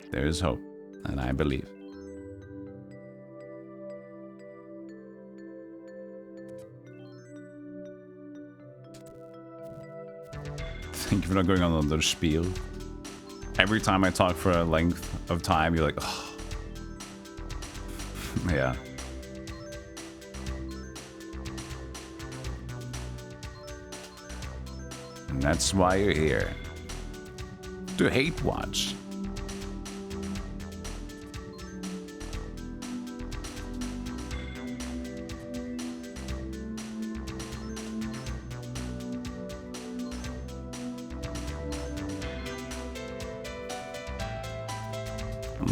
there is hope, and I believe. Thank you for not going on another spiel. Every time I talk for a length of time, you're like, oh. Yeah. And that's why you're here. To hate watch.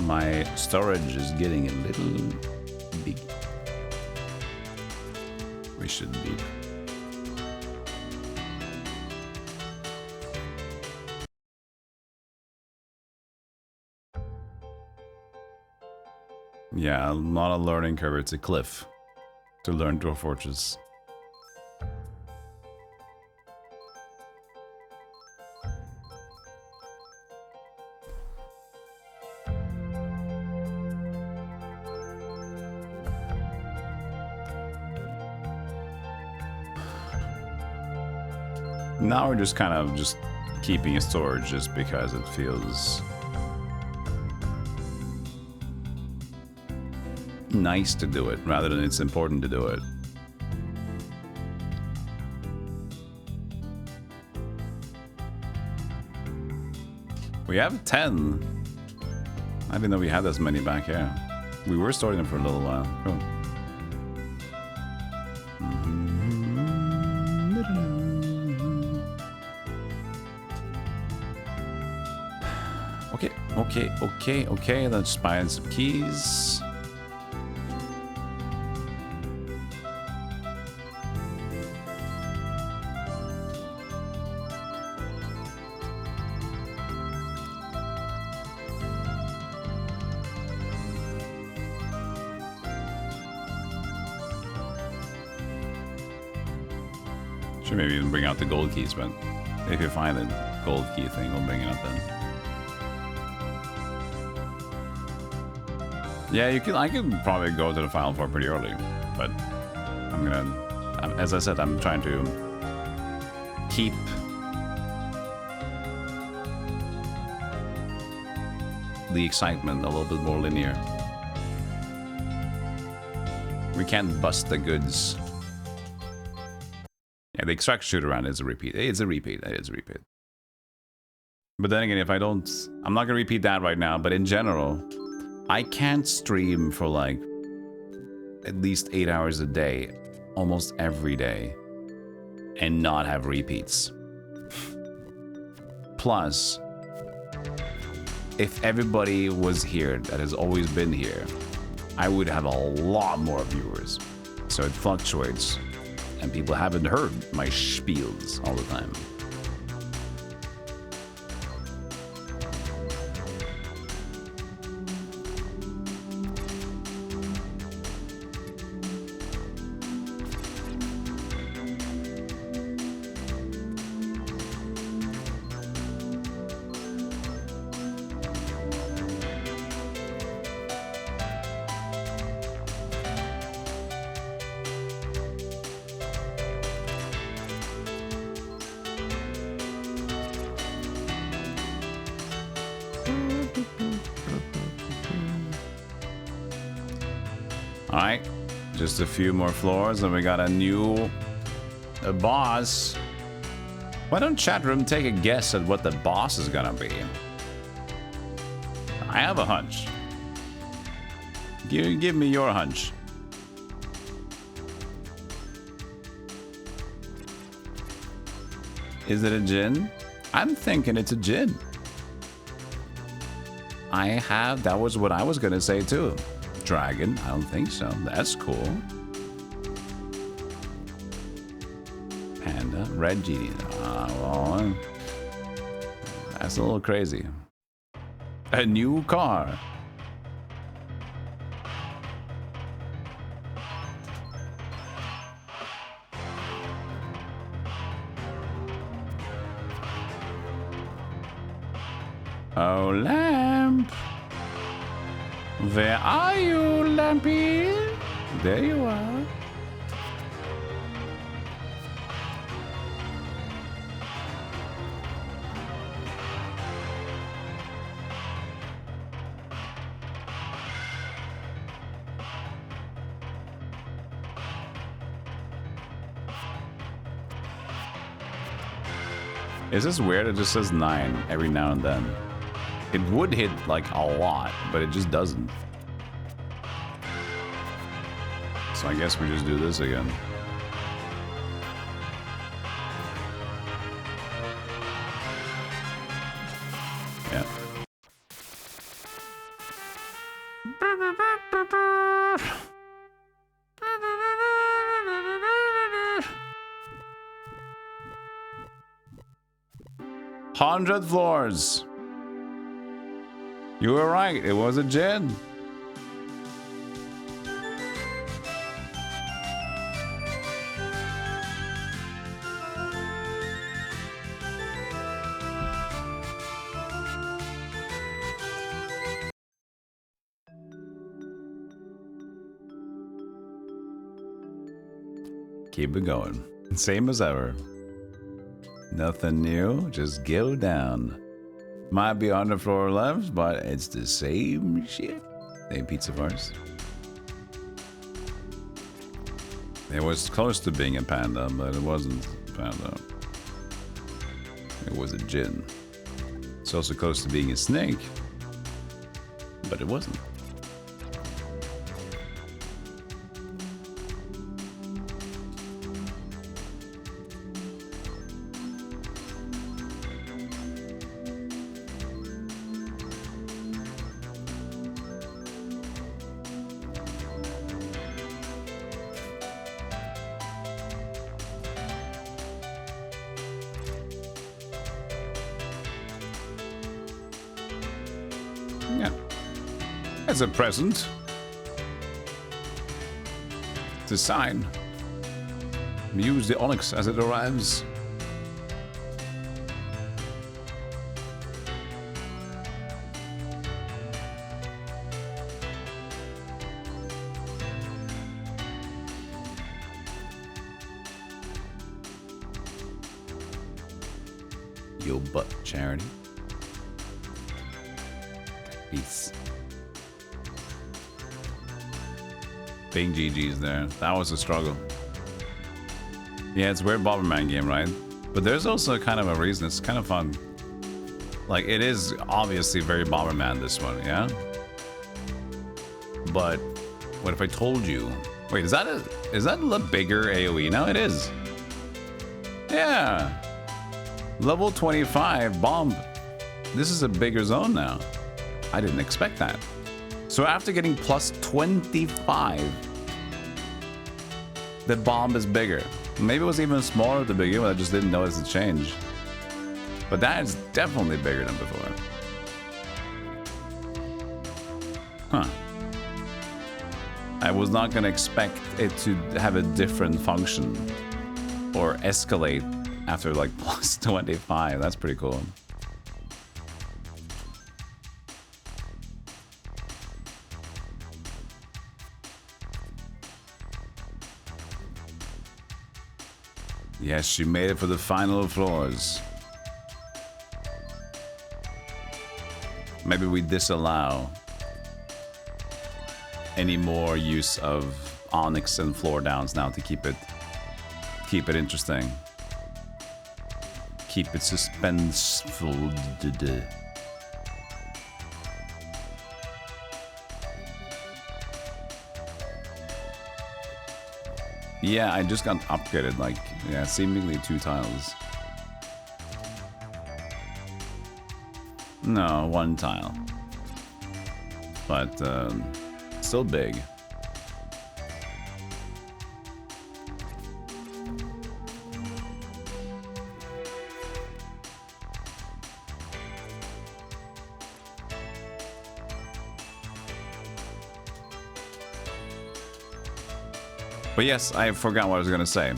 My storage is getting a little big. We should be. Yeah, not a learning curve, it's a cliff to learn Dwarf Fortress. Now we're just kind of just keeping a storage just because it feels nice to do it rather than it's important to do it. We have 10. I didn't know we had as many back here. We were storing them for a little while. Cool. Okay, let's buy some keys. Should maybe even bring out the gold keys, but if you find the gold key thing, we'll bring it up then. Yeah, you can. I could probably go to the Final Four pretty early, but I'm gonna, as I said, I'm trying to keep the excitement a little bit more linear. We can't bust the goods. Yeah, the extraction shoot around is a repeat. It's a repeat. It is a repeat. But then again, if I don't, I'm not gonna repeat that right now. But in general, I can't stream for like at least 8 hours a day, almost every day, and not have repeats. Plus, if everybody was here that has always been here, I would have a lot more viewers. So it fluctuates, and people haven't heard my spiels all the time. Alright, just a few more floors and we got a new boss. Why don't chat room take a guess at what the boss is gonna be? I have a hunch. Give me your hunch. Is it a djinn? I'm thinking it's a djinn. That was what I was gonna say too. Dragon? I don't think so. That's cool. Panda? Red genie? Well, that's a little crazy. A new car. Oh, lamp. Where are you, Lampy? There you are. Is this weird? It just says 9 every now and then. It would hit like a lot, but it just doesn't. So I guess we just do this again. Yeah. Hundred floors. You were right. It was a djinn. Keep it going. Same as ever. Nothing new. Just go down. Might be on the floor left, but it's the same shit. Same pizza bars. It was close to being a panda, but it wasn't a panda. It was a djinn. It's also close to being a snake, but it wasn't. As a present. It's a sign. Use the onyx as it arrives. Your butt, Charity. Peace. Big GG's there. That was a struggle. Yeah, it's a weird Bomberman game, right? But there's also kind of a reason. It's kind of fun. Like, it is obviously very Bomberman, this one, yeah? But what if I told you? Wait, is that a bigger AoE now? It is. Yeah. Level 25 bomb. This is a bigger zone now. I didn't expect that. So after getting plus 25, the bomb is bigger. Maybe it was even smaller at the beginning, but I just didn't notice the change. But that is definitely bigger than before. Huh. I was not gonna expect it to have a different function or escalate after like plus 25. That's pretty cool. Yes, she made it for the final floors. Maybe we disallow any more use of onyx and floor downs now to keep it interesting. Keep it suspenseful. Yeah, I just got upgraded, like, yeah, seemingly 2 tiles. No, 1 tile. But, still big. But yes, I forgot what I was gonna say.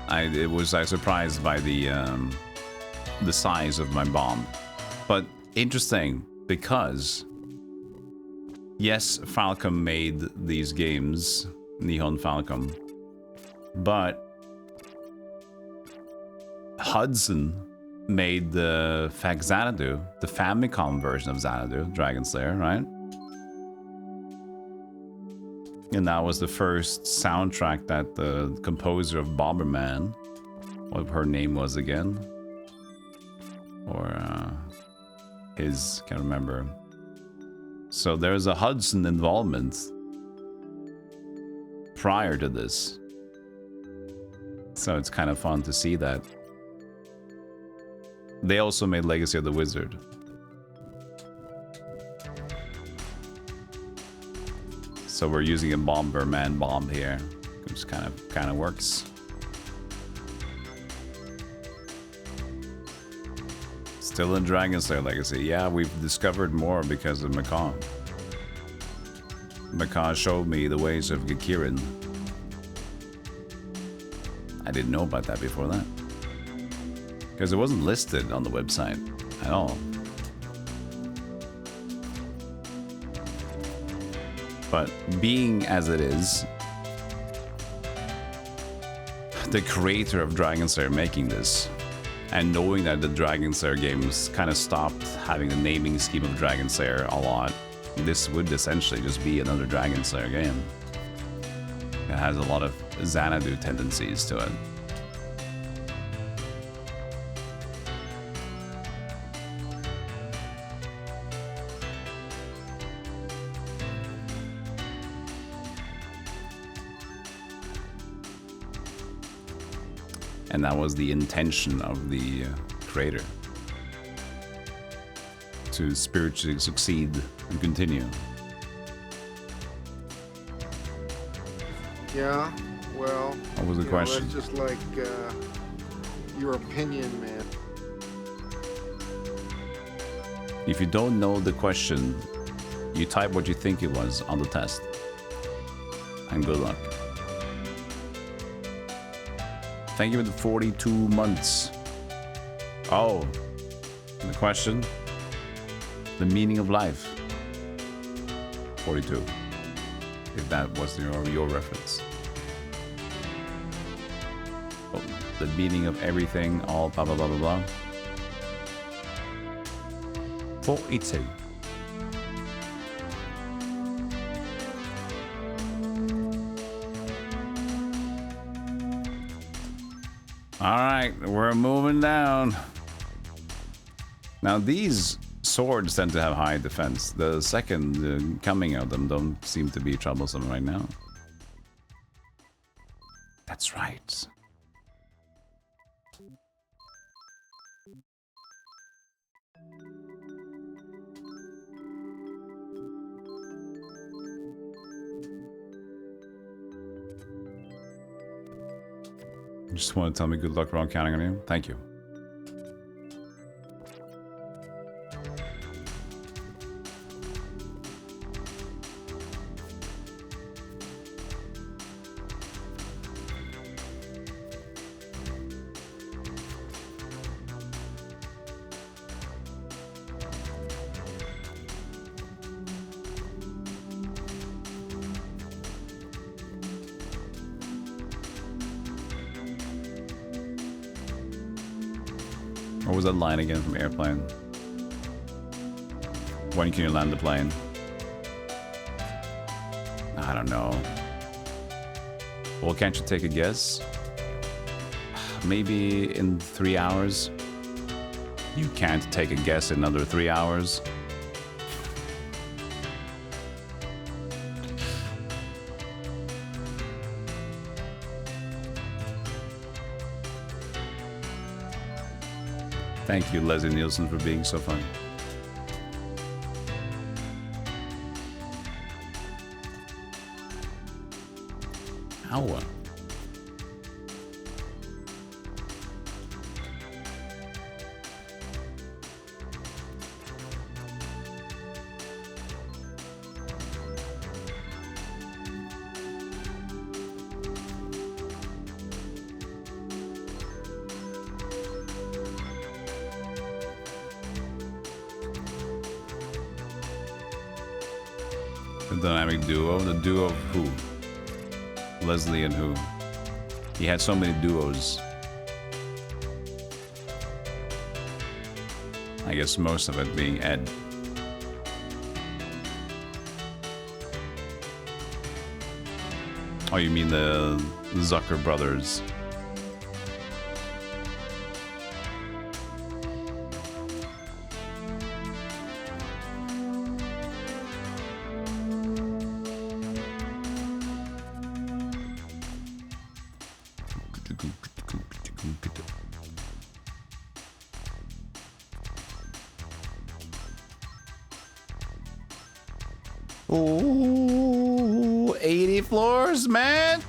I was surprised by the size of my bomb. But interesting, because yes, Falcom made these games, Nihon Falcom, but Hudson made the Xanadu, the Famicom version of Xanadu, Dragon Slayer, right? And that was the first soundtrack that the composer of Bomberman, what her name was again, or his, can't remember. So there's a Hudson involvement prior to this. So it's kind of fun to see that. They also made Legacy of the Wizard. So we're using a Bomberman bomb here, which kind of works. Still in Dragon Slayer Legacy. Yeah, we've discovered more because of Macaw. Macaw showed me the ways of Gekirin. I didn't know about that before that. Because it wasn't listed on the website at all. But being as it is, the creator of Dragon Slayer making this, and knowing that the Dragon Slayer games kind of stopped having the naming scheme of Dragon Slayer a lot, this would essentially just be another Dragon Slayer game. It has a lot of Xanadu tendencies to it. And that was the intention of the creator. To spiritually succeed and continue. Yeah, well... What was the question? That's just like your opinion, man. If you don't know the question, you type what you think it was on the test. And good luck. Thank you for the 42 months. Oh, the question? The meaning of life. 42. If that was your reference. Oh, the meaning of everything, all blah blah blah blah blah. 42. All right, we're moving down. Now these swords tend to have high defense. The second coming of them don't seem to be troublesome right now. That's right. You just want to tell me good luck, Ron, counting on you? Thank you. What was that line again from Airplane? When can you land the plane? I don't know. Well, can't you take a guess? Maybe in 3 hours? You can't take a guess in another 3 hours? Thank you, Leslie Nielsen, for being so funny. Ow. The dynamic duo? The duo of who? Leslie and who? He had so many duos. I guess most of it being Ed. Oh, you mean the Zucker brothers? Ooh, 80 floors, man.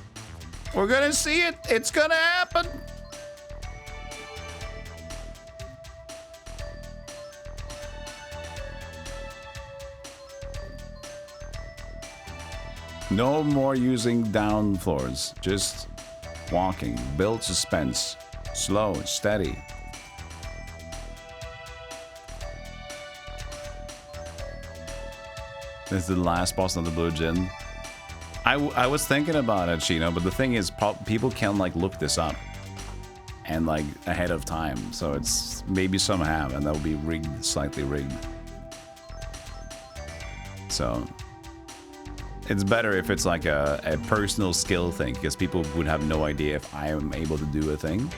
We're gonna see it. It's gonna happen. No more using down floors. Just walking. Build suspense. Slow and steady. This is the last boss of the Blue Gin. I was thinking about it, Chino, but the thing is, people can like look this up and like ahead of time. So it's maybe some have, and that'll be rigged, slightly rigged. So it's better if it's like a personal skill thing, because people would have no idea if I am able to do a thing,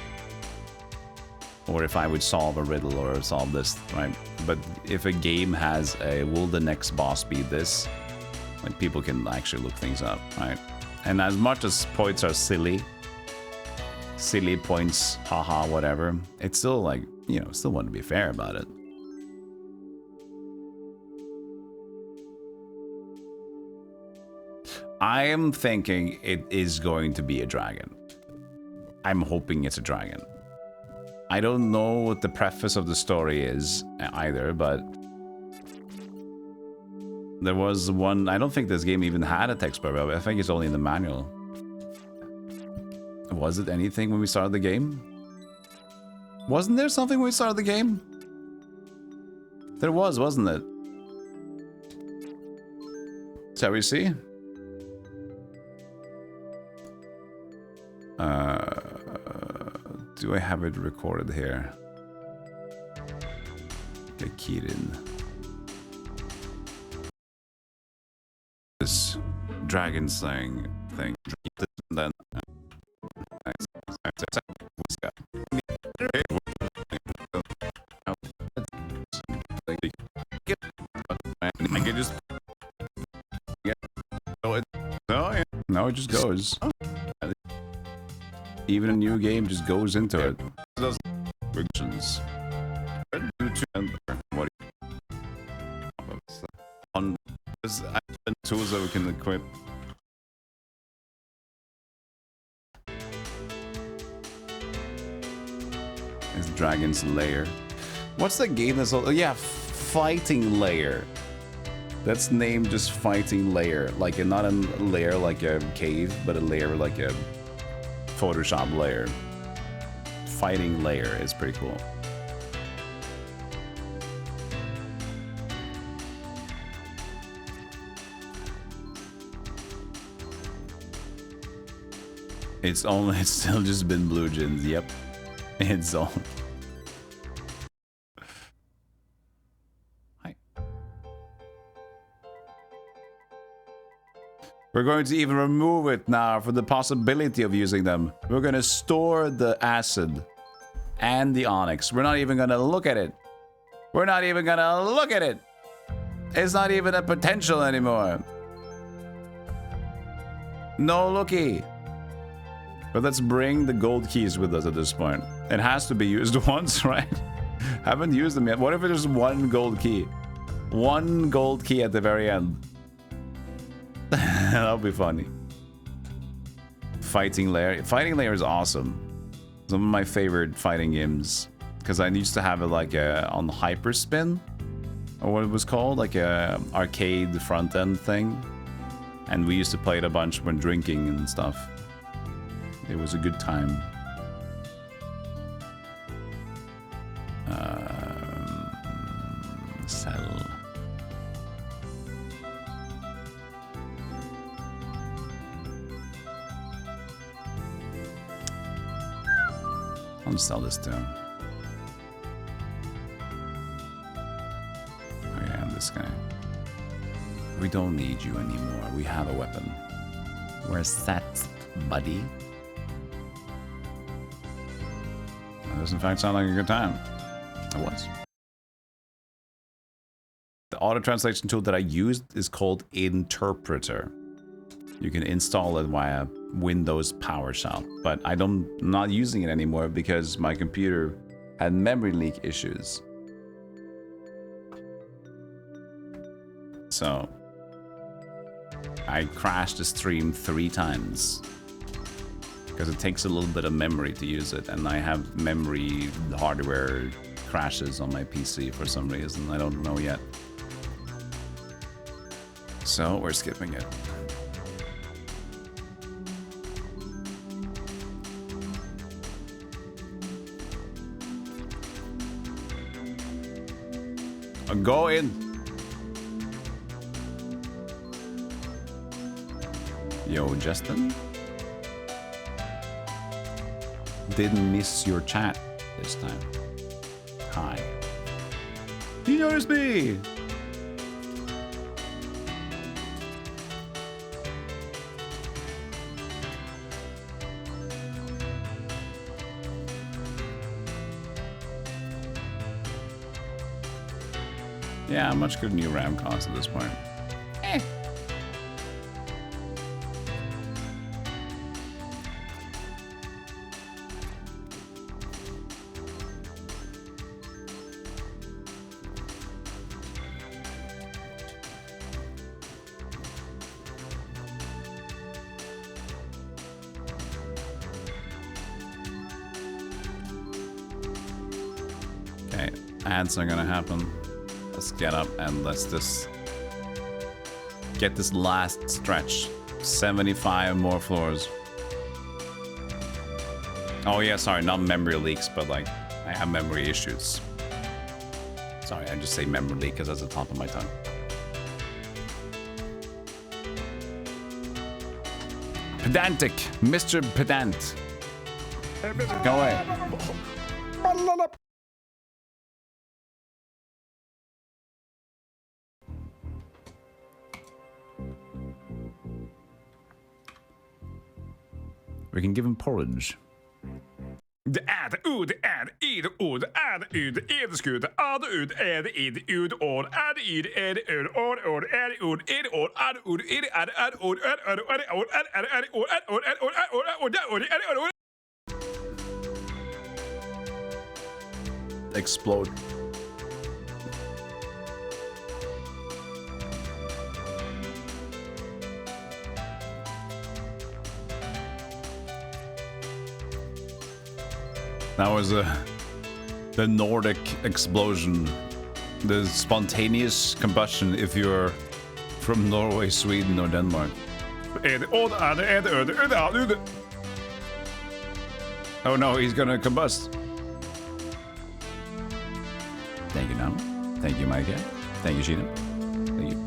or if I would solve a riddle or solve this, right? But if a game has a, will the next boss be this? Like, people can actually look things up, right? And as much as points are silly points, haha, whatever, it's still like, you know, still want to be fair about it. I am thinking it is going to be a dragon. I'm hoping it's a dragon. I don't know what the preface of the story is either, but there was one. I don't think this game even had a text bar. I think it's only in the manual. Was it anything when we started the game? Wasn't there something when we started the game? There was, wasn't it? Shall we see? Do I have it recorded here? Gekirin. This dragon slaying thing. Then I can just no, it just goes. Even a new game just goes into it. What? On tools that we can equip. It's Dragon's Lair. What's the game that's? Oh yeah, Fighting Lair. That's named just Fighting Lair, like not a lair like a cave, but a lair like a Photoshop layer. Fighting Lair is pretty cool. It's still just been Blue Gins. Yep. It's all. Hi. We're going to even remove it now for the possibility of using them. We're going to store the acid and the onyx. We're not even going to look at it. We're not even going to look at it. It's not even a potential anymore. No looky. But let's bring the gold keys with us at this point. It has to be used once, right? Haven't used them yet. What if there's one gold key? One gold key at the very end. That'll be funny. Fighting Lair. Fighting Lair is awesome. Some of my favorite fighting games. Because I used to have it like on Hyperspin. Or what it was called. Like a arcade front end thing. And we used to play it a bunch when drinking and stuff. It was a good time. Sell. I'll sell this to him. Oh yeah, and this guy. We don't need you anymore. We have a weapon. We're set, buddy. That does in fact sound like a good time. It was. The auto translation tool that I used is called Interpreter. You can install it via Windows PowerShell, but I'm not using it anymore because my computer had memory leak issues. So I crashed the stream 3 times because it takes a little bit of memory to use it, and I have memory hardware crashes on my PC for some reason. I don't know yet. So we're skipping it. Go in. Yo, Justin. Didn't miss your chat this time. Hi. You noticed me. Yeah, how much could a new RAM cost at this point? Eh. Okay, ads are gonna happen. Let's get up and let's just get this last stretch. 75 more floors. Oh yeah, sorry, not memory leaks, but like I have memory issues. Sorry, I just say memory leak because that's the top of my tongue. Pedantic, Mr. Pedant. Go away. We can give him porridge. Det det u, det det o, det u, det sku, det u, det u, det år, det i, det ur, år, det ur, det år, det ur, det Explode. That was the Nordic explosion, the spontaneous combustion if you're from Norway, Sweden, or Denmark. Oh no, he's gonna combust. Thank you, Nam. Thank you, Micah. Thank you, Sheena. Thank you.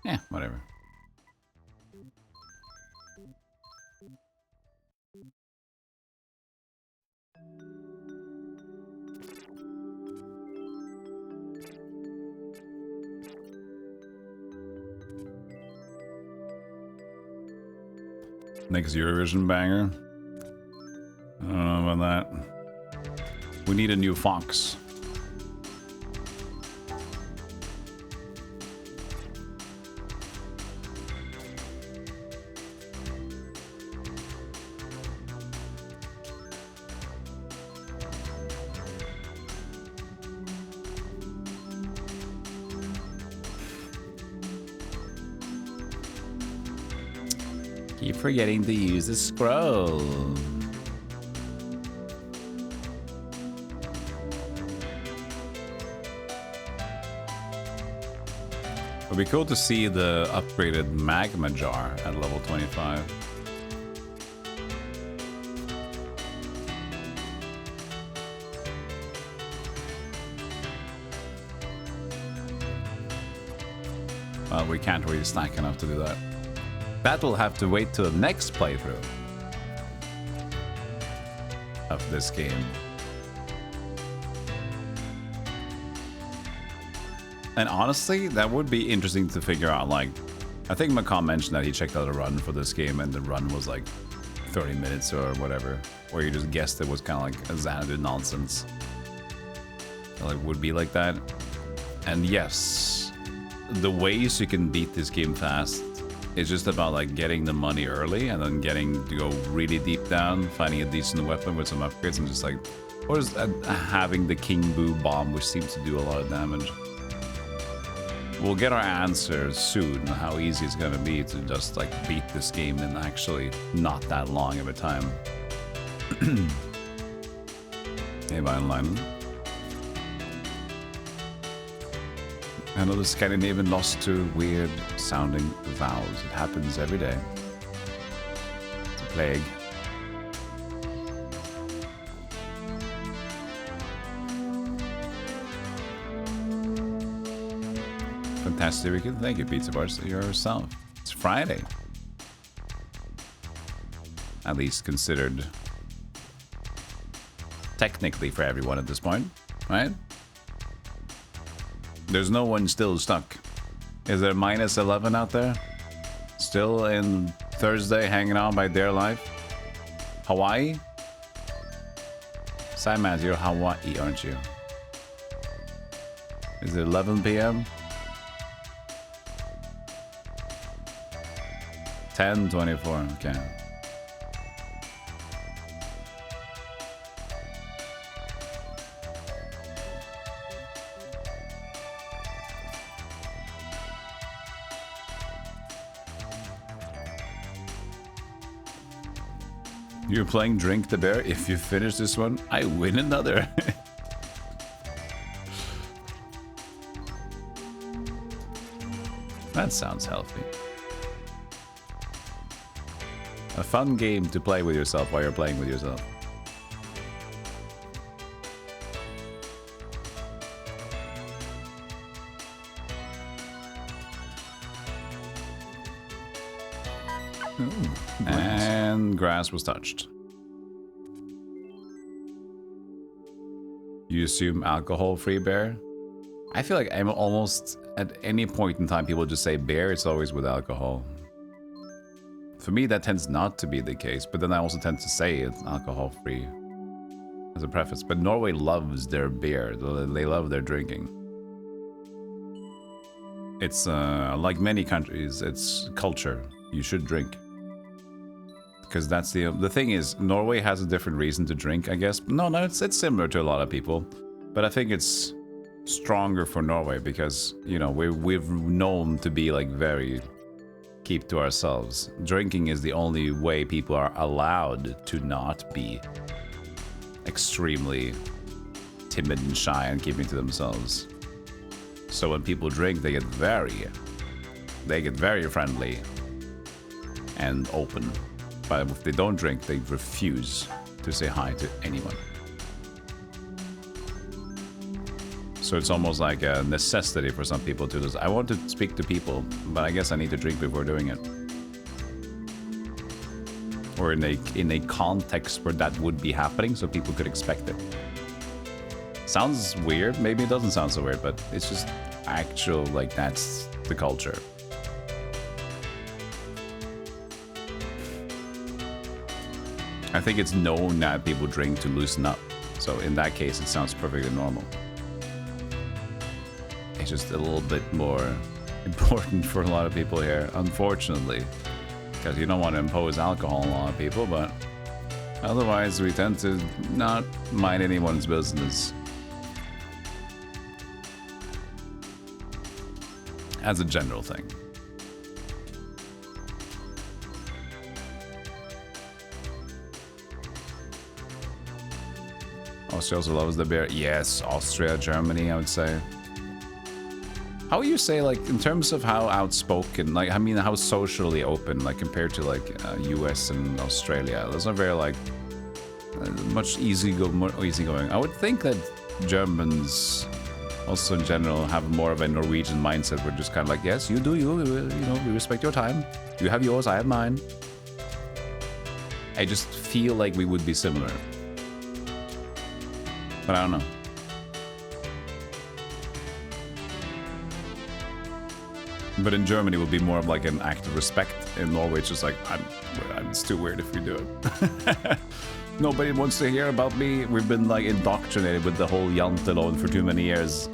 Yeah, whatever. Next Eurovision banger. I don't know about that. We need a new Fox. Keep forgetting to use the scroll. It'd be cool to see the upgraded magma jar at level 25. Well, we can't really stack enough to do that. That will have to wait till the next playthrough of this game. And honestly, that would be interesting to figure out. Like, I think Macom mentioned that he checked out a run for this game and the run was like 30 minutes or whatever. Or you just guessed it was kind of like a Xanadu nonsense. Like, would be like that. And yes, the ways you can beat this game fast is just about like getting the money early and then getting to go really deep down, finding a decent weapon with some upgrades and just like, or just having the King Boo bomb, which seems to do a lot of damage. We'll get our answers soon, how easy it's gonna be to just like beat this game in actually not that long of a time. Hey, Vineline. Another Scandinavian lost to weird sounding vowels. It happens every day. It's a plague. Fantastic weekend. Thank you, Pizza Bars, yourself. It's Friday. At least considered technically for everyone at this point, right? There's no one still stuck. Is there minus 11 out there? Still in Thursday hanging out by their life? Hawaii? Simon, you're Hawaii, aren't you? Is it 11 p.m.? 10:24, okay. You're playing Drink the Bear. If you finish this one, I win another. That sounds healthy. A fun game to play with yourself while you're playing with yourself. Ooh, and grass was touched. You assume alcohol-free beer? I feel like I'm almost at any point in time people just say beer, it's always with alcohol. For me, that tends not to be the case, but then I also tend to say it's alcohol-free as a preface. But Norway loves their beer. They love their drinking. It's like many countries, it's culture. You should drink. Because that's the thing is, Norway has a different reason to drink, I guess. No, it's similar to a lot of people. But I think it's stronger for Norway because, you know, we've known to be like very... keep to ourselves. Drinking is the only way people are allowed to not be extremely timid and shy and keeping to themselves. So when people drink, they get very friendly and open. But if they don't drink, they refuse to say hi to anyone. So it's almost like a necessity for some people to just, I want to speak to people, but I guess I need to drink before doing it. Or in a context where that would be happening, so people could expect it. Sounds weird, maybe it doesn't sound so weird, but it's just actual, like, that's the culture. I think it's known that people drink to loosen up. So in that case, it sounds perfectly normal. It's just a little bit more important for a lot of people here, unfortunately. Because you don't want to impose alcohol on a lot of people, but otherwise we tend to not mind anyone's business. As a general thing. Austria also loves the beer. Yes, Austria, Germany, I would say. How would you say, like, in terms of how outspoken, like, I mean, how socially open, like, compared to, like, US and Australia? Those are very, like, much more easygoing. I would think that Germans, also in general, have more of a Norwegian mindset. We're just kind of like, yes, you do you, you know, we respect your time. You have yours, I have mine. I just feel like we would be similar. But I don't know. But in Germany, it would be more of like an act of respect. In Norway, it's just like, it's too weird if we do it. Nobody wants to hear about me. We've been like indoctrinated with the whole jantelov for too many years.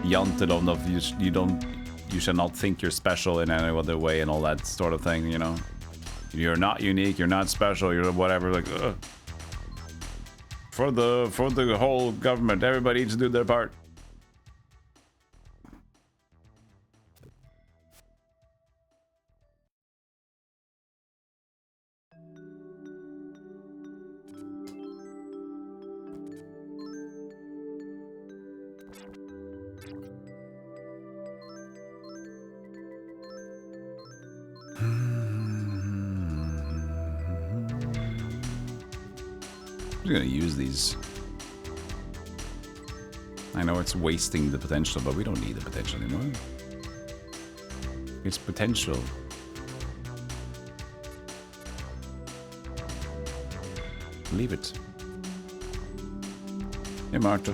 Jantelov of you shall not think you're special in any other way and all that sort of thing, you know? You're not unique, you're not special, you're whatever, like, ugh. For the whole government, everybody needs to do their part. I'm gonna use these. I know it's wasting the potential, but we don't need the potential anymore. It's potential. Leave it. Hey, Marta.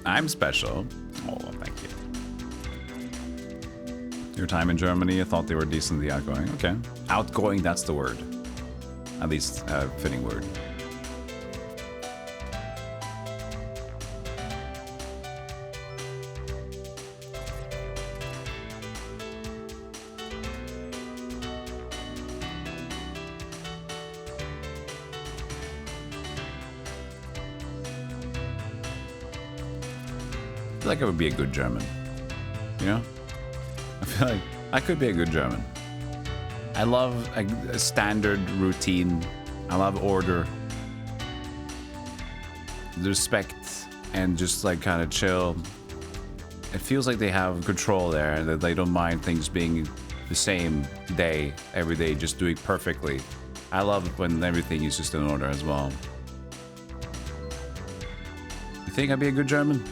I'm special. Oh, thank you. Your time in Germany, I thought they were decently outgoing. Okay. Outgoing, that's the word. At least a fitting word. I feel like I would be a good German. You know? I feel like I could be a good German. I love a standard routine. I love order. Respect and just like kind of chill. It feels like they have control there and that they don't mind things being the same day, every day, just doing perfectly. I love it when everything is just in order as well. You think I'd be a good German?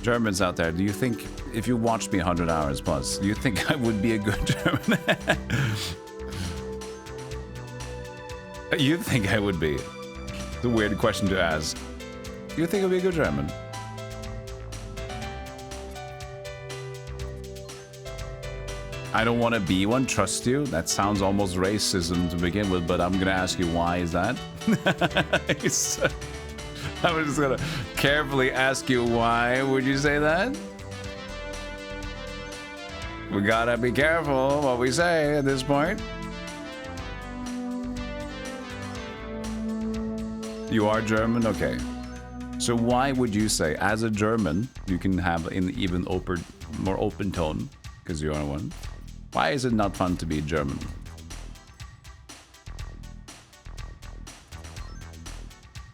Germans out there, do you think, if you watched me 100 hours plus, do you think I would be a good German? You think I would be? It's a weird question to ask. Do you think I'd be a good German? I don't want to be one, trust you. That sounds almost racism to begin with, but I'm going to ask you, why is that? I was just gonna carefully ask you, why would you say that? We gotta be careful what we say at this point. You are German? Okay. So why would you say, as a German, you can have an even more open tone, because you are one. Why is it not fun to be German?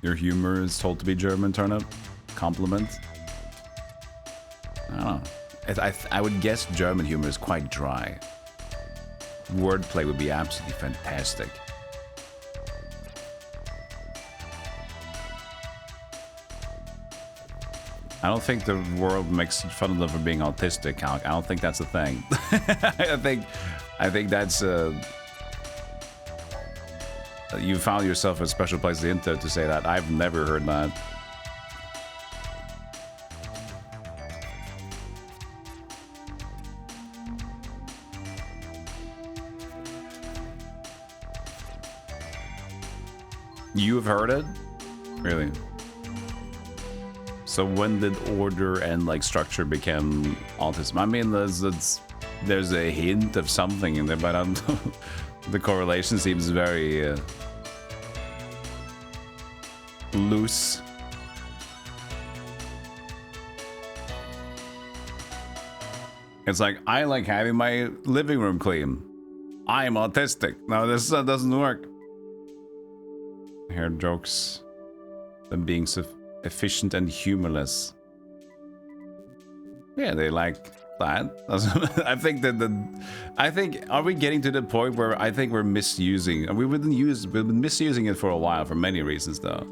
Your humor is told to be German, Turnip? Compliment? I don't know. I would guess German humor is quite dry. Wordplay would be absolutely fantastic. I don't think the world makes fun of them for being autistic, Alec. I don't think that's a thing. I think that's you found yourself a special place on the internet to say that. I've never heard that. You've heard it? Really? So when did order and like structure become autism? I mean, there's a hint of something in there, but I don't know. The correlation seems very loose. It's like, I like having my living room clean. I'm autistic. No, this doesn't work. hear jokes. Them being so efficient and humorless. Yeah, they like that. I think are we getting to the point where I think we're misusing, and we've been misusing it for a while for many reasons though.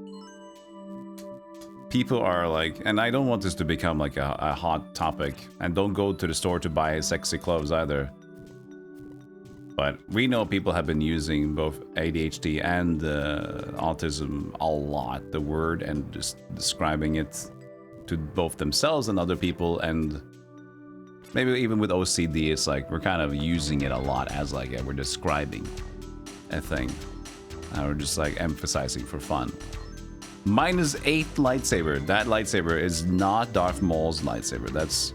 People are like, and I don't want this to become like a hot topic, and don't go to the store to buy sexy clothes either. But we know people have been using both ADHD and autism a lot, the word, and just describing it to both themselves and other people, and maybe even with OCD, it's like we're kind of using it a lot as like, yeah, we're describing a thing. And we're just like emphasizing for fun. -8 lightsaber. That lightsaber is not Darth Maul's lightsaber. That's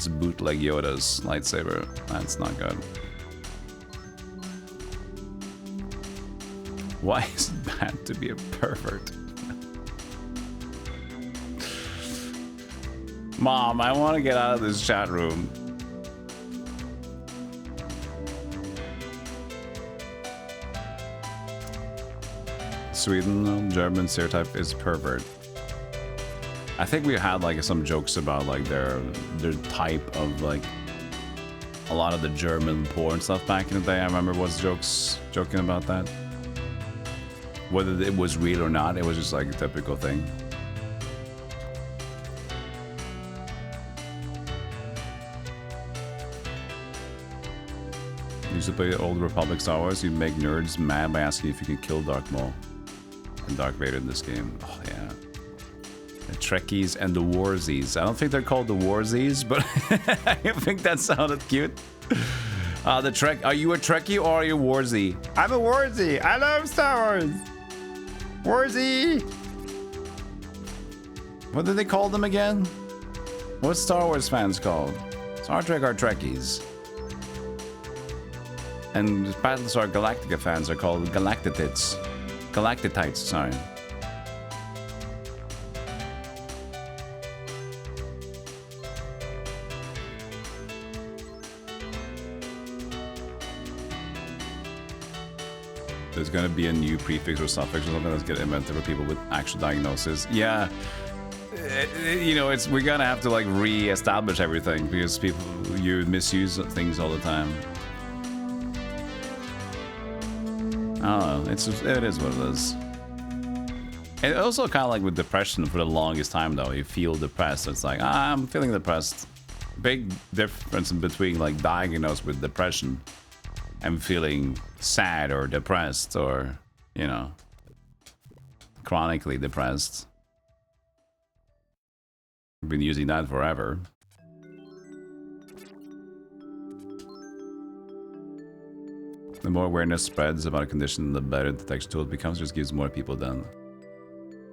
bootleg Yoda's lightsaber. That's not good. Why is it bad to be a pervert? Mom, I want to get out of this chat room. Sweden, German stereotype is pervert. I think we had like some jokes about like their type of like a lot of the German porn stuff back in the day. I remember was joking about that. Whether it was real or not, it was just like a typical thing. Used to play Old Republic Star Wars, you'd make nerds mad by asking if you can kill Darth Maul and Darth Vader in this game. Oh yeah. The Trekkies and the Warzies. I don't think they're called the Warzies, but I think that sounded cute. The Trek. Are you a Trekkie or are you a Warzy? I'm a Warzy. I love Star Wars. Warzy. What did they call them again? What's Star Wars fans called? Star Trek are Trekkies. And Battlestar Galactica fans are called Galactitites. Galactitites, sorry. There's gonna be a new prefix or suffix or something that's gonna invented for people with actual diagnosis. Yeah, you know, we're gonna have to like re-establish everything because you misuse things all the time. I don't know. It is what it is. And also kind of like with depression for the longest time though. You feel depressed. It's like, I'm feeling depressed. Big difference in between like diagnosed with depression and feeling sad or depressed or, you know, chronically depressed. I've been using that forever. The more awareness spreads about a condition, the better the detection tool it becomes. Just gives more people then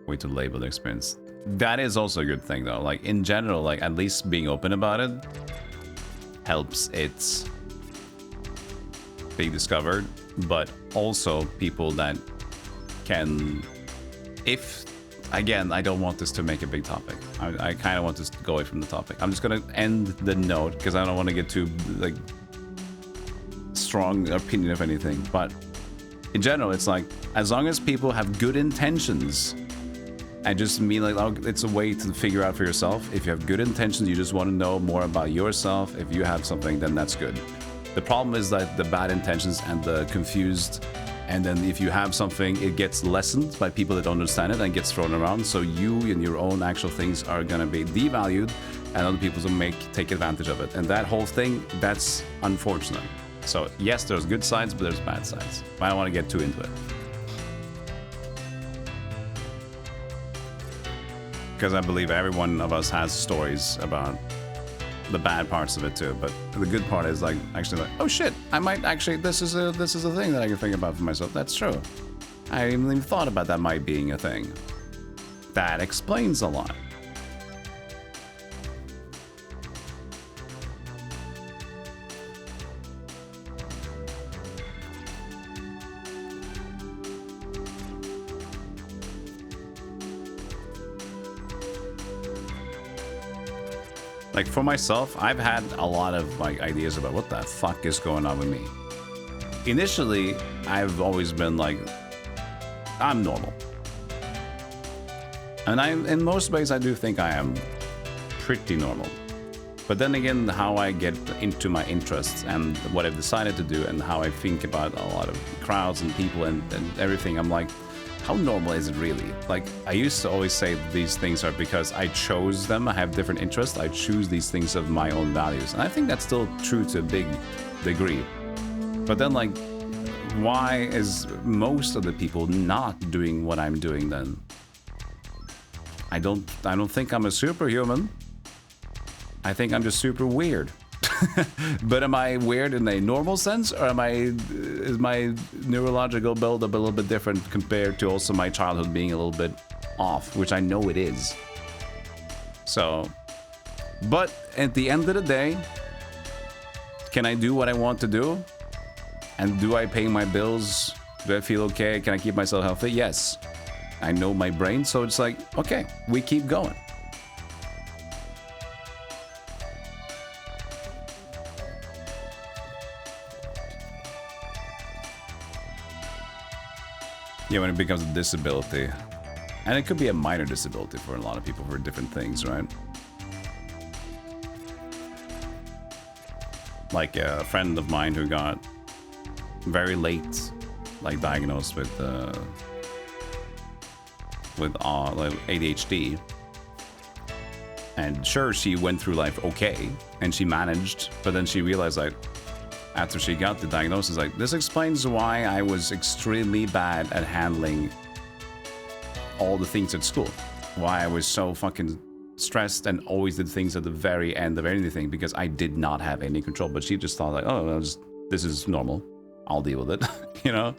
way to label the experience. That is also a good thing though. Like in general, like at least being open about it helps it being discovered, but also people that can, if again, I don't want this to make a big topic. I kind of want this to go away from the topic. I'm just gonna end the note because I don't want to get too like strong opinion of anything, but in general it's like as long as people have good intentions and just mean like, oh, it's a way to figure out for yourself. If you have good intentions, you just want to know more about yourself, if you have something, then that's good. The problem is that the bad intentions and the confused, and then if you have something, it gets lessened by people that don't understand it and gets thrown around, so you and your own actual things are gonna be devalued and other people will take advantage of it, and that whole thing, that's unfortunate. So yes, there's good sides, but there's bad sides. I don't want to get too into it. Because I believe every one of us has stories about the bad parts of it too. But the good part is like actually like, oh shit, I might actually, this is a thing that I can think about for myself. That's true. I hadn't even thought about that might being a thing. That explains a lot. Like for myself, I've had a lot of like ideas about what the fuck is going on with me. Initially, I've always been like I'm normal. And in most ways, I do think I am pretty normal. But then again, how I get into my interests and what I've decided to do and how I think about a lot of crowds and people and everything, I'm like, how normal is it really? Like, I used to always say these things are because I chose them, I have different interests, I choose these things of my own values. And I think that's still true to a big degree. But then, like, why is most of the people not doing what I'm doing then? I don't think I'm a superhuman. I think I'm just super weird. But am I weird in a normal sense, or is my neurological build-up a little bit different compared to also my childhood being a little bit off, which I know it is. So, but at the end of the day, can I do what I want to do? And do I pay my bills? Do I feel okay? Can I keep myself healthy? Yes. I know my brain, so it's like, okay, we keep going. Yeah, when it becomes a disability. And it could be a minor disability for a lot of people for different things, right? Like a friend of mine who got very late, like, diagnosed with ADHD. And sure, she went through life okay, and she managed, but then she realized, like, after she got the diagnosis, like, this explains why I was extremely bad at handling all the things at school. Why I was so fucking stressed and always did things at the very end of anything, because I did not have any control. But she just thought, like, oh, this is normal. I'll deal with it, you know?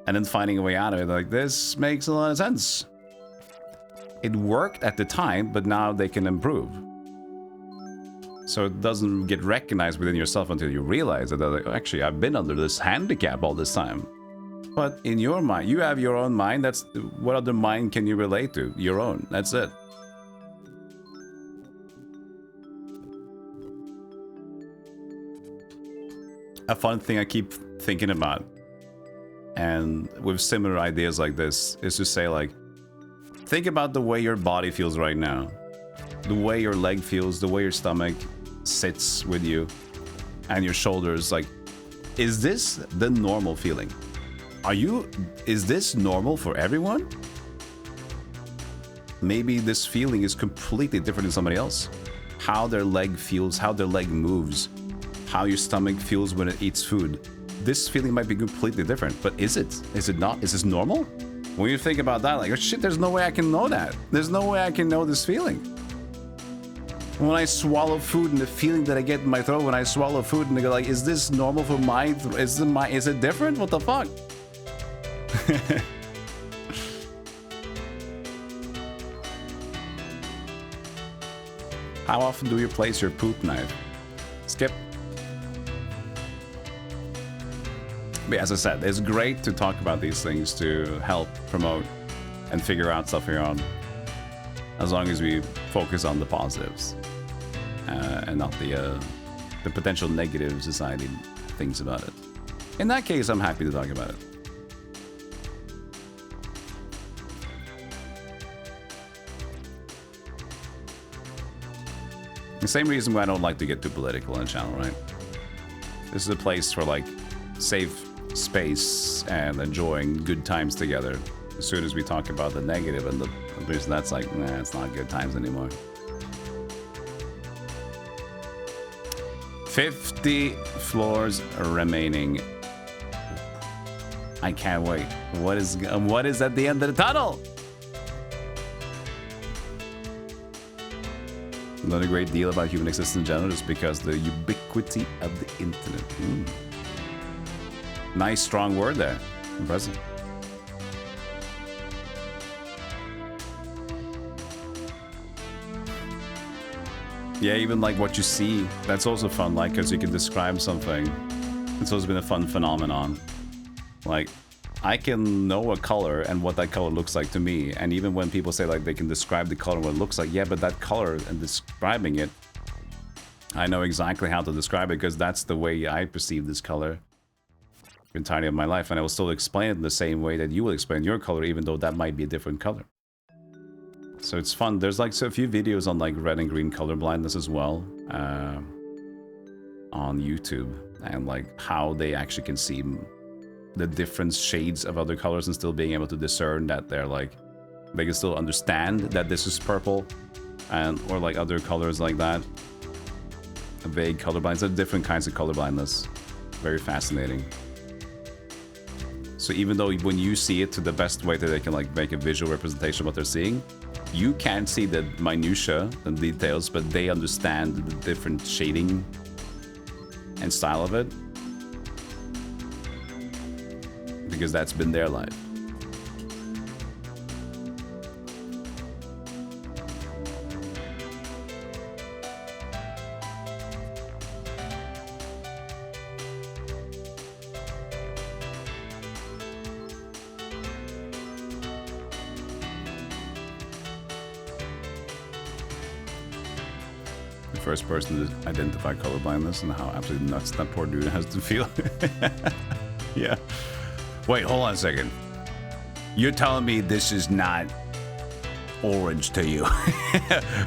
And then finding a way out of it, like, this makes a lot of sense. It worked at the time, but now they can improve. So it doesn't get recognized within yourself until you realize that, like, actually, I've been under this handicap all this time. But in your mind, you have your own mind. That's what other mind can you relate to? Your own. That's it. A fun thing I keep thinking about, and with similar ideas like this, is to say, like, think about the way your body feels right now. The way your leg feels, the way your stomach sits with you, and your shoulders. Like, is this the normal feeling? Is this normal for everyone? Maybe this feeling is completely different than somebody else. How their leg feels, how their leg moves, how your stomach feels when it eats food. This feeling might be completely different, but is it? Is it not? Is this normal? When you think about that, like, oh shit, there's no way I can know that. There's no way I can know this feeling. When I swallow food and the feeling that I get in my throat when I swallow food, and they go like, is this normal for my, is it different? What the fuck? How often do you place your poop knife? Skip. But as I said, it's great to talk about these things to help promote and figure out stuff here on, as long as we focus on the positives and not the potential negative society things about it. In that case, I'm happy to talk about it. The same reason why I don't like to get too political on the channel, right? This is a place for, like, safe space and enjoying good times together. As soon as we talk about the negative and the reason, that's like, nah, it's not good times anymore. 50 floors remaining. I can't wait. What is at the end of the tunnel? Another great deal about human existence in general is because the ubiquity of the internet. Nice strong word there. Impressive. Yeah, even like what you see, that's also fun, like, because you can describe something. It's always been a fun phenomenon. Like, I can know a color and what that color looks like to me, and even when people say, like, they can describe the color and what it looks like, yeah, but that color and describing it, I know exactly how to describe it because that's the way I perceive this color. entirety of my life, and I will still explain it in the same way that you will explain your color, even though that might be a different color. So it's fun. There's like a few videos on like red and green color blindness as well on YouTube, and like how they actually can see the different shades of other colors and still being able to discern that they're like, they can still understand that this is purple, and or like other colors like that. A vague color blindness. There are different kinds of color blindness. Very fascinating. So even though when you see it to the best way that they can like make a visual representation of what they're seeing, you can't see the minutia and details, but they understand the different shading and style of it, because that's been their life. First person to identify colorblindness and how absolutely nuts that poor dude has to feel. Yeah. Wait, hold on a second. You're telling me this is not orange to you?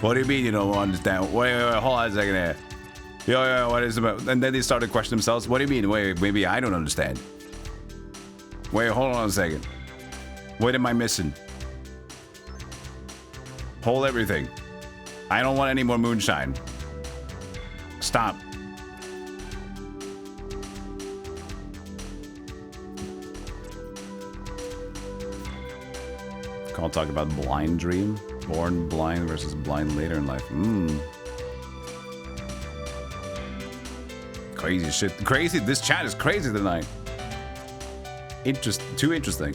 What do you mean you don't understand? Wait, hold on a second here. Yeah, what is it about? And then they start to question themselves. What do you mean? Wait, maybe I don't understand. Wait, hold on a second. What am I missing? Hold everything. I don't want any more moonshine. Stop. I'll talk about blind dream. Born blind versus blind later in life. Crazy shit. Crazy. This chat is crazy tonight. Too interesting.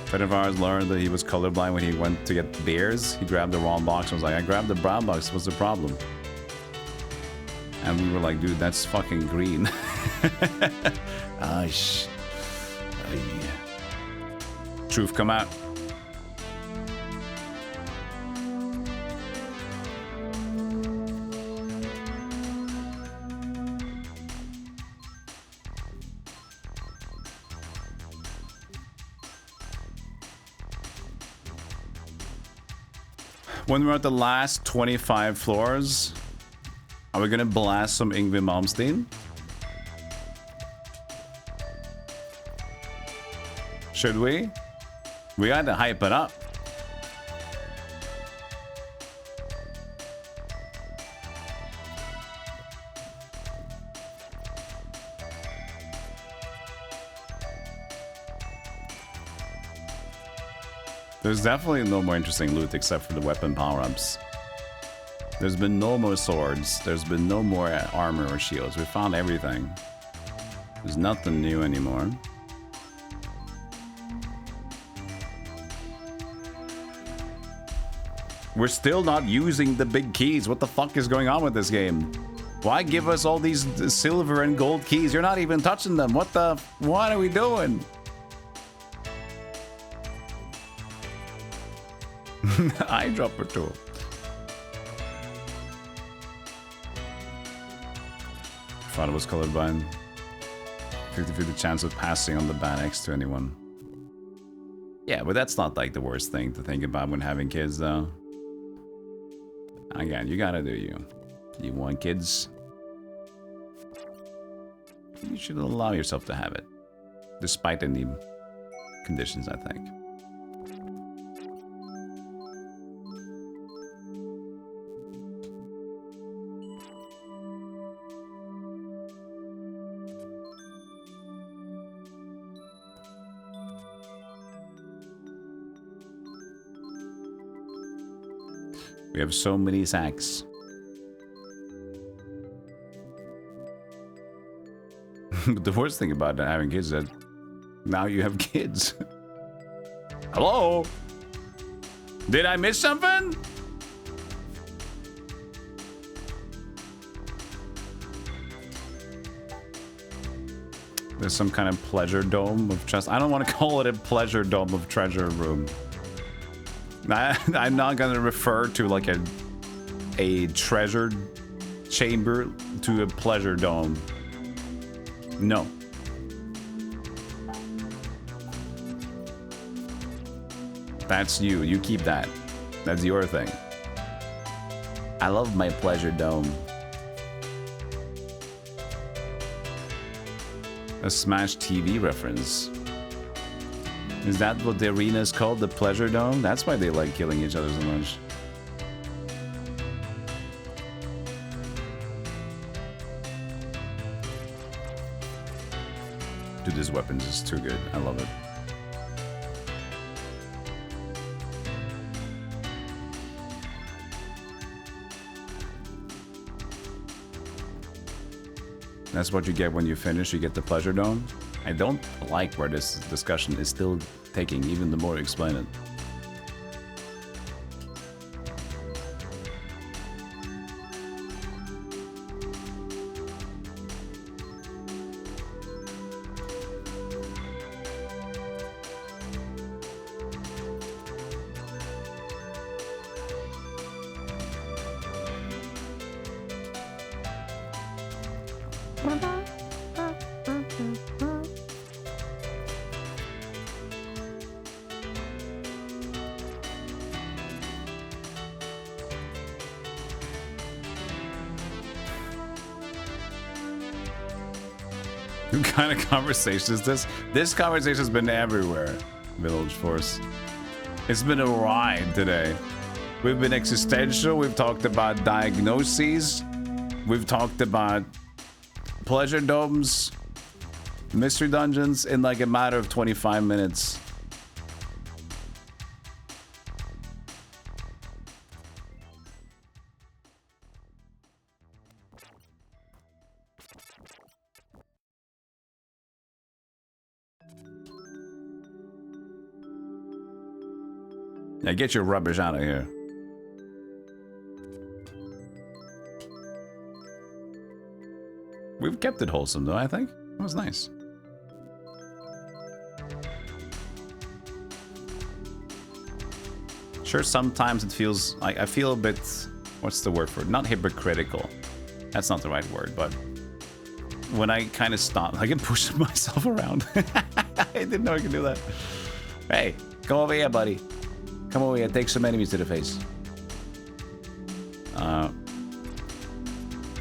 Friend of ours learned that he was colorblind when he went to get beers. He grabbed the wrong box and was like, I grabbed the brown box. What's the problem? And we were like, dude, that's fucking green. Truth come out. When we're at the last 25 floors, are we gonna blast some Yngwie Malmsteen? Should we? We got to hype it up. There's definitely no more interesting loot except for the weapon power-ups. There's been no more swords. There's been no more armor or shields. We found everything. There's nothing new anymore. We're still not using the big keys. What the fuck is going on with this game? Why give us all these silver and gold keys? You're not even touching them. What are we doing? Eyedropper tool. Thought it was colorblind. 50-50 chance of passing on the bad X to anyone. Yeah, but that's not like the worst thing to think about when having kids, though. Again, you gotta do you. You want kids? You should allow yourself to have it. Despite any conditions, I think. We have so many sacks. But the worst thing about having kids is that now you have kids. Hello? Did I miss something? There's some kind of pleasure dome of chest. I don't want to call it a pleasure dome of treasure room. I'm not gonna refer to like a treasure chamber to a pleasure dome. No, That's you. You keep that. That's your thing. I love my pleasure dome. A Smash TV reference. Is that what the arena is called? The pleasure dome? That's why they like killing each other so much. Dude, this weapon is too good. I love it. That's what you get when you finish. You get the pleasure dome. I don't like where this discussion is still taking, even the more you explain it. What kind of conversation is this? This conversation has been everywhere, Village Force. It's been a ride today. We've been existential, we've talked about diagnoses, we've talked about pleasure domes, mystery dungeons in like a matter of 25 minutes. Now get your rubbish out of here. We've kept it wholesome though, I think. That was nice. Sure, sometimes it feels like I feel a bit, what's the word for it? Not hypocritical. That's not the right word, but when I kind of stop, I can push myself around. I didn't know I could do that. Hey, come over here, buddy. Come over here, take some enemies to the face.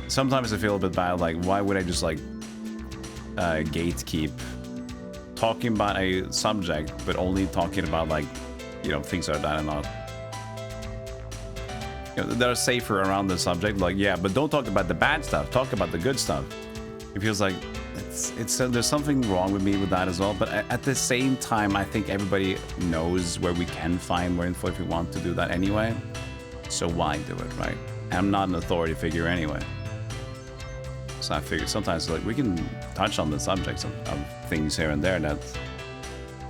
Sometimes I feel a bit bad, like, why would I just, like, gatekeep talking about a subject, but only talking about, like, you know, things that are not, you know, that are safer around the subject. Like, yeah, but don't talk about the bad stuff, talk about the good stuff. It feels like there's something wrong with me with that as well, but at the same time, I think everybody knows where we can find more info if we want to do that anyway. So why do it, right? I'm not an authority figure anyway. So I figured sometimes like we can touch on the subjects of things here and there that,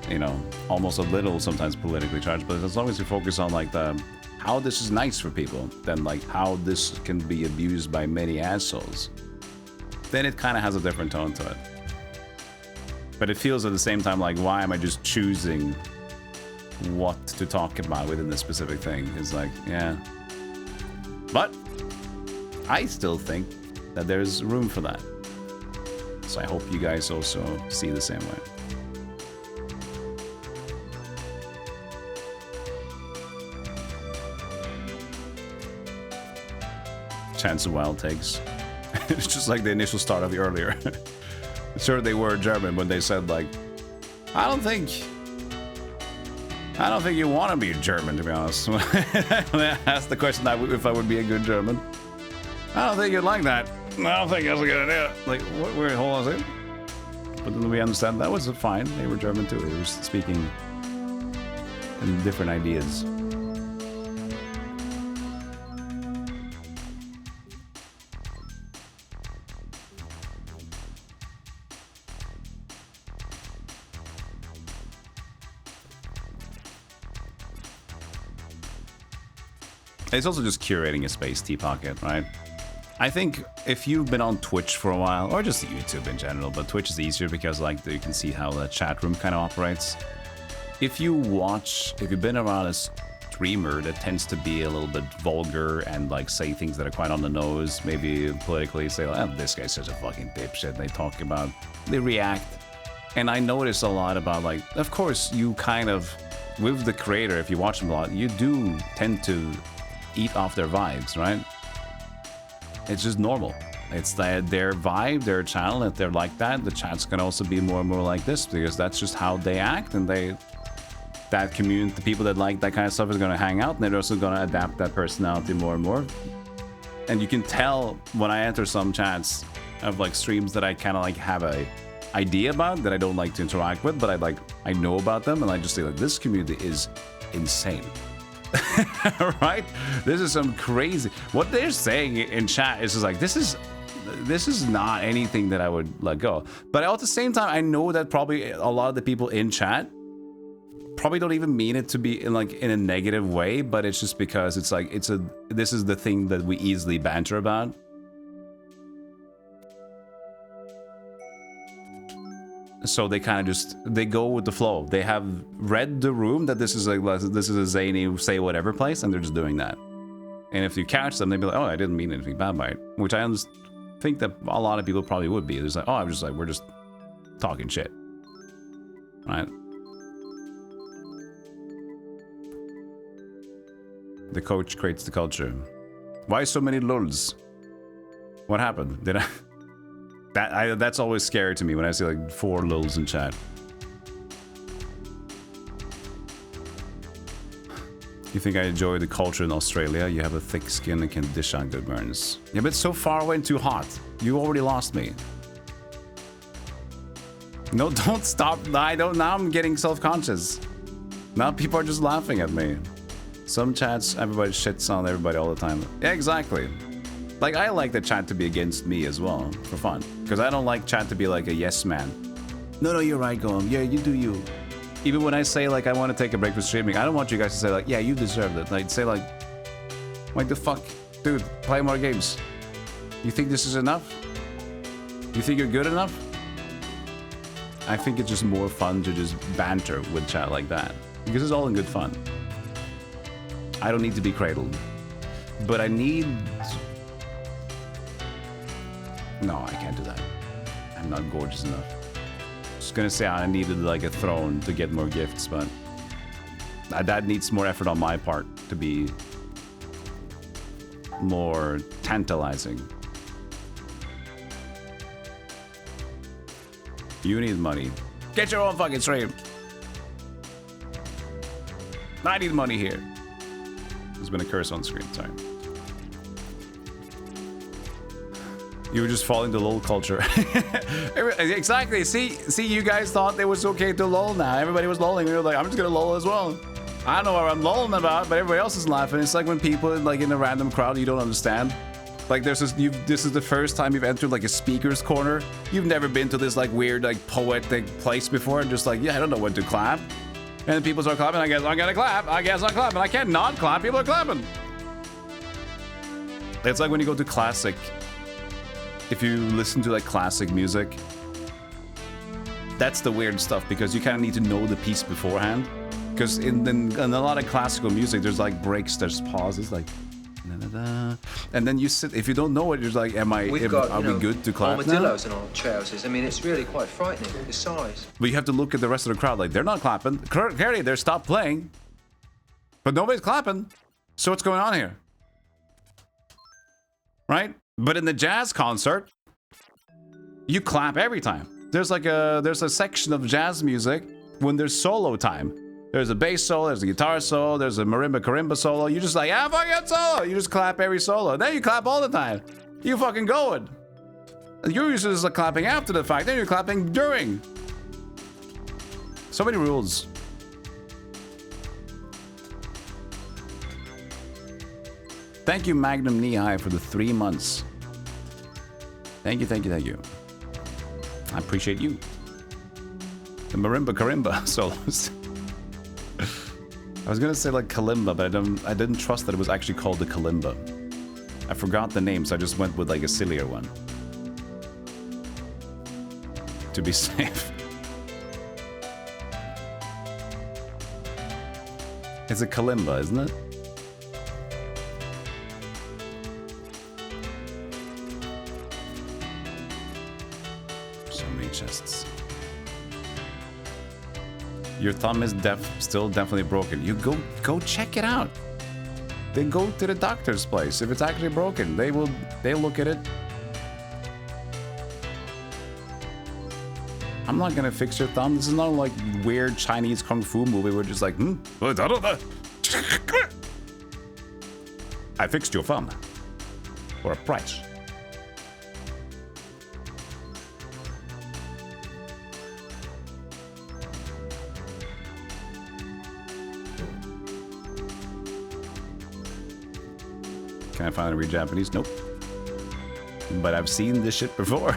you know, almost a little sometimes politically charged, but as long as we focus on like the how this is nice for people, then like how this can be abused by many assholes, then it kind of has a different tone to it. But it feels at the same time like, why am I just choosing what to talk about within this specific thing? It's like, yeah. But I still think that there's room for that. So I hope you guys also see the same way. Chance of wild takes. It's just like the initial start of the earlier. Sure, they were German when they said like, I don't think you want to be German, to be honest. When I asked the question if I would be a good German. I don't think you'd like that. I don't think that's a good idea. Like, what? Wait, hold on a second. But then we understand that was fine. They were German too. They were speaking in different ideas. It's also just curating a space, T-Pocket, right? I think if you've been on Twitch for a while, or just YouTube in general, but Twitch is easier because like you can see how the chat room kind of operates. If you've been around a streamer that tends to be a little bit vulgar and like say things that are quite on the nose, maybe politically say, oh, this guy's such a fucking dipshit, they react. And I notice a lot about like, of course you kind of with the creator, if you watch them a lot, you do tend to eat off their vibes, right? It's just normal. It's their vibe, their channel. If they're like that, the chats can also be more and more like this, because that's just how they act, and that community, the people that like that kind of stuff, is going to hang out, and they're also going to adapt that personality more and more. And you can tell when I enter some chats of like streams that I kind of like have a idea about, that I don't like to interact with, but I know about them, and I just say like, this community is insane. Right? This is some crazy, what they're saying in chat is just like, this is not anything that I would let go. But at the same time, I know that probably a lot of the people in chat probably don't even mean it to be in a negative way, but it's just because it's like, this is the thing that we easily banter about. So they kind of they go with the flow. They have read the room that this is a zany say whatever place, and they're just doing that. And if you catch them, they'd be like, oh, I didn't mean anything bad by it. Which I think that a lot of people probably would be. It's like, oh, we're just talking shit. Right? The coach creates the culture. Why so many lulz? What happened? Did I... That's always scary to me when I see like 4 lulz in chat. You think I enjoy the culture in Australia? You have a thick skin and can dish out good burns. Yeah, but it's so far away and too hot. You already lost me. No, don't stop. Now I'm getting self-conscious. Now people are just laughing at me. Some chats, everybody shits on everybody all the time. Yeah, exactly. Like, I like the chat to be against me as well, for fun. Because I don't like chat to be like a yes man. No, you're right, Golem. Yeah, you do you. Even when I say, like, I want to take a break from streaming, I don't want you guys to say, like, yeah, you deserved it. Like, say, like the fuck? Dude, play more games. You think this is enough? You think you're good enough? I think it's just more fun to just banter with chat like that. Because it's all in good fun. I don't need to be cradled. But I need... No, I can't do that. I'm not gorgeous enough. Just gonna say I needed like a throne to get more gifts, but that needs more effort on my part to be more tantalizing. You need money. Get your own fucking stream. I need money here. There's been a curse on screen, sorry. You were just following the LOL culture. Exactly. See, you guys thought it was okay to LOL now. Everybody was LOLing. We were like, I'm just gonna LOL as well. I don't know what I'm LOLing about, but everybody else is laughing. It's like when people like in a random crowd you don't understand. Like this is the first time you've entered like a speaker's corner. You've never been to this like weird like poetic place before, and just like, yeah, I don't know when to clap. And then people start clapping. I guess I'm gonna clap. I guess I'm clapping. I can't not clap. People are clapping. It's like when you go to classic. If you listen to like classic music, that's the weird stuff, because you kind of need to know the piece beforehand. Because in a lot of classical music, there's like breaks, there's pauses, like da, da, da. And then you sit. If you don't know it, you're like, are we good to clap now? Armadillos in our trousers. I mean, it's really quite frightening, the size. But you have to look at the rest of the crowd, like they're not clapping. Clearly, they're stopped playing, but nobody's clapping. So what's going on here? Right? But in the jazz concert, you clap every time. There's a section of jazz music when there's solo time. There's a bass solo, there's a guitar solo, there's a marimba karimba solo. You just like, yeah, fucking solo. You just clap every solo. Then you clap all the time. You fucking going. You're usually just like clapping after the fact. Then you're clapping during. So many rules. Thank you, Magnum Knee High, for the 3 months. Thank you. I appreciate you. The marimba karimba solos. I was gonna say like kalimba, but I didn't trust that it was actually called the kalimba. I forgot the name, so I just went with like a sillier one. To be safe. It's a kalimba, isn't it? Chests. Your thumb is still definitely broken. You go check it out. Then go to the doctor's place. If it's actually broken, they'll look at it. I'm not gonna fix your thumb. This is not like weird Chinese kung fu movie where just like, I fixed your thumb for a price. Can I finally read Japanese? Nope. But I've seen this shit before.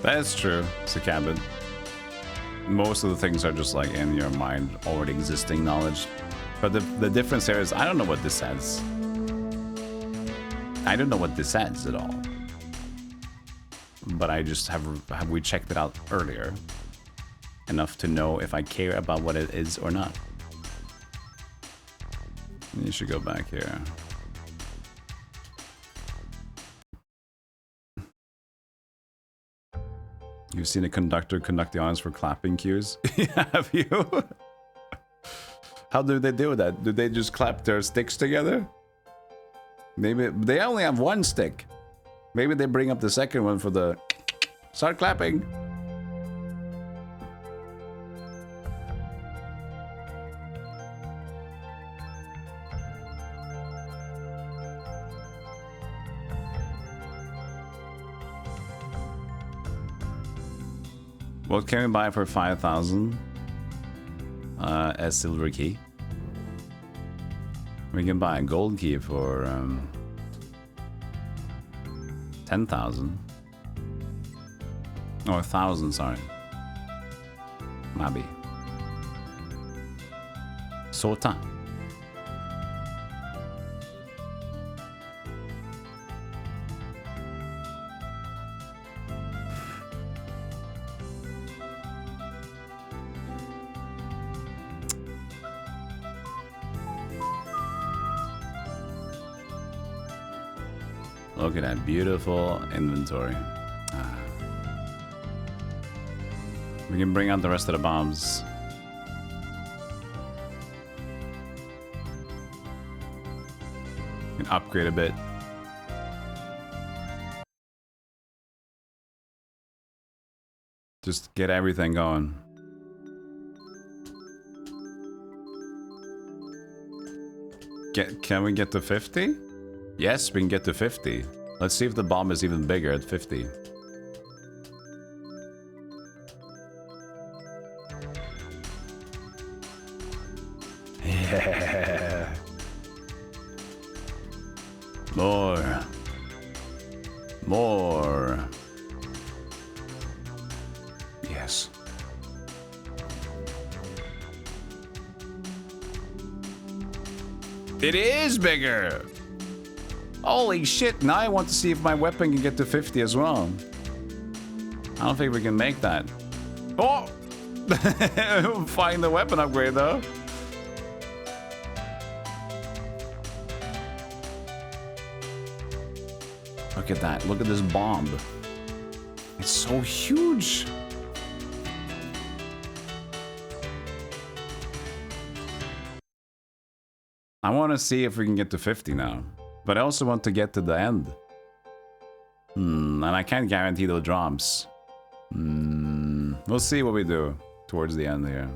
That's true, Sakabin. Most of the things are just like in your mind, already existing knowledge. But the difference here is I don't know what this says. I don't know what this says at all. But I just have we checked it out earlier enough to know if I care about what it is or not. You should go back here. You've seen a conductor conduct the audience for clapping cues? Have you? How do they do that? Do they just clap their sticks together? Maybe they only have one stick. Maybe they bring up the second one for the start clapping. What can we buy for 5,000? A silver key. We can buy a gold key for 10,000. Or 1,000, sorry. Maybe. Sota. Look at that beautiful inventory. We can bring out the rest of the bombs. We can upgrade a bit. Just get everything going. Can we get to 50? Yes, we can get to 50. Let's see if the bomb is even bigger at 50. Yeah. More. More. Yes. It is bigger. Holy shit, now I want to see if my weapon can get to 50 as well. I don't think we can make that. Oh! Find the weapon upgrade though. Look at that, look at this bomb. It's so huge. I want to see if we can get to 50 now. But I also want to get to the end. And I can't guarantee those drops. We'll see what we do towards the end here.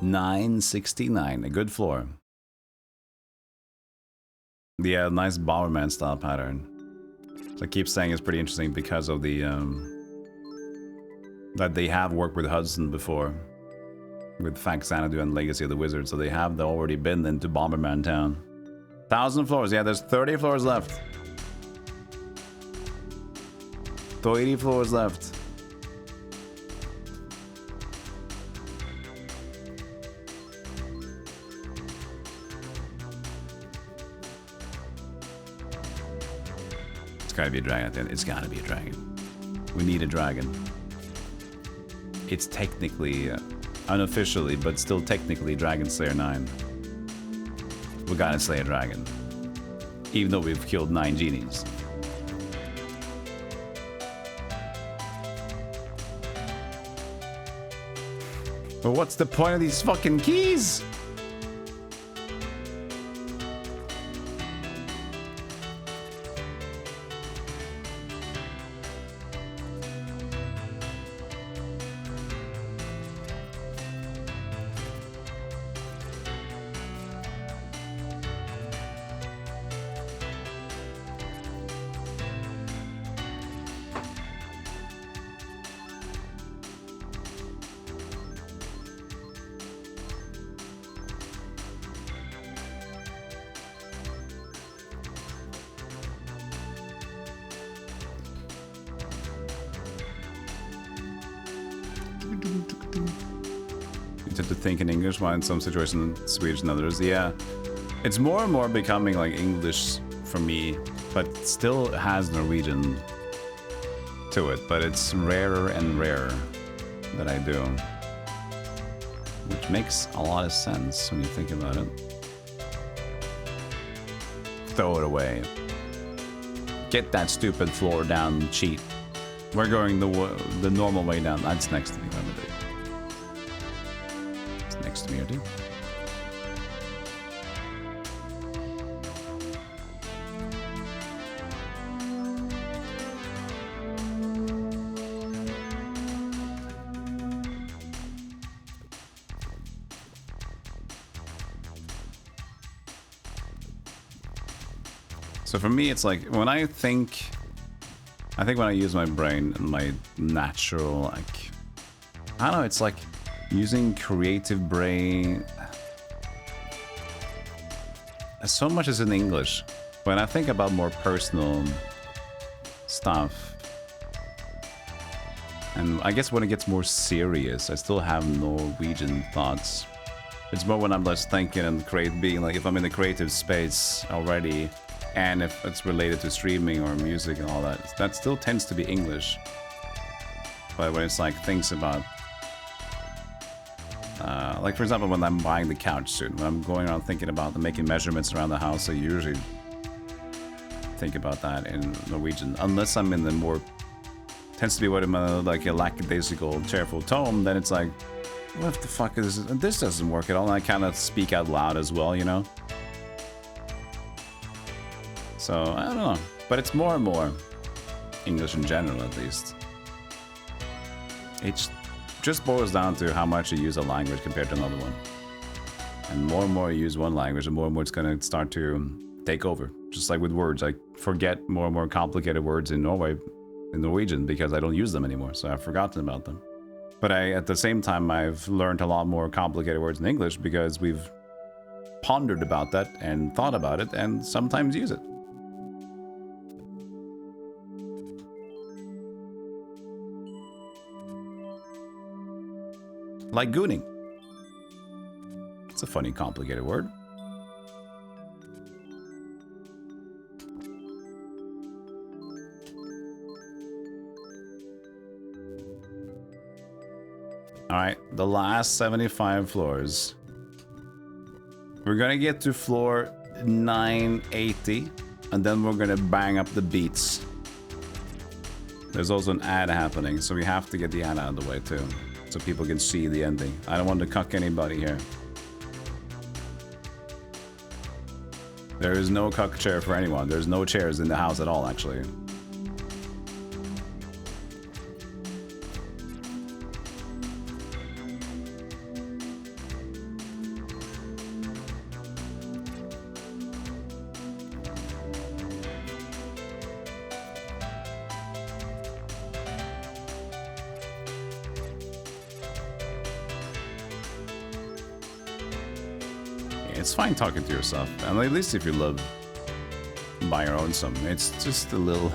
969, a good floor. Yeah, nice Bomberman style pattern. So I keep saying it's pretty interesting because of the that they have worked with Hudson before. With Fact Xanadu and Legacy of the Wizard, so they have already been into Bomberman Town. 1,000 floors, yeah, there's 30 floors left. 30 floors left. gotta be a dragon at the end. It's gotta be a dragon. We need a dragon. It's technically, unofficially, but still technically Dragon Slayer 9. We gotta slay a dragon. Even though we've killed 9 genies. But what's the point of these fucking keys? You tend to think in English, while in some situations Swedish and others. Yeah, it's more and more becoming like English for me, but still has Norwegian to it. But it's rarer and rarer that I do, which makes a lot of sense when you think about it. Throw it away. Get that stupid floor down, cheat. We're going the normal way down. That's next to me, by the way. It's next to me, I do. So for me, it's like when I think when I use my brain and my natural, like, I don't know, it's like using creative brain. So much is in English. When I think about more personal stuff, and I guess when it gets more serious, I still have Norwegian thoughts. It's more when I'm just thinking and being like, if I'm in the creative space already, and if it's related to streaming or music and all that, that still tends to be English. But when it's like things about, like for example, when I'm buying the couch soon, when I'm going around thinking about making measurements around the house, I usually think about that in Norwegian. Unless I'm in the more, tends to be what I'm like a lackadaisical, cheerful tone, then it's like, what the fuck is this? This doesn't work at all. And I kind of speak out loud as well, you know? So, I don't know. But it's more and more English in general, at least. It just boils down to how much you use a language compared to another one. And more you use one language, the more it's going to start to take over. Just like with words. I forget more and more complicated words in Norwegian, because I don't use them anymore. So I've forgotten about them. But at the same time, I've learned a lot more complicated words in English because we've pondered about that and thought about it and sometimes use it. Like gooning. It's a funny, complicated word. Alright, the last 75 floors. We're gonna get to floor 980, and then we're gonna bang up the beats. There's also an ad happening, so we have to get the ad out of the way too, so people can see the ending. I don't want to cuck anybody here. There is no cuck chair for anyone. There's no chairs in the house at all, actually. It's fine talking to yourself, and at least if you live by your own some, it's just a little,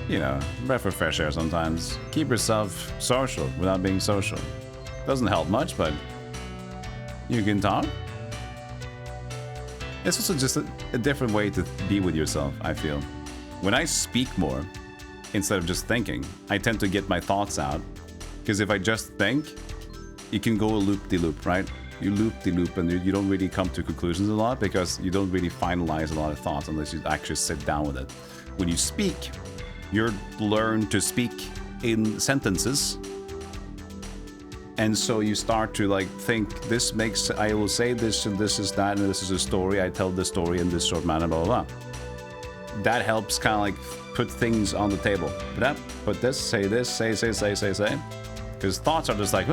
you know, breath of fresh air sometimes. Keep yourself social without being social. Doesn't help much, but you can talk. It's also just a different way to be with yourself, I feel. When I speak more, instead of just thinking, I tend to get my thoughts out. Because if I just think, you can go loop-de-loop, right? You loop-de-loop and you don't really come to conclusions a lot because you don't really finalize a lot of thoughts unless you actually sit down with it. When you speak, you're learned to speak in sentences. And so you start to like think, this makes, I will say this and this is that and this is a story. I tell the story in this short manner, blah, blah, blah. That helps kind of like put things on the table. Put this, say this, say. Because thoughts are just like...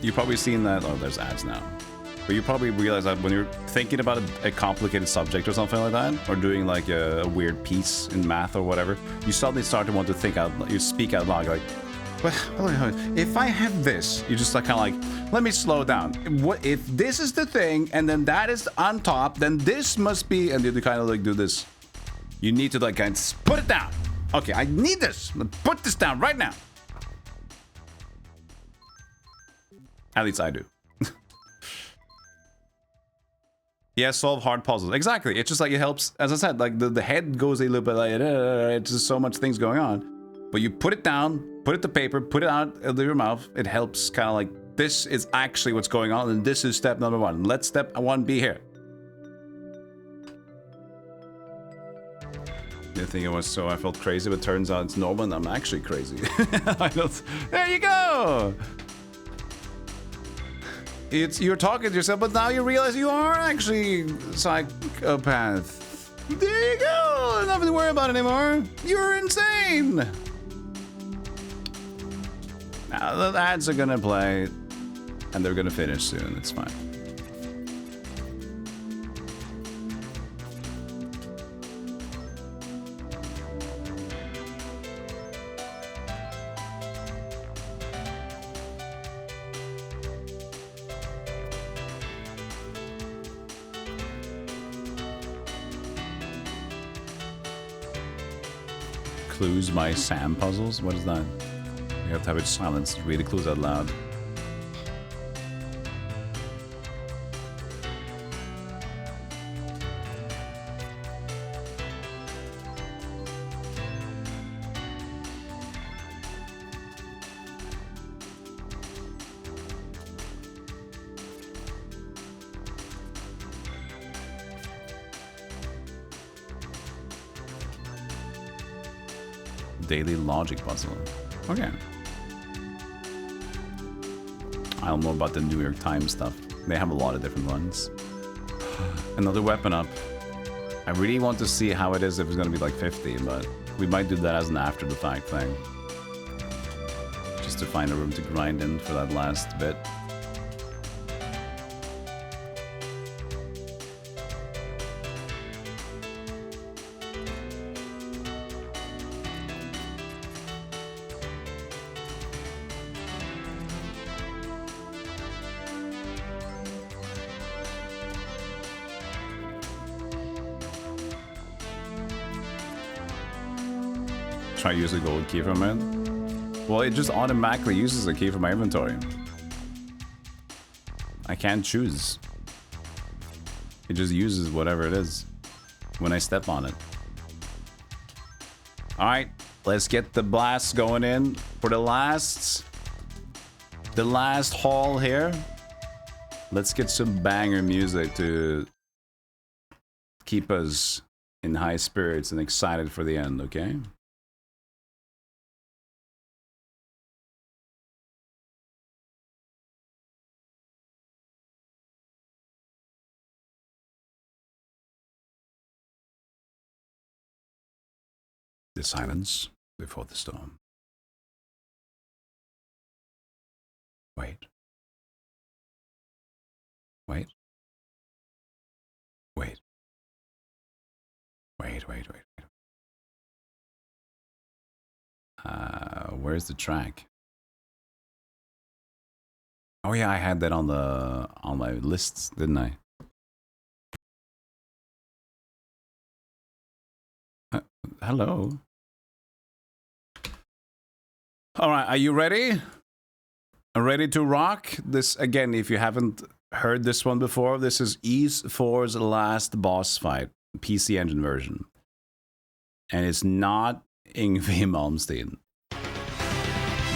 You've probably seen that... Oh, there's ads now. But you probably realize that when you're thinking about a complicated subject or something like that, or doing like a weird piece in math or whatever, you suddenly start to want to think out... You speak out loud, like... If I have this, you just like kind of like, let me slow down. What if this is the thing, and then that is on top, then this must be, and you kind of like do this. You need to like kind of put it down. Okay, I need this. Put this down right now. At least I do. Yeah, solve hard puzzles. Exactly. It's just like it helps. As I said, like the head goes a little bit like, it's just so much things going on. But you put it down, put it to paper, put it out of your mouth. It helps kind of like, this is actually what's going on, and this is step number one. Let step one be here. You think it was so I felt crazy, but turns out it's normal and I'm actually crazy. There you go! You're talking to yourself, but now you realize you are actually psychopath. There you go! Nothing to worry about anymore. You're insane! Now the ads are gonna play, and they're gonna finish soon. It's fine. Clues by Sam puzzles? What is that? You have to have it silenced. Read the clues out loud. Daily logic puzzle. Okay. I don't know about the New York Times stuff. They have a lot of different ones. Another weapon up. I really want to see how it is if it's gonna be like 50, but we might do that as an after the fact thing. Just to find a room to grind in for that last bit. Try to use a gold key from it. Well, it just automatically uses a key from my inventory. I can't choose. It just uses whatever it is when I step on it. Alright, let's get the blast going in for the last haul here. Let's get some banger music to keep us in high spirits and excited for the end, okay? The silence before the storm. Wait. Wait. Wait. Wait, wait, wait. Where's the track? Oh yeah, I had that on my lists, didn't I? Hello. All right, are you ready? Ready to rock? This, again, if you haven't heard this one before, this is Ys 4's last boss fight, PC Engine version. And it's not Yngwie Malmsteen.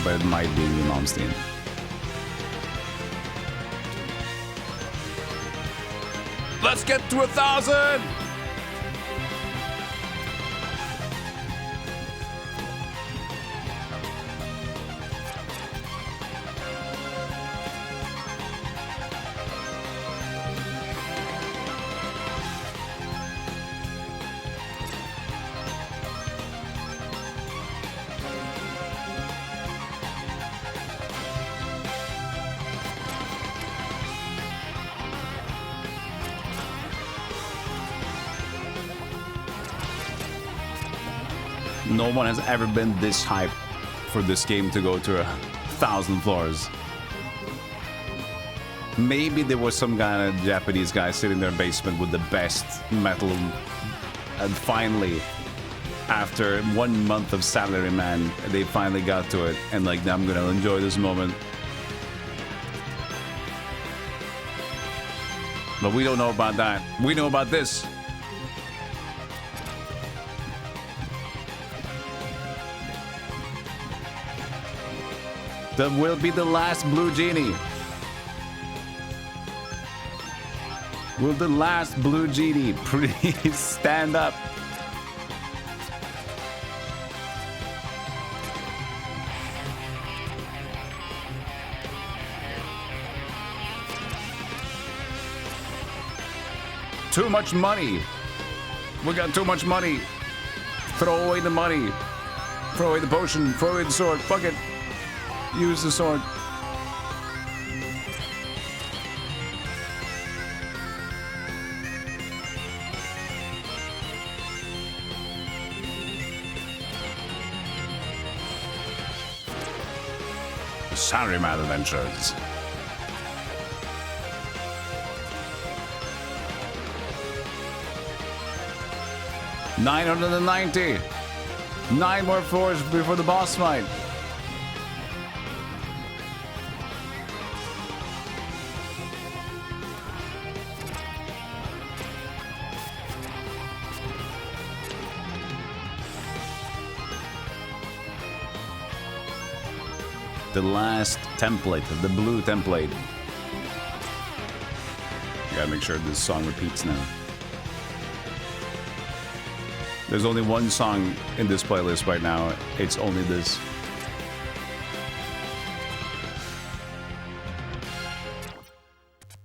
But it might be Yngwie Malmsteen. Let's get to 1,000! No one has ever been this hyped for this game to go to 1,000 floors. Maybe there was some kind of Japanese guy sitting in their basement with the best metal, and finally, after 1 month of salaryman, they finally got to it, and like, I'm gonna enjoy this moment. But we don't know about that. We know about this. That will be the last blue genie. Will the last blue genie please stand up? Too much money. We got too much money. Throw away the money. Throw away the potion. Throw away the sword. Fuck it. Use the sword. Salaryman Adventures. $990. 9 more floors before the boss fight. The last template, the blue template. I gotta make sure this song repeats now. There's only one song in this playlist right now. It's only this.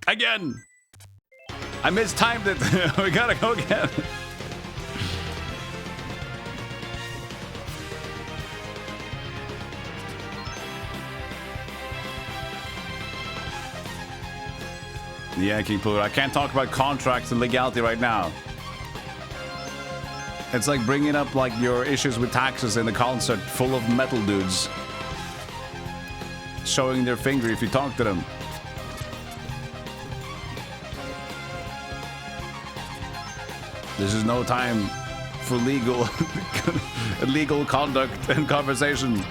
Again! I mistimed it. We gotta go again. Yeah, King Pluto. I can't talk about contracts and legality right now. It's like bringing up like your issues with taxes in a concert full of metal dudes showing their finger if you talk to them. This is no time for legal conduct and conversation.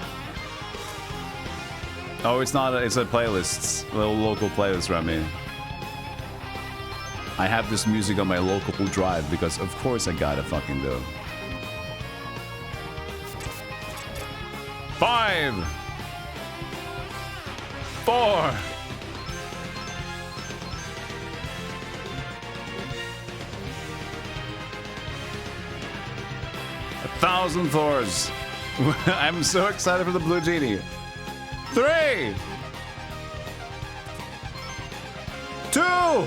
Oh, it's not. It's a playlist, a little local playlist around me. I have this music on my local drive because, of course, I gotta fucking do. 5, 4. 1,000 floors. I'm so excited for the blue genie. 3, 2.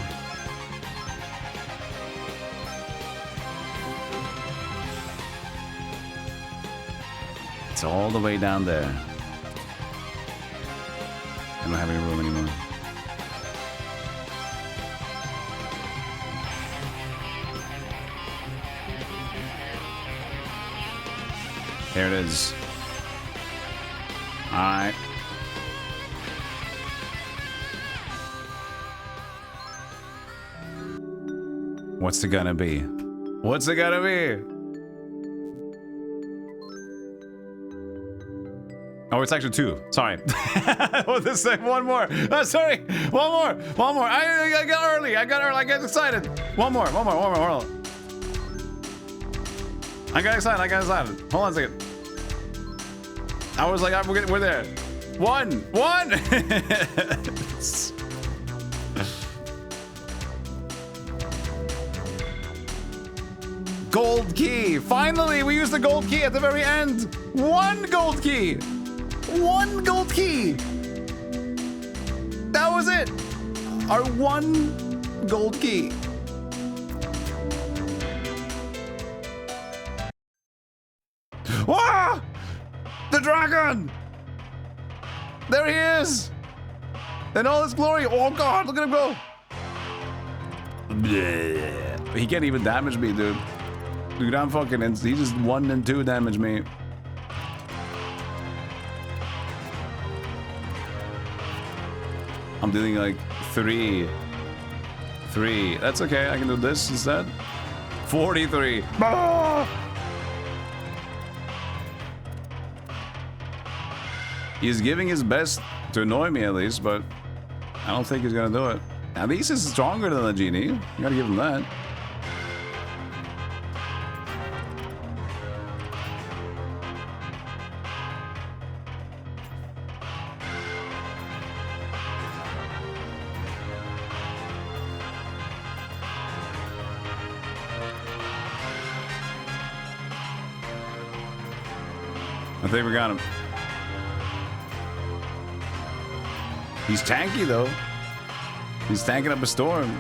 It's all the way down there. I don't have any room anymore. There it is. All right. What's it gonna be? What's it gonna be? Oh, it's actually 2. Sorry. Oh, this thing. One more. Oh, sorry. One more. One more. I got early. I got excited. One more. Hold on. I got excited. Hold on a second. I was like, we're there. One. Gold key. Finally, we used the gold key at the very end. 1 gold key. 1 gold key. That was it. Our 1 gold key. Ah! The dragon! There he is! In all his glory. Oh god, look at him go! Bleh. He can't even damage me, dude. Dude, I'm fucking... He just 1 and 2 damage me. I'm dealing like 3. That's okay, I can do this instead. 43. Ah! He's giving his best to annoy me at least, but I don't think he's gonna do it. At least he's stronger than the genie. You gotta give him that. I think we got him. He's tanky though. He's tanking up a storm.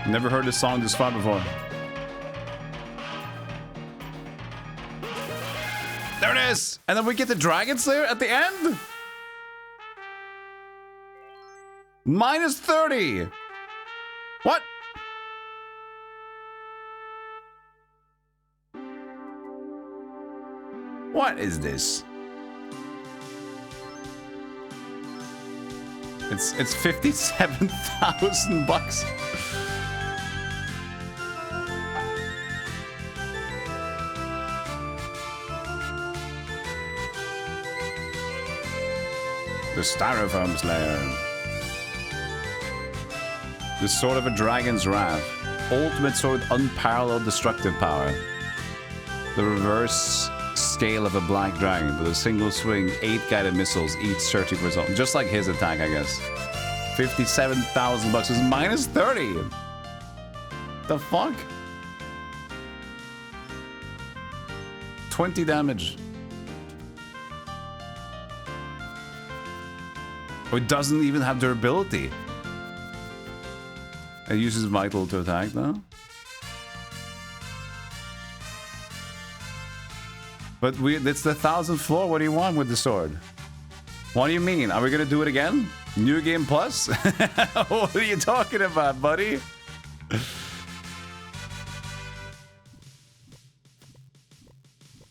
Never heard this song this far before. There it is! And then we get the Dragon Slayer at the end? Minus 30! What? What is this? It's 57,000 bucks. The Styrofoam Slayer. The Sword of a Dragon's Wrath. Ultimate sword, unparalleled destructive power. The reverse scale of a black dragon with a single swing, 8 guided missiles, each searching for something. Just like his attack, I guess. 57,000 bucks is minus 30. The fuck? 20 damage. Oh, it doesn't even have durability. It uses vital to attack though. But it's the 1000th floor. What do you want with the sword? What do you mean? Are we gonna do it again? New game plus? What are you talking about, buddy?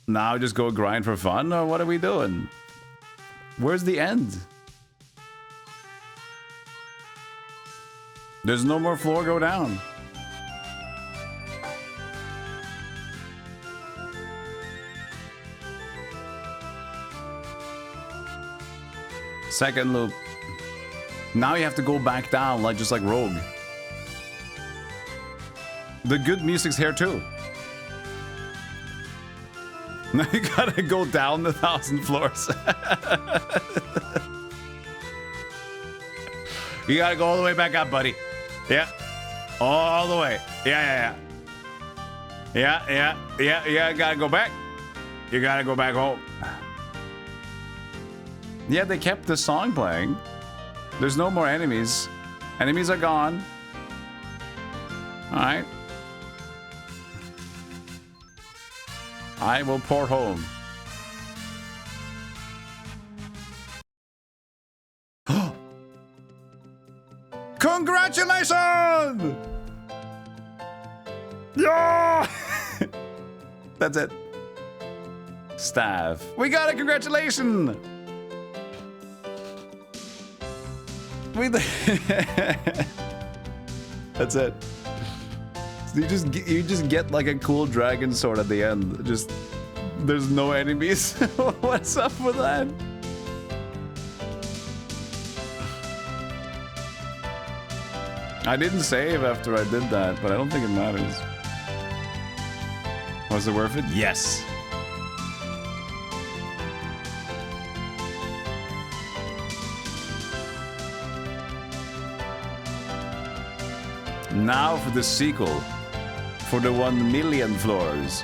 Now just go grind for fun, or what are we doing? Where's the end? There's no more floor go down. Second loop. Now you have to go back down, like just like Rogue. The good music's here too. Now you gotta go down the 1000 floors. You gotta go all the way back up, buddy. Yeah. All the way. Yeah. You gotta go back. You gotta go back home. Yeah, they kept the song playing. There's no more enemies. Enemies are gone. Alright. I will port home. Congratulations! Yeah! That's it. Staff. We got a congratulations! That's it. You just get like a cool dragon sword at the end. Just there's no enemies. What's up with that? I didn't save after I did that, but I don't think it matters. Was it worth it? Yes. Now for the sequel. For the 1 million floors.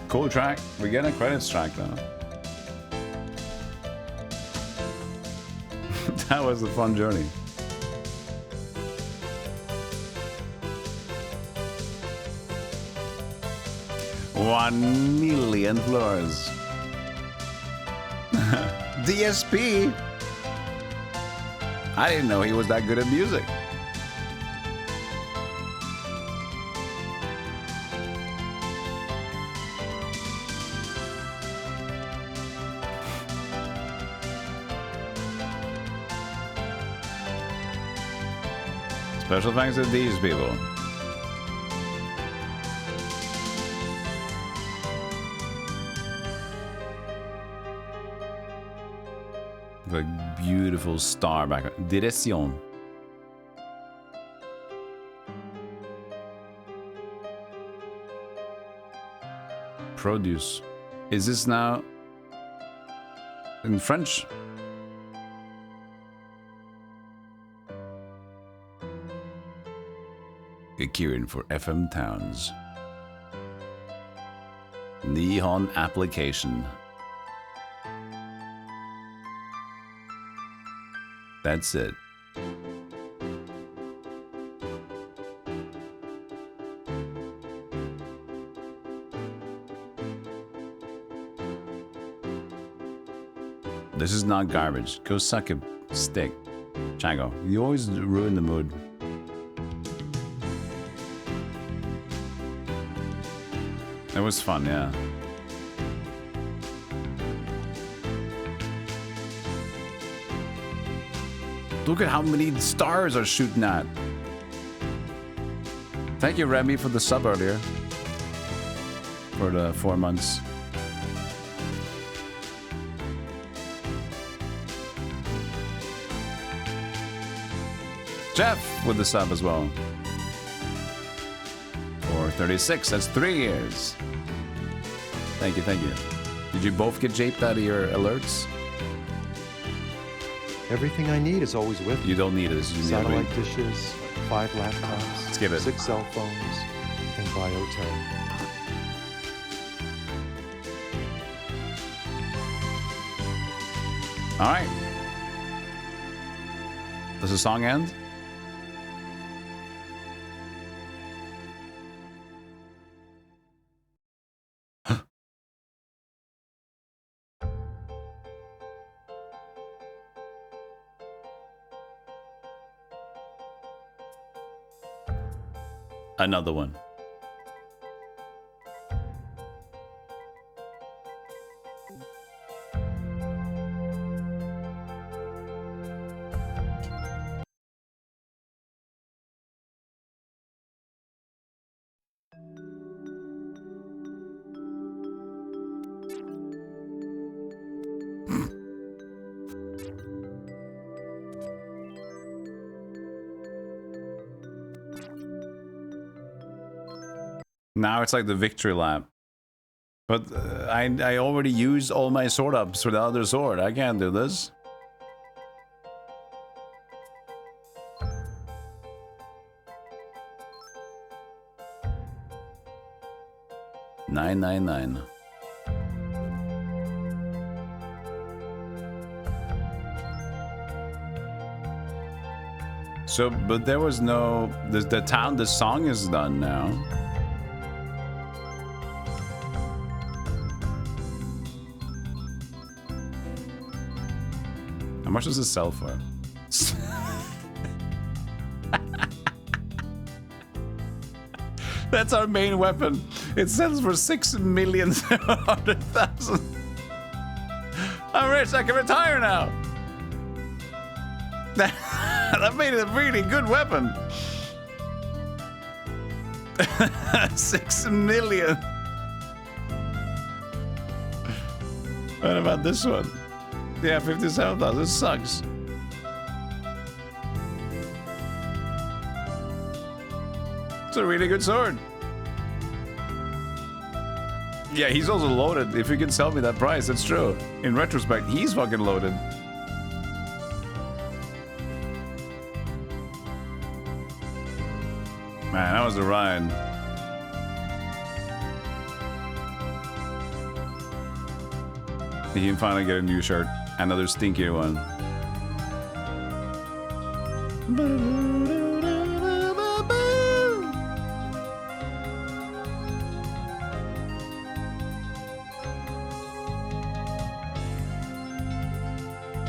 Cool track. We're getting a credits track now. That was a fun journey. $1 million floors. DSP. I didn't know he was that good at music. Special thanks to these people. Like beautiful star background. Direction. Produce. Is this now in French? Gekirin for FM Towns. Neon application. That's it. This is not garbage. Go suck a stick. Chango, you always ruin the mood. It was fun, yeah. Look at how many stars are shooting at. Thank you, Remy, for the sub earlier. For the 4 months. Jeff with the sub as well. For 36, that's 3 years. Thank you, thank you. Did you both get japed out of your alerts? Everything I need is always with me. You don't need it. You need satellite dishes, 5 laptops, Let's give it. 6 cell phones, and BioTerra. All right. Does the song end? Another one. Now it's like the victory lap. But I already used all my sword ups for the other sword. I can't do this. $9.99. So, but there was no the town. The song is done now. How much does it sell for? That's our main weapon. It sells for 6,700,000. I'm rich, I can retire now. That made it a really good weapon. 6 million. What about this one? Yeah, 57,000. This sucks. It's a really good sword. Yeah, he's also loaded. If you can sell me that price, that's true. In retrospect, he's fucking loaded. Man, that was the ride. He can finally get a new shirt. Another stinkier one.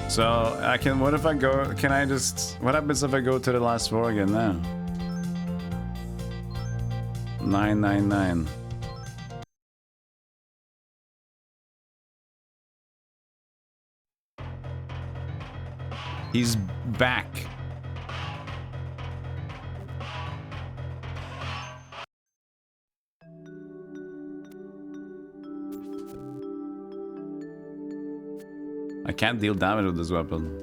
So I can, what if I go, can I just, what happens if I go to the last floor again now? 999. He's back. I can't deal damage with this weapon.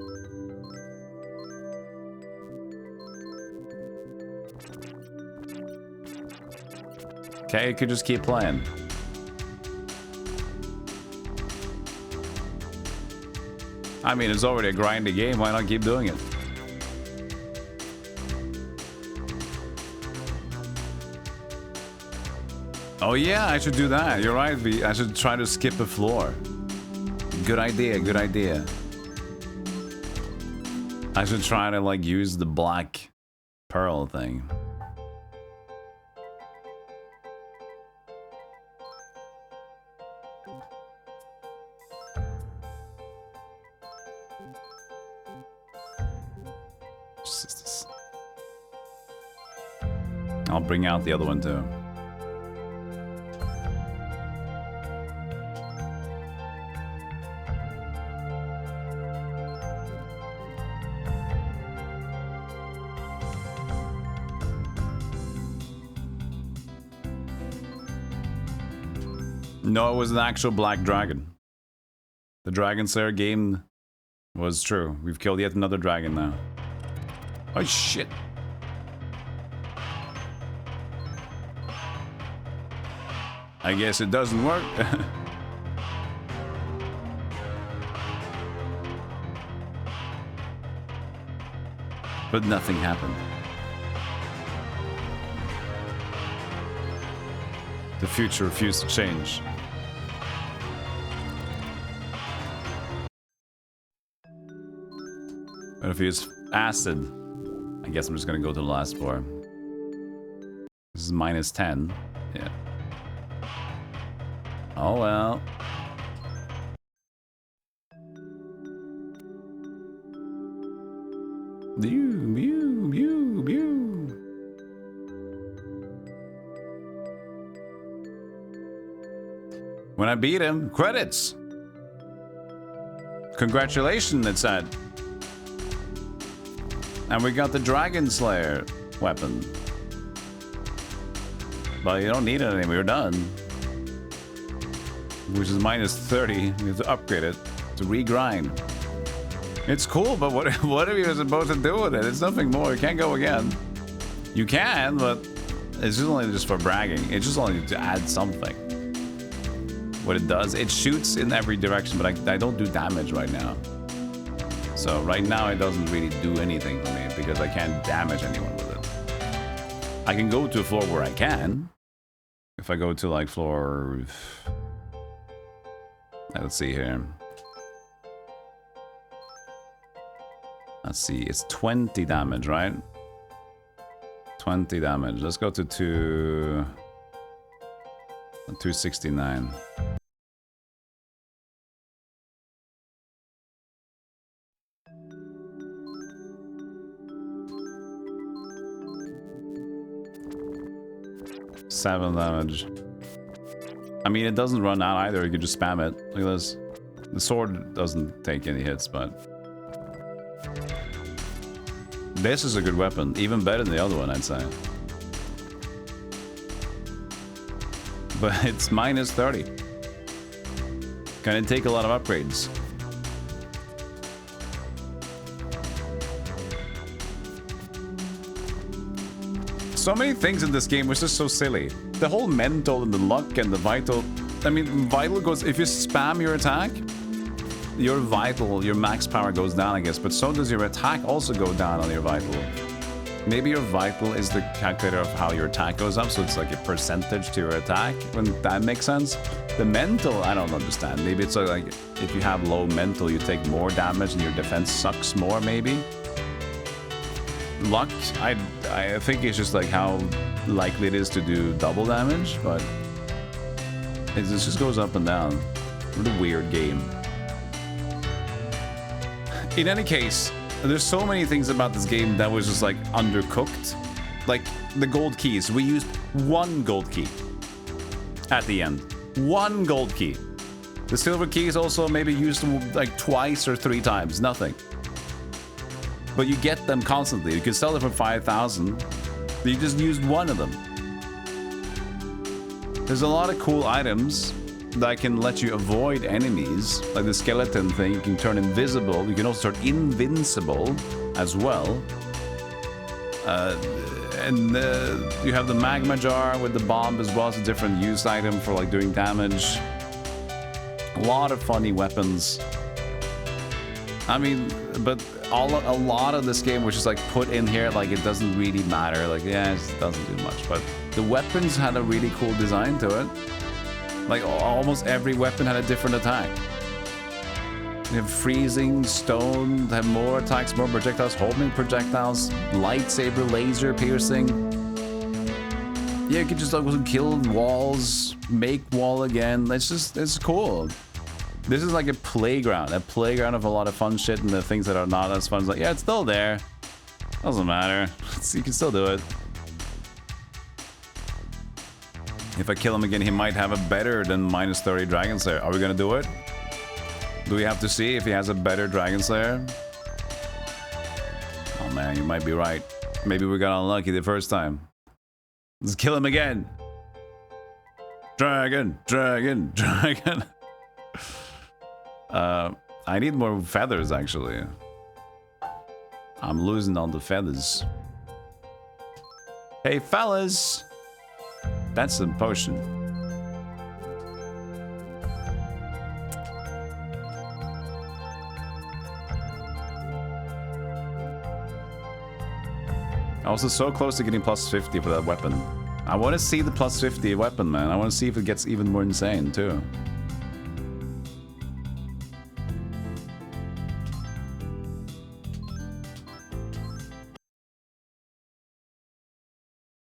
Okay, you could just keep playing. I mean, it's already a grindy game. Why not keep doing it? Oh yeah, I should do that. You're right, V. I should try to skip a floor. Good idea, good idea. I should try to like use the black pearl thing. I'll bring out the other one too. No, it was an actual black dragon. The Dragon Slayer game was true. We've killed yet another dragon now. Oh shit. I guess it doesn't work. But nothing happened. The future refused to change. But if he is acid, I guess I'm just gonna go to the last floor. This is minus 10. Yeah. Oh well. Mew, mew, mew, mew. When I beat him, credits. Congratulations, it said. And we got the Dragon Slayer weapon. But you don't need it anymore, you're done. Which is minus 30. You have to upgrade it to regrind. It's cool, but what are you supposed to do with it? It's nothing more. You can't go again. You can, but it's just only just for bragging. It's just only to add something. What it does, it shoots in every direction, but I don't do damage right now. So right now it doesn't really do anything for me because I can't damage anyone with it. I can go to a floor where I can. If I go to like floor... Let's see here. Let's see, it's 20 damage, right? 20 damage. Let's go to 269. 7 damage. I mean, it doesn't run out either. You can just spam it. Look at this. The sword doesn't take any hits, but... This is a good weapon. Even better than the other one, I'd say. But it's minus 30. Gonna take a lot of upgrades. So many things in this game was just so silly. The whole mental and the luck and the vital... I mean, vital goes... If you spam your attack, your vital, your max power goes down, I guess. But so does your attack also go down on your vital. Maybe your vital is the calculator of how your attack goes up, so it's like a percentage to your attack, when that makes sense. The mental, I don't understand. Maybe it's like if you have low mental, you take more damage and your defense sucks more, maybe. Luck, I think it's just like how likely it is to do double damage, but it just goes up and down. What a weird game. In any case, there's so many things about this game that was just like undercooked. Like the gold keys, we used 1 gold key at the end. 1 gold key. The silver keys also maybe used like twice or 3 times, nothing. But you get them constantly. You can sell them for 5,000. You just used 1 of them. There's a lot of cool items that can let you avoid enemies. Like the skeleton thing, you can turn invisible. You can also turn invincible as well. You have the magma jar with the bomb as well as a different use item for like doing damage. A lot of funny weapons. I mean, but a lot of this game was just like put in here, like it doesn't really matter. Like, yeah, it doesn't do much. But the weapons had a really cool design to it. Like almost every weapon had a different attack. You have freezing, stone, have more attacks, more projectiles, homing projectiles, lightsaber, laser piercing. Yeah, you could just like kill walls, make wall again. It's cool. This is like a playground of a lot of fun shit, and the things that are not as fun is like, yeah, it's still there. Doesn't matter. You can still do it. If I kill him again, he might have a better than minus 30 Dragon Slayer. Are we gonna do it? Do we have to see if he has a better Dragon Slayer? Oh man, you might be right. Maybe we got unlucky the first time. Let's kill him again. Dragon, dragon, dragon. I need more feathers, actually. I'm losing all the feathers. Hey, fellas! That's a potion. I was so close to getting plus 50 for that weapon. I want to see the plus 50 weapon, man. I want to see if it gets even more insane, too.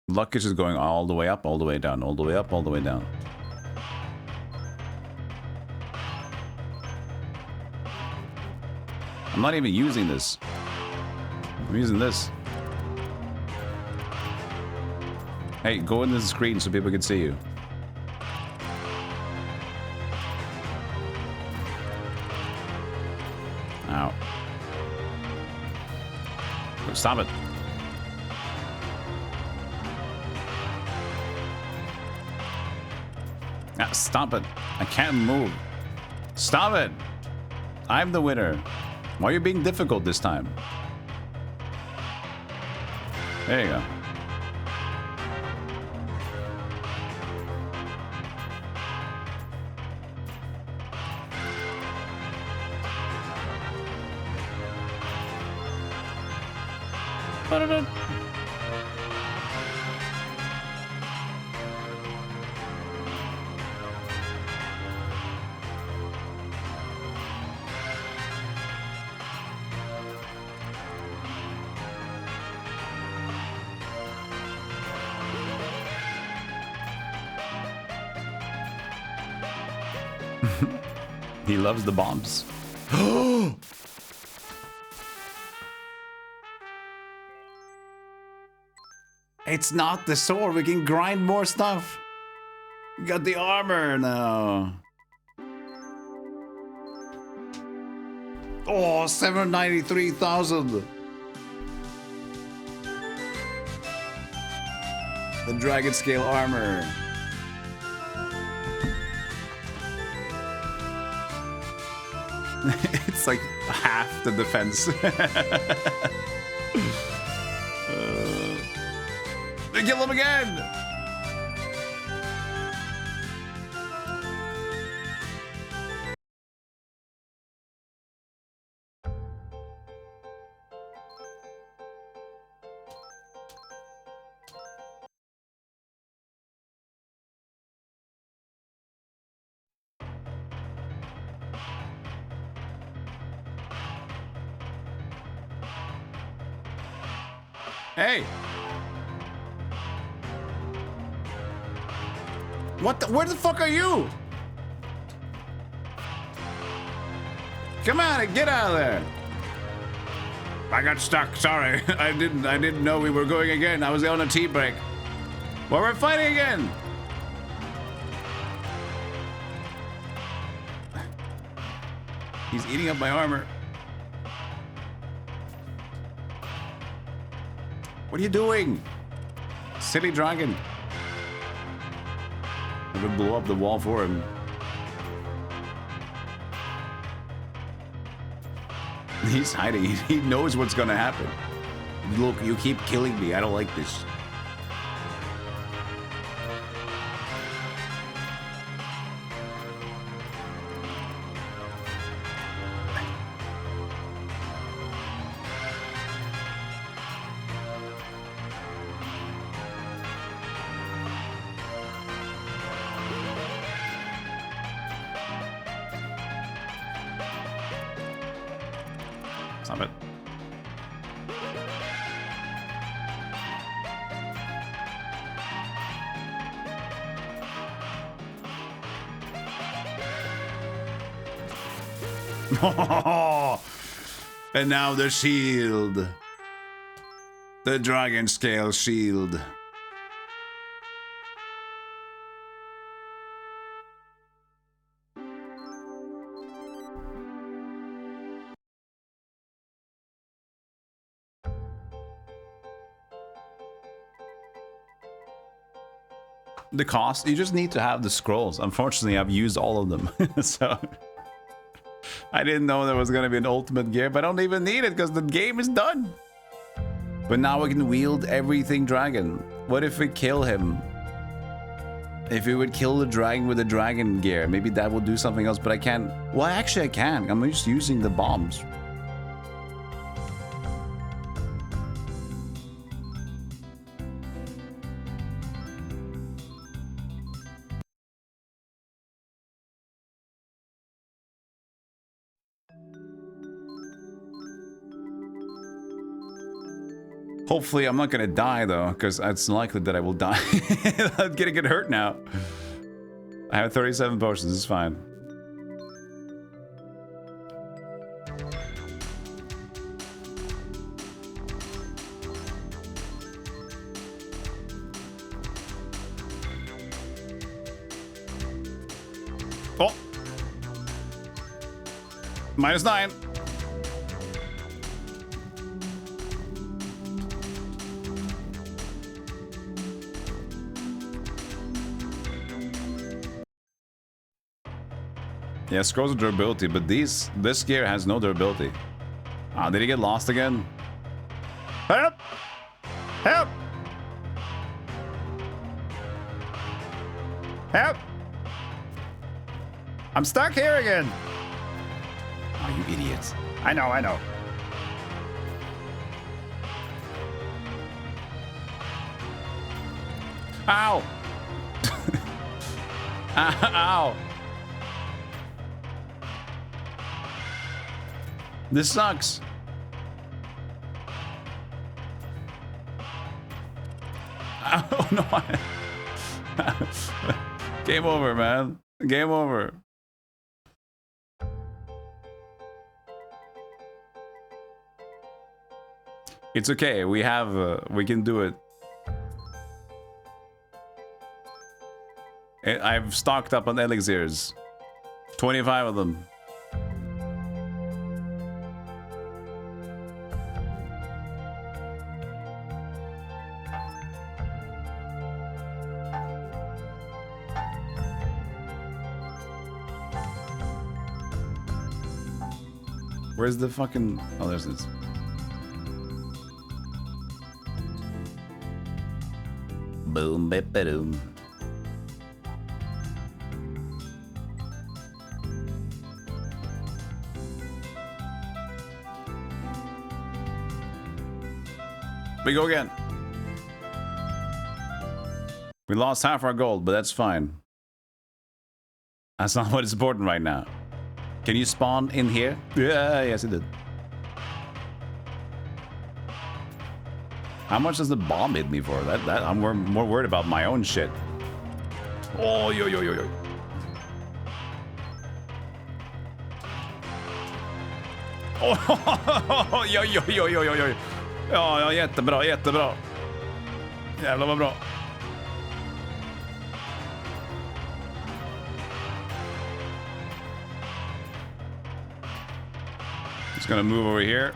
Luck is just going all the way up, all the way down, all the way up, all the way down. I'm not even using this. I'm using this. Hey, go into the screen so people can see you. Ow. Stop it. Ah, stop it. I can't move. Stop it. I'm the winner. Why are you being difficult this time? There you go. He loves the bombs. It's not the sword. We can grind more stuff. We got the armor now. Oh, 793,000. The dragon scale armor. It's like half the defense. They kill him again. Hey! What the? Where the fuck are you? Come on, get out of there! I got stuck. Sorry, I didn't know we were going again. I was on a tea break. Well, we're fighting again. He's eating up my armor. What are you doing? Silly dragon. I would blow up the wall for him. He's hiding. He knows what's gonna happen. Look, you keep killing me. I don't like this. Stop it. And now the shield. The dragon scale shield. The cost, you just need to have the scrolls. Unfortunately, I've used all of them. So I didn't know there was going to be an ultimate gear, but I don't even need it because the game is done. But now we can wield everything dragon. What if we kill him? If we would kill the dragon with the dragon gear, maybe that will do something else, but I can't. Well, actually I can. I'm just using the bombs. Hopefully I'm not gonna die though, because it's likely that I will die. I'm gonna get hurt now. I have 37 potions, it's fine. Oh! -9. Yeah, scrolls of durability, but this gear has no durability. Ah, did he get lost again? Help! Help! Help! I'm stuck here again! Oh, you idiots. I know, I know. Ow! Ow! This sucks. Oh no. Game over, man. Game over. It's okay. We have we can do it. I've stocked up on elixirs. 25 of them. Where's the fucking... Oh, there's this. Boom, bip, boom. We go again. We lost half our gold, but that's fine. That's not what is important right now. Can you spawn in here? Yeah, yes it did. How much does the bomb hit me for? That I'm more worried about my own shit. Oh, yo, yo, yo, yo. Oh, yo, yo, yo, yo, yo, yo. Ja, ja, jättebra, jättebra. Jävlar vad bra. Just gonna move over here.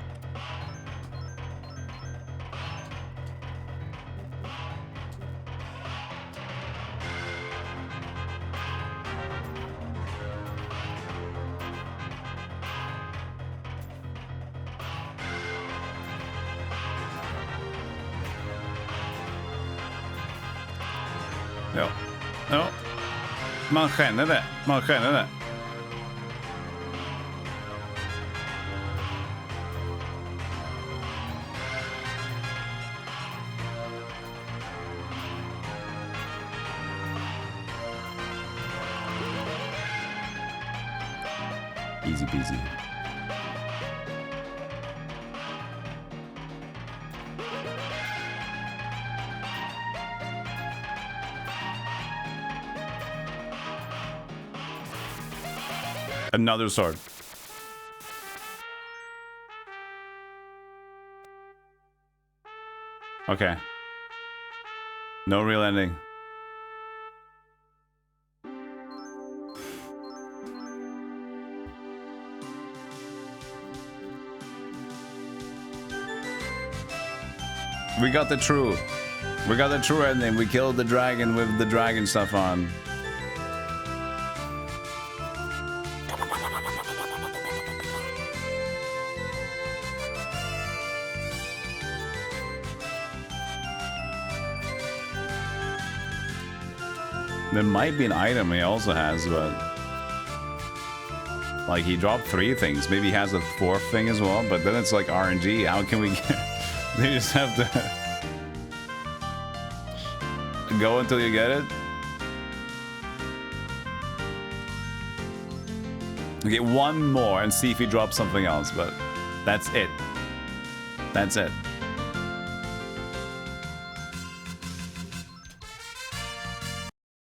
Ja. Ja. Man känner det. Man känner det. Easy peasy. Another sword. Okay. No real ending. We got the true ending. We killed the dragon with the dragon stuff on. There might be an item he also has, but like he dropped 3 things. Maybe he has a 4th thing as well, but then it's like RNG. How can we get... They just have to go until you get it. Okay, one more and see if he drops something else, but that's it. That's it.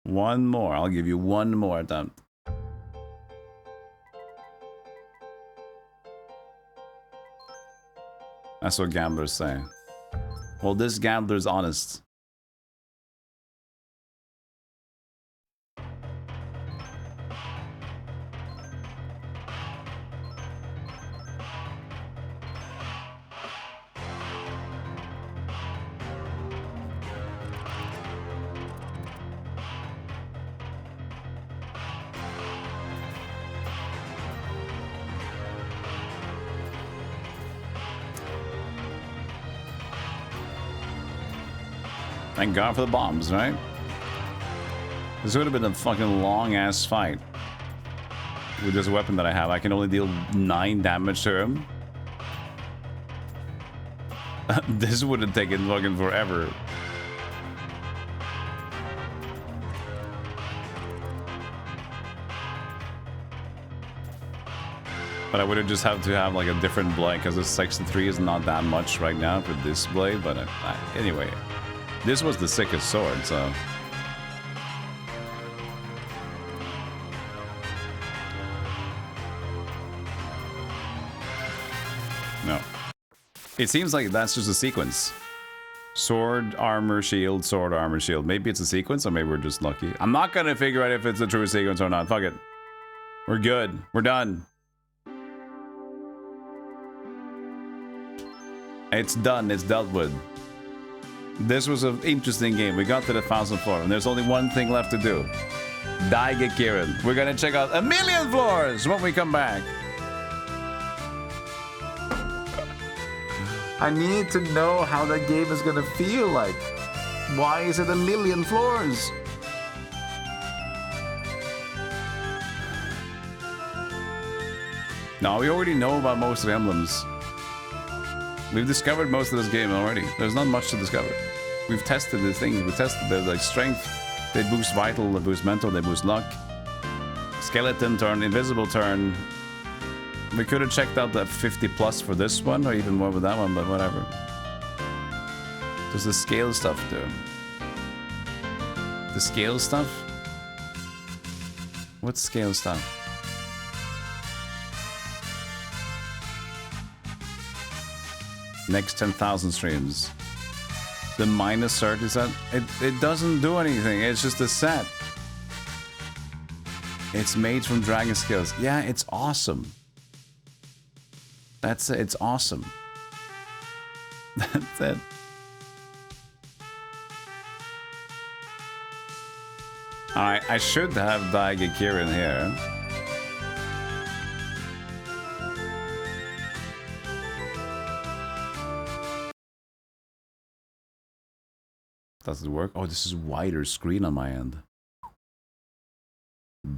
One more. I'll give you one more attempt. That's what gamblers say. Well, this gambler's honest. Thank God for the bombs, right? This would have been a fucking long-ass fight. With this weapon that I have, I can only deal 9 damage to him. This would have taken fucking forever. But I would have just have to have like a different blade, because the 63 is not that much right now for this blade, but anyway. This was the sickest sword, so... No. It seems like that's just a sequence. Sword, armor, shield, sword, armor, shield. Maybe it's a sequence or maybe we're just lucky. I'm not gonna figure out if it's a true sequence or not. Fuck it. We're good. We're done. It's done. It's dealt with. This was an interesting game. We got to the 1000th floor and there's only one thing left to do. Die Gekirin. We're gonna check out 1,000,000 floors when we come back. I need to know how that game is gonna feel like. Why is it 1,000,000 floors? No, we already know about most of the emblems. We've discovered most of this game already. There's not much to discover. We've tested the things. We tested the like strength. They boost vital, they boost mental, they boost luck. Skeleton turn, invisible turn. We could have checked out the 50 plus for this one, or even more with that one, but whatever. Does the scale stuff do? The scale stuff? What's scale stuff? Next 10,000 streams. The minus 30 set? It doesn't do anything, it's just a set. It's made from dragon skills. Yeah, it's awesome. That's it, it's awesome. That's it. Alright, I should have Gekirin here. Does it work? Oh, this is wider screen on my end.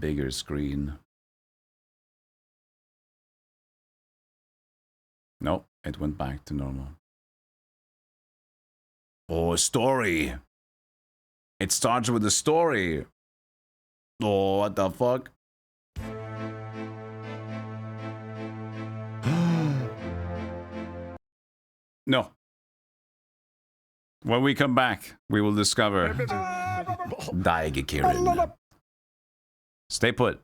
Bigger screen. Nope, it went back to normal. Oh, a story. It starts with a story. Oh, what the fuck? No. When we come back, we will discover Gekirin. Stay put.